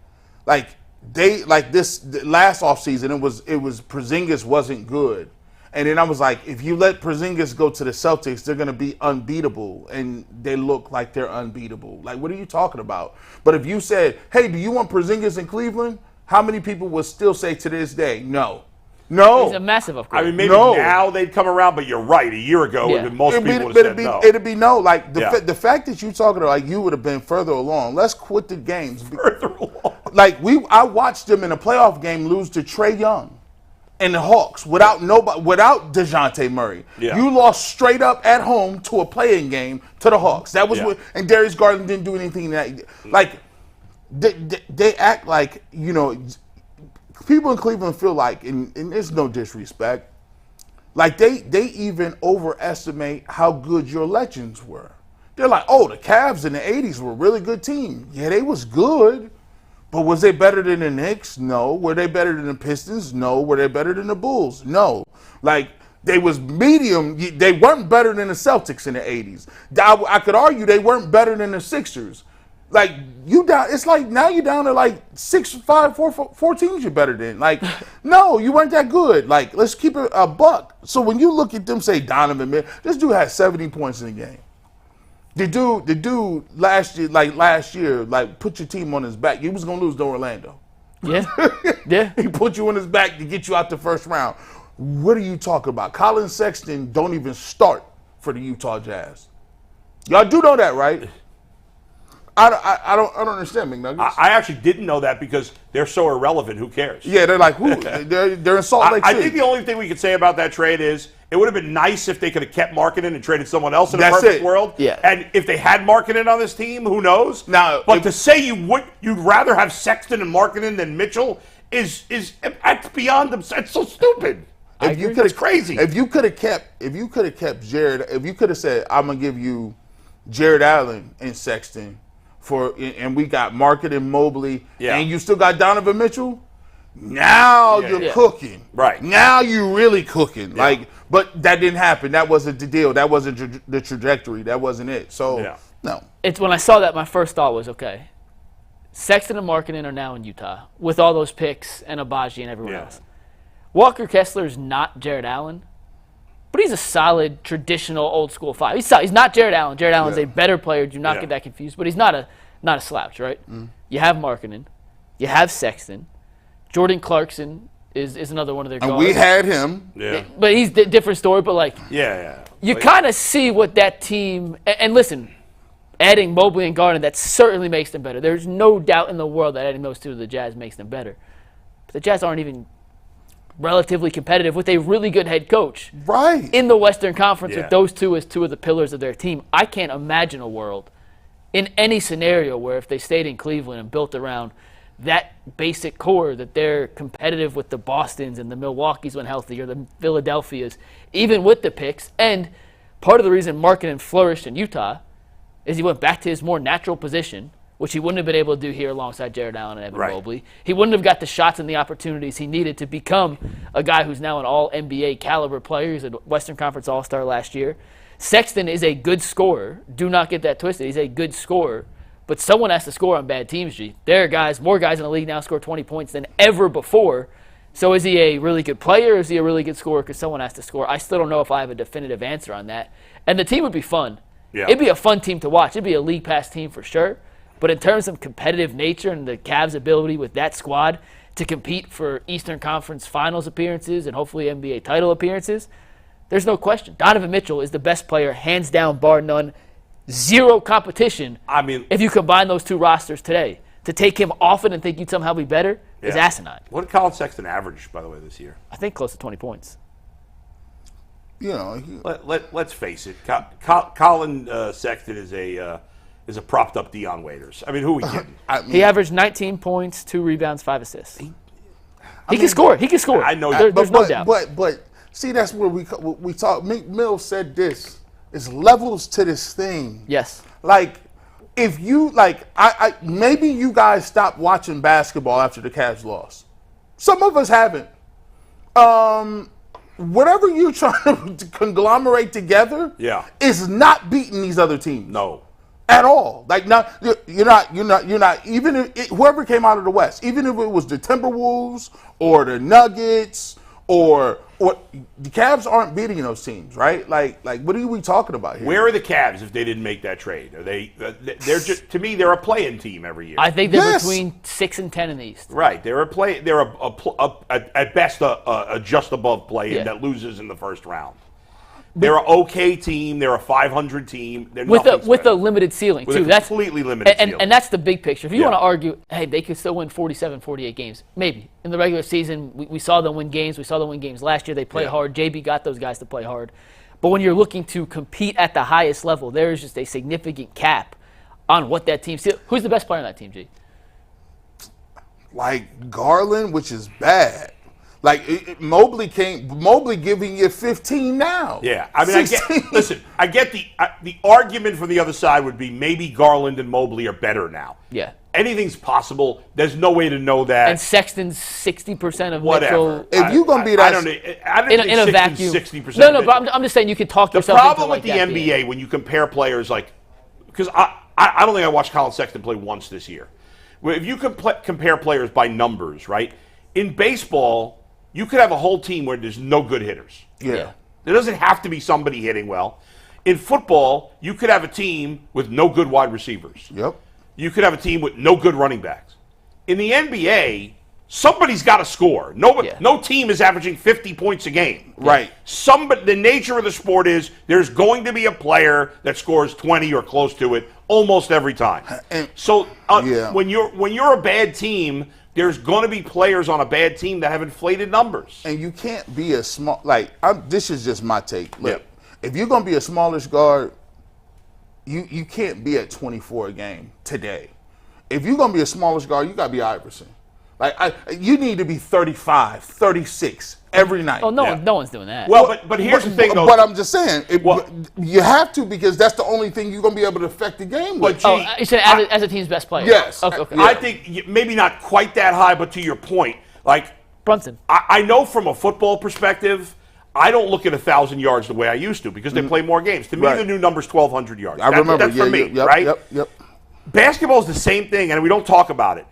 this last offseason it was Porzingis wasn't good. And then I was like, if you let Porzingis go to the Celtics, they're going to be unbeatable. And they look like they're unbeatable. Like, what are you talking about? But if you said, hey, do you want Porzingis in Cleveland? How many people would still say to this day, no? It's a massive upgrade. I mean, maybe now they'd come around, but you're right. A year ago, most people would have said no. It'd be no. Like, the fact that you talking about, like, you would have been further along. Let's quit the games. Further along. Like, I watched them in a playoff game lose to Trae Young and the Hawks without DeJounte Murray. Yeah. You lost straight up at home to a play-in game to the Hawks. That was and Darius Garland didn't do anything like they act like, people in Cleveland feel like, and there's no disrespect, like they even overestimate how good your legends were. They're like, oh, the Cavs in the 80s were a really good team. Yeah, they was good. But was they better than the Knicks? No. Were they better than the Pistons? No. Were they better than the Bulls? No. Like, they was medium. They weren't better than the Celtics in the 80s. I could argue they weren't better than the Sixers. Like, you down, it's like now you're down to like 6, 5, 4 teams you're better than. Like, no, you weren't that good. Like, let's keep it a buck. So when you look at them, say Donovan, man, this dude had 70 points in the game. The dude last year, put your team on his back. He was gonna lose to Orlando. Yeah. He put you on his back to get you out the first round. What are you talking about? Colin Sexton don't even start for the Utah Jazz. Y'all do know that, right? I don't understand, McNuggets. I actually didn't know that because they're so irrelevant. Who cares? Yeah, they're like, who? They're in Salt Lake City. I think the only thing we could say about that trade is it would have been nice if they could have kept Markkanen and traded someone else in a perfect world. Yeah. And if they had Markkanen on this team, who knows? But to say you'd rather have Sexton and Markkanen than Mitchell is that's beyond them. It's so stupid. It's crazy. If you could have kept Jared, if you could have said, I'm gonna give you Jared Allen and Sexton. And we got Markkanen, Mobley, and you still got Donovan Mitchell. Now you're cooking. Right. Now you're really cooking. Yeah. But that didn't happen. That wasn't the deal. That wasn't the trajectory. That wasn't it. So, no. It's when I saw that, my first thought was, okay, Sexton and Markkanen are now in Utah with all those picks and Abaji and everyone else. Walker Kessler is not Jared Allen, but he's a solid, traditional, old-school five. He's not Jared Allen. Jared Allen's a better player. Do not get that confused. But he's not a slouch, right? Mm. You have Markkanen. You have Sexton. Jordan Clarkson is another one of their guards. And we had him. Yeah. But he's a different story. But, you kind of see what that team – and listen, adding Mobley and Garland, that certainly makes them better. There's no doubt in the world that adding those two to the Jazz makes them better. But the Jazz aren't even relatively competitive with a really good head coach Right. in the Western Conference Yeah. with those two as two of the pillars of their team. I can't imagine a world in any scenario where if they stayed in Cleveland and built around that basic core that they're competitive with the Bostons and the Milwaukees when healthy or the Philadelphias, even with the picks. And part of the reason Markkanen flourished in Utah is he went back to his more natural position, which he wouldn't have been able to do here alongside Jared Allen and Evan Right. Mobley. He wouldn't have got the shots and the opportunities he needed to become a guy who's now an all-NBA caliber player. He's a Western Conference All-Star last year. Sexton is a good scorer. Do not get that twisted. He's a good scorer. But someone has to score on bad teams, G. There are guys, more guys in the league now score 20 points than ever before. So is he a really good player or is he a really good scorer because someone has to score? I still don't know if I have a definitive answer on that. And the team would be fun. Yeah. It'd be a fun team to watch. It'd be a league pass team for sure. But in terms of competitive nature and the Cavs' ability with that squad to compete for Eastern Conference Finals appearances and hopefully NBA title appearances, there's no question. Donovan Mitchell is the best player, hands down, bar none. Zero competition. I mean, if you combine those two rosters today, to take him off it and think you'd somehow be better is asinine. What did Colin Sexton average, by the way, this year? I think close to 20 points. You know, Let's face it. Colin Sexton is a propped up Dion Waiters. I mean, who are we kidding? He averaged 19 points, 2 rebounds, 5 assists. He can score. He can score. I know. There's no doubt. But see, that's where we talk. Meek Mill said this. It's levels to this thing. Yes. Like, if you I maybe you guys stopped watching basketball after the Cavs lost. Some of us haven't. Whatever you're trying to conglomerate together, is not beating these other teams. No. At all. Like, you're not. Even if whoever came out of the West, even if it was the Timberwolves or the Nuggets or the Cavs aren't beating those teams, right? Like what are we talking about here? Where are the Cavs if they didn't make that trade? Are they? They're just, to me, they're a play-in team every year. I think they're between 6 and 10 in the East. Right. They're at best a just above play-in that loses in the first round. They're an okay team. They're a 500 team. They're with a limited ceiling, with too. That's completely limited ceiling. And that's the big picture. If you want to argue, hey, they could still win 47, 48 games. Maybe. In the regular season, we saw them win games. We saw them win games last year. They play hard. JB got those guys to play hard. But when you're looking to compete at the highest level, there is just a significant cap on what that team – who's the best player on that team, G? Like Garland, which is bad. Like Mobley giving you 15 now. Yeah, I mean, I get the argument from the other side would be maybe Garland and Mobley are better now. Yeah. Anything's possible. There's no way to know that. And Sexton's 60% of whatever. Mitchell. If you're gonna be that, I don't in a vacuum. 60%. No, but I'm just saying you could talk yourself into problem with the NBA when you compare players because I don't think I watched Colin Sexton play once this year. If you compare players by numbers, right? In baseball, you could have a whole team where there's no good hitters. Yeah. There doesn't have to be somebody hitting well. In football, you could have a team with no good wide receivers. Yep. You could have a team with no good running backs. In the NBA, somebody's got to score. No team is averaging 50 points a game. Right. The nature of the sport is there's going to be a player that scores 20 or close to it almost every time. When you're a bad team, there's going to be players on a bad team that have inflated numbers. And you can't be a small this is just my take. Look, if you're going to be a smallish guard, you can't be at 24 a game today. If you're going to be a smallish guard, you got to be Iverson. You need to be 35, 36 every night. Oh, no one's doing that. Well, but here's the thing, though. But I'm just saying, you have to because that's the only thing you're going to be able to affect the game with. You said as a team's best player. Yes. Okay. I think maybe not quite that high, but to your point, Brunson. I know from a football perspective, I don't look at 1,000 yards the way I used to because they play more games. To me, the new number's 1,200 yards. I remember. That's for me, right? Yep. Basketball's the same thing, and we don't talk about it.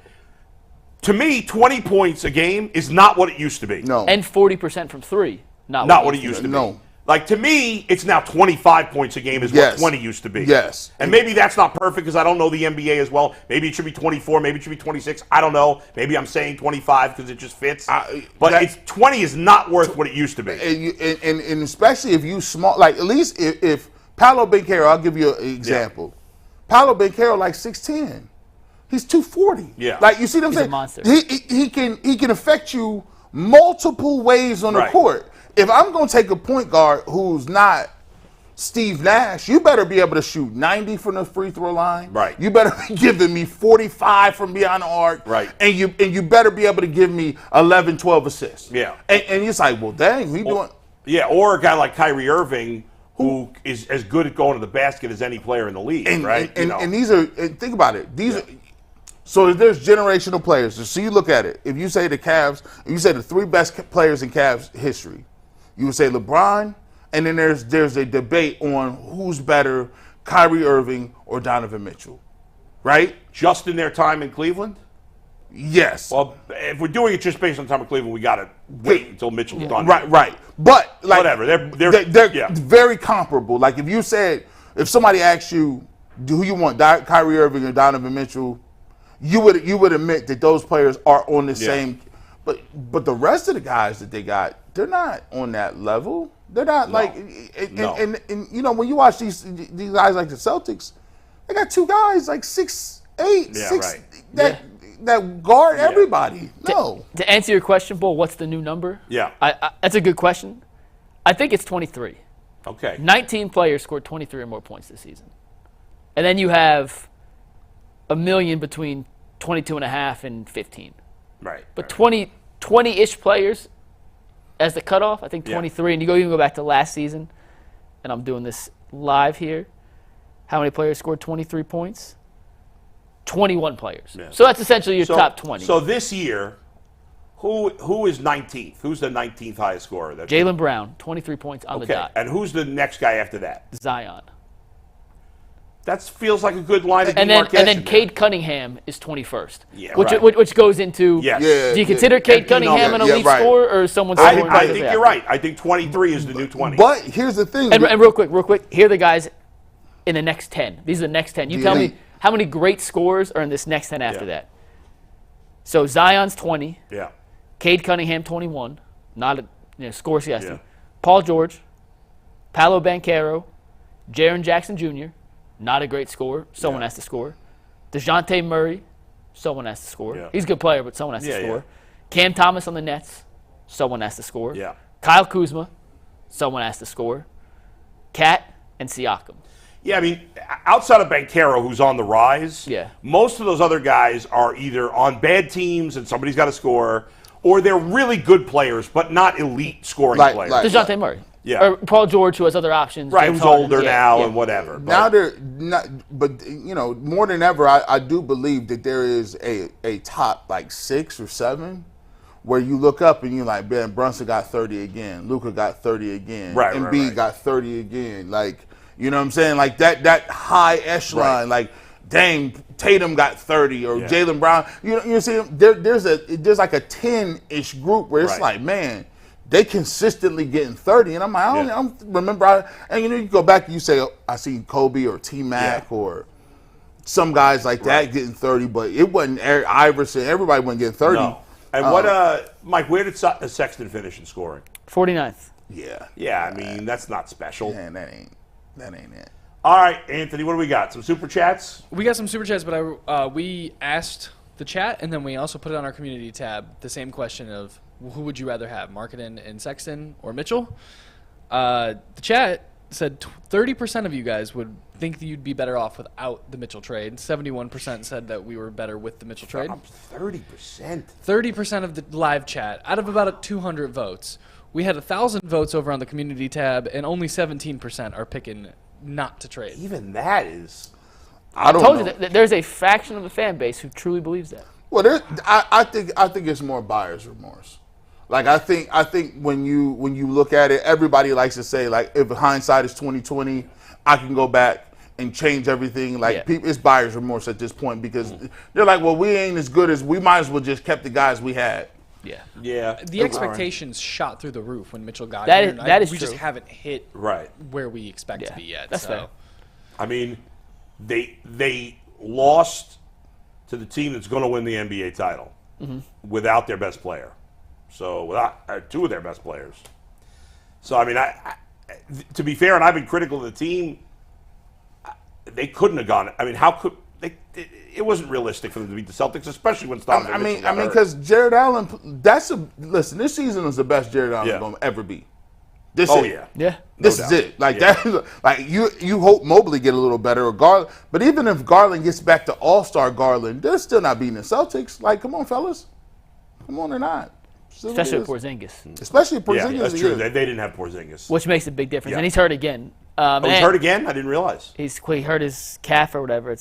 To me, 20 points a game is not what it used to be. No. And 40% from 3. Not what it used to be. No. To me, it's now 25 points a game is what 20 used to be. Yes. And maybe that's not perfect because I don't know the NBA as well. Maybe it should be 24. Maybe it should be 26. I don't know. Maybe I'm saying 25 because it just fits. But 20 is not worth what it used to be. And especially if you small, at least if Paolo Banchero, I'll give you an example. Paolo Banchero 6'10". He's 240. Yeah. You see what I'm saying? He's a monster. He can affect you multiple ways on the Right. court. If I'm going to take a point guard who's not Steve Nash, you better be able to shoot 90 from the free throw line. Right. You better be giving me 45 from beyond the arc. Right. And you better be able to give me 11, 12 assists. Yeah. And it's like, well, dang, we doing. Yeah, or a guy like Kyrie Irving who is as good at going to the basket as any player in the league, right? And these are, and think about it. These are, so there's generational players. So you look at it. If you say the Cavs, if you say the 3 best players in Cavs history, you would say LeBron, and then there's a debate on who's better, Kyrie Irving or Donovan Mitchell, right? Just in their time in Cleveland? Yes. Well, if we're doing it just based on time of Cleveland, we got to wait until Mitchell's done. Right. But like Whatever. They're very comparable. Like if somebody asked you, who you want, Kyrie Irving or Donovan Mitchell, you would admit that those players are on the same. But the rest of the guys that they got, they're not on that level. They're not and you know, when you watch these guys like the Celtics, they got 2 guys like 6'8", 6 that guard everybody. No. To answer your question, Bull, what's the new number? Yeah. That's a good question. I think it's 23. Okay. 19 players scored 23 or more points this season. And then you have a million between 22.5 and 15. Right. But 20-ish players as the cutoff, I think 23. And you even go back to last season, and I'm doing this live here. How many players scored 23 points? 21 players. Yeah. So that's essentially your top 20. So this year, who is 19th? Who's the 19th highest scorer? Jaylen Brown, 23 points on the dot. And who's the next guy after that? Zion. That feels like a good line of and demarcation. then Cade Cunningham is 21st. Yeah, which goes into, do you consider Cade Cunningham an elite scorer or someone scoring? I think you're right. I think 23 is the new 20. But here's the thing. And real quick, here are the guys in the next 10. These are the next 10. You tell me how many great scorers are in this next 10 after that. So Zion's 20. Yeah. Cade Cunningham, 21. Not a score siesta. Yeah. Paul George. Paolo Banchero. Jaren Jackson Jr., not a great scorer. Someone has to score. DeJounte Murray. Someone has to score. Yeah. He's a good player, but someone has to score. Yeah. Cam Thomas on the Nets. Someone has to score. Yeah. Kyle Kuzma. Someone has to score. Cat and Siakam. Yeah, I mean, outside of Banchero, who's on the rise, most of those other guys are either on bad teams and somebody's got to score, or they're really good players, but not elite scoring players. DeJounte Murray. Yeah. Or Paul George, who has other options. Right, who's older now and whatever. Now they're not, but, you know, more than ever, I do believe that there is a top, like, 6 or 7 where you look up and you're like, man, Brunson got 30 again. Luka got 30 again. Right, Embiid got 30 again. Like, you know what I'm saying? Like, that high echelon, like, dang, Tatum got 30 or Jaylen Brown. You see, there's like a 10-ish group where it's like, man, they consistently getting 30. And I'm like, I don't remember. And, you know, you go back and you say, oh, I see Kobe or T-Mac or some guys like that getting 30, but it wasn't Iverson. Everybody wasn't getting 30. No. And Mike, where did Sexton finish in scoring? 49th. Yeah. Yeah, I mean, that's not special. Man, that ain't it. All right, Anthony, what do we got? Some super chats? We got some super chats, but we asked the chat, and then we also put it on our community tab, the same question of who would you rather have, Markkanen and Sexton or Mitchell? The chat said 30% of you guys would think that you'd be better off without the Mitchell trade. 71% said that we were better with the Mitchell trade. 30%? 30% of the live chat, out of about 200 votes. We had 1,000 votes over on the community tab, and only 17% are picking not to trade. Even that is... I told you that there's a faction of the fan base who truly believes that. Well, I think it's more buyer's remorse. Like I think when you look at it, everybody likes to say like if hindsight is 20/20, I can go back and change everything. Like it's buyer's remorse at this point because they're like, well, we ain't as good as we might as well just kept the guys we had. Yeah. The expectations shot through the roof when Mitchell got here. That is true. We just haven't hit where we expect to be yet. That's fair. I mean, they lost to the team that's going to win the NBA title without their best player. So without 2 of their best players. So I mean, to be fair, and I've been critical of the team. They couldn't have gone. I mean, how could it wasn't realistic for them to beat the Celtics, especially when Donovan Mitchell got hurt. Because Jared Allen, listen, this season is the best Jared Allen going to ever be. This is it. Like you hope Mobley get a little better or Garland, but even if Garland gets back to All-Star Garland, they're still not beating the Celtics. Like, come on, fellas, come on, they're not. Especially with Porzingis. Especially Porzingis. Yeah, that's true. They didn't have Porzingis, which makes a big difference. And he's hurt again. He's hurt again? I didn't realize. He hurt his calf or whatever.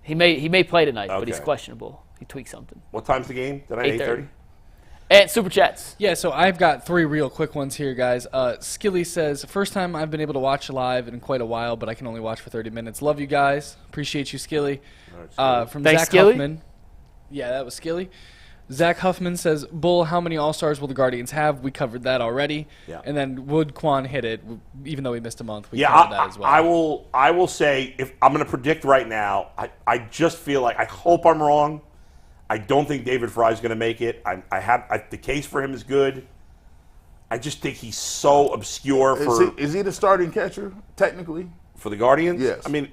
He may play tonight, but he's questionable. He tweaked something. What time's the game? Tonight, 8:30. And Super Chats. Yeah, so I've got 3 real quick ones here, guys. Skilly says, first time I've been able to watch live in quite a while, but I can only watch for 30 minutes. Love you guys. Appreciate you, Skilly. From Thanks, Zach Skilly. Huffman. Yeah, that was Skilly. Zach Huffman says, Bull, how many All-Stars will the Guardians have? We covered that already. Yeah. And then would Kwan hit it, even though he missed a month? We covered that as well. I will say, if I'm going to predict right now, I just feel like, I hope I'm wrong. I don't think David Fry's going to make it. The case for him is good. I just think he's so obscure Is he the starting catcher, technically? For the Guardians? Yes. I mean,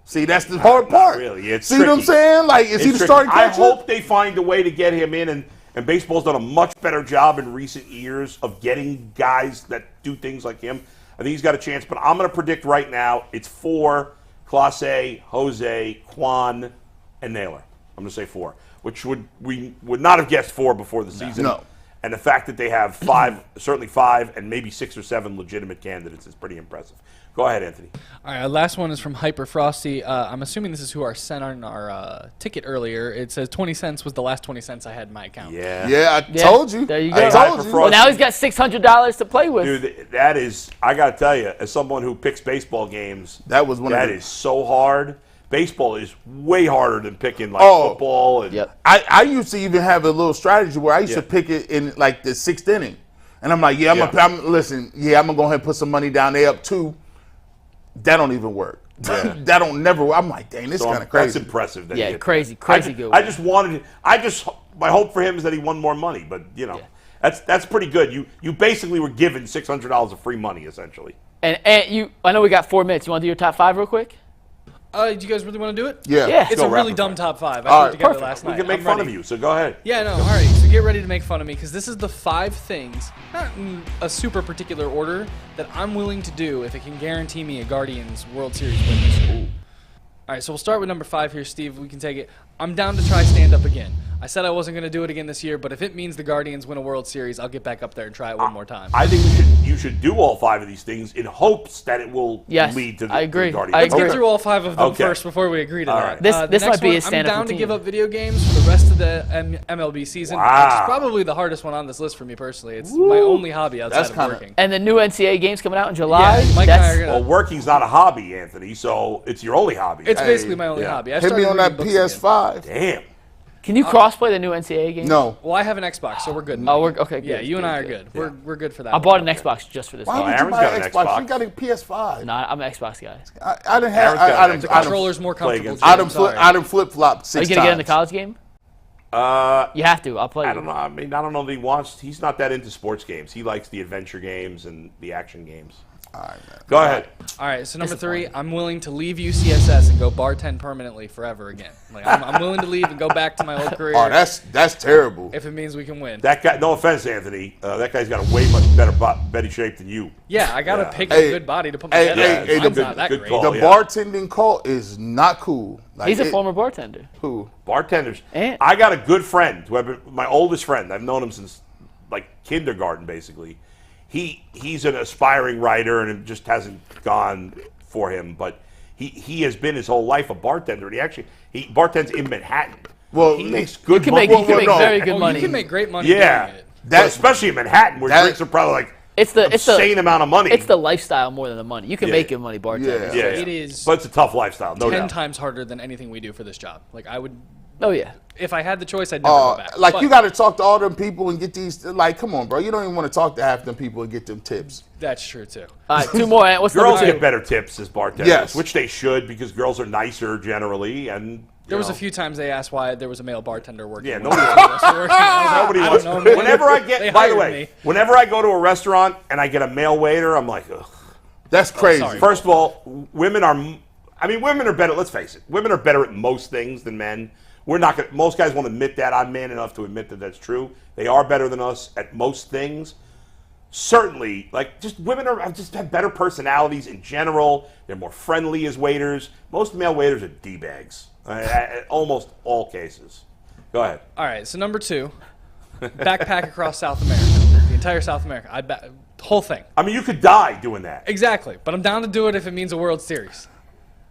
see, that's the hard part. Really. It's see tricky. what I'm saying? Like, is he the starting catcher? I hope they find a way to get him in, and baseball's done a much better job in recent years of getting guys that do things like him. I think he's got a chance, but I'm going to predict right now it's 4, Clase, Jose, Kwan, and Naylor. I'm going to say 4, which we would not have guessed 4 before the season. No. And the fact that they have 5, certainly 5, and maybe 6 or 7 legitimate candidates is pretty impressive. Go ahead, Anthony. All right, our last one is from Hyper Frosty. I'm assuming this is who sent on our ticket earlier. It says 20 cents was the last 20 cents I had in my account. Yeah, I told you. There you go. I told you. Well, now he's got $600 to play with. Dude, that is, I got to tell you, as someone who picks baseball games, that is so hard. Baseball is way harder than picking football. And I used to even have a little strategy where I used to pick it in like the 6th inning. And I'm like, I'm going to go ahead and put some money down. They up 2. That don't even work. Yeah. That don't never work. I'm like, dang, this is kind of crazy. That's impressive. That crazy good. My hope for him is that he won more money, but that's pretty good. You basically were given $600 of free money essentially. And I know we got 4 minutes. You want to do your top 5 real quick? Do you guys really want to do it? Yeah. It's a really dumb top 5. I put it together last night. We can make fun of you, so go ahead. Yeah, no, all right. So get ready to make fun of me because this is the 5 things, not in a super particular order, that I'm willing to do if it can guarantee me a Guardians World Series win this year. All right, so we'll start with number 5 here, Steve. We can take it. I'm down to try stand-up again. I said I wasn't going to do it again this year, but if it means the Guardians win a World Series, I'll get back up there and try it one more time. I think you should do all 5 of these things in hopes that it will lead to the Guardians. Let's get through all 5 of them first before we agree to that. Right. This might be a stand-up I'm down routine. to give up video games for the rest of the MLB season, which is probably the hardest one on this list for me personally. It's my only hobby outside of working. And the new NCAA games coming out in July. Yeah, Mike and I are gonna, well, working's not a hobby, Anthony, so it's your only hobby. It's basically my only hobby. Hit me on that PS5. Damn. Can you cross-play the new NCAA game? No. Well, I have an Xbox, so we're good. Oh, we're okay. Good, yeah, you and I are good. We're good for that. I bought an Xbox just for this. Why would you buy an Xbox? You got a PS5. No, I'm an Xbox guy. I didn't have. The controller's more comfortable. I done flip-flopped 6 times. Are you gonna get in the college game? You have to. I'll play. I don't know. I mean, I don't know that he wants. He's not that into sports games. He likes the adventure games and the action games. All right, man. Go ahead. All right, so number 3, I'm willing to leave UCSS and go bartend permanently forever again. Like I'm willing to leave and go back to my old career. Oh, that's terrible. If it means we can win. That guy. No offense, Anthony. That guy's got a way much better shape than you. Yeah, I gotta pick a good body to put my head on. Mine's not that great. Call, the bartending call is not cool. Like He's a former bartender. Who? Bartenders. I got a good friend, my oldest friend. I've known him since like kindergarten, basically. He's an aspiring writer, and it just hasn't gone for him. But he has been his whole life a bartender. And he bartends in Manhattan. Well, he makes good money. money. You can make very good money. You can make great money. Yeah, doing it. Especially in Manhattan, where drinks are probably like insane amount of money. It's the lifestyle more than the money. You can make good money bartending. Yeah. It is. But it's a tough lifestyle. No 10 doubt. times harder than anything we do for this job. Like I would. Oh yeah. If I had the choice, I'd never go back. Like you got to talk to all them people and get these. Like, come on, bro. You don't even want to talk to half them people and get them tips. That's true too. All right, 2 more. What's girls number 2? get better tips as bartenders, which they should because girls are nicer generally. And there was a few times they asked why there was a male bartender working. Yeah, nobody wants. Whenever I get, by the way, whenever I go to a restaurant and I get a male waiter, I'm like, ugh. That's crazy. First of all, women are. I mean, women are better. Let's face it. Women are better at most things than men. We're not going. Most guys won't admit that. I'm man enough to admit that that's true. They are better than us at most things. Certainly, like just women just have better personalities in general. They're more friendly as waiters. Most male waiters are d-bags. Almost all cases. Go ahead. All right. So number 2, backpack across South America, the entire South America. The whole thing. I mean, you could die doing that. Exactly, but I'm down to do it if it means a World Series.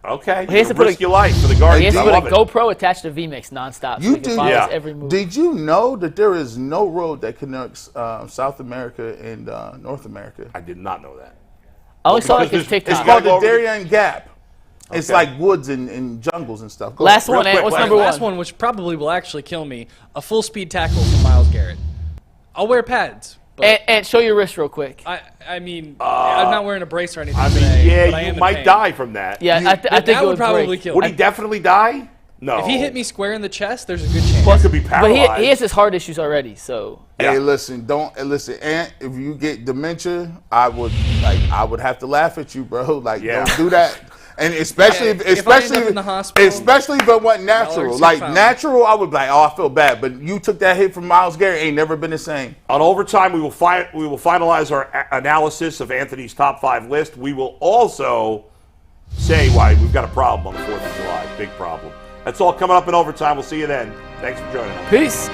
Okay. He has to risk your life for the Guardians. He has to put a GoPro attached to VMix nonstop. So he can follow every move. Did you know that there is no road that connects South America and North America? I did not know that. I only saw his TikTok. It's called the Darien Gap. Okay. It's like woods and jungles and stuff. Last one, what's number one? Last one, which probably will actually kill me, a full speed tackle from Myles Garrett. I'll wear pads. And show your wrist real quick. I mean, I'm not wearing a brace or anything you might die from that. Yeah, I think that would probably kill me. Would he definitely die? No. If he hit me square in the chest, there's a good chance. Well, could be paralyzed. But he has his heart issues already, so. Hey, listen, Ant, if you get dementia, I would have to laugh at you, bro. Like, don't do that. And especially if it went natural. Like natural, I would be like, oh, I feel bad. But you took that hit from Myles Garrett, ain't never been the same. On overtime, we will finalize our analysis of Anthony's top 5 list. We will also say why we've got a problem on the 4th of July. Big problem. That's all coming up in overtime. We'll see you then. Thanks for joining us. Peace.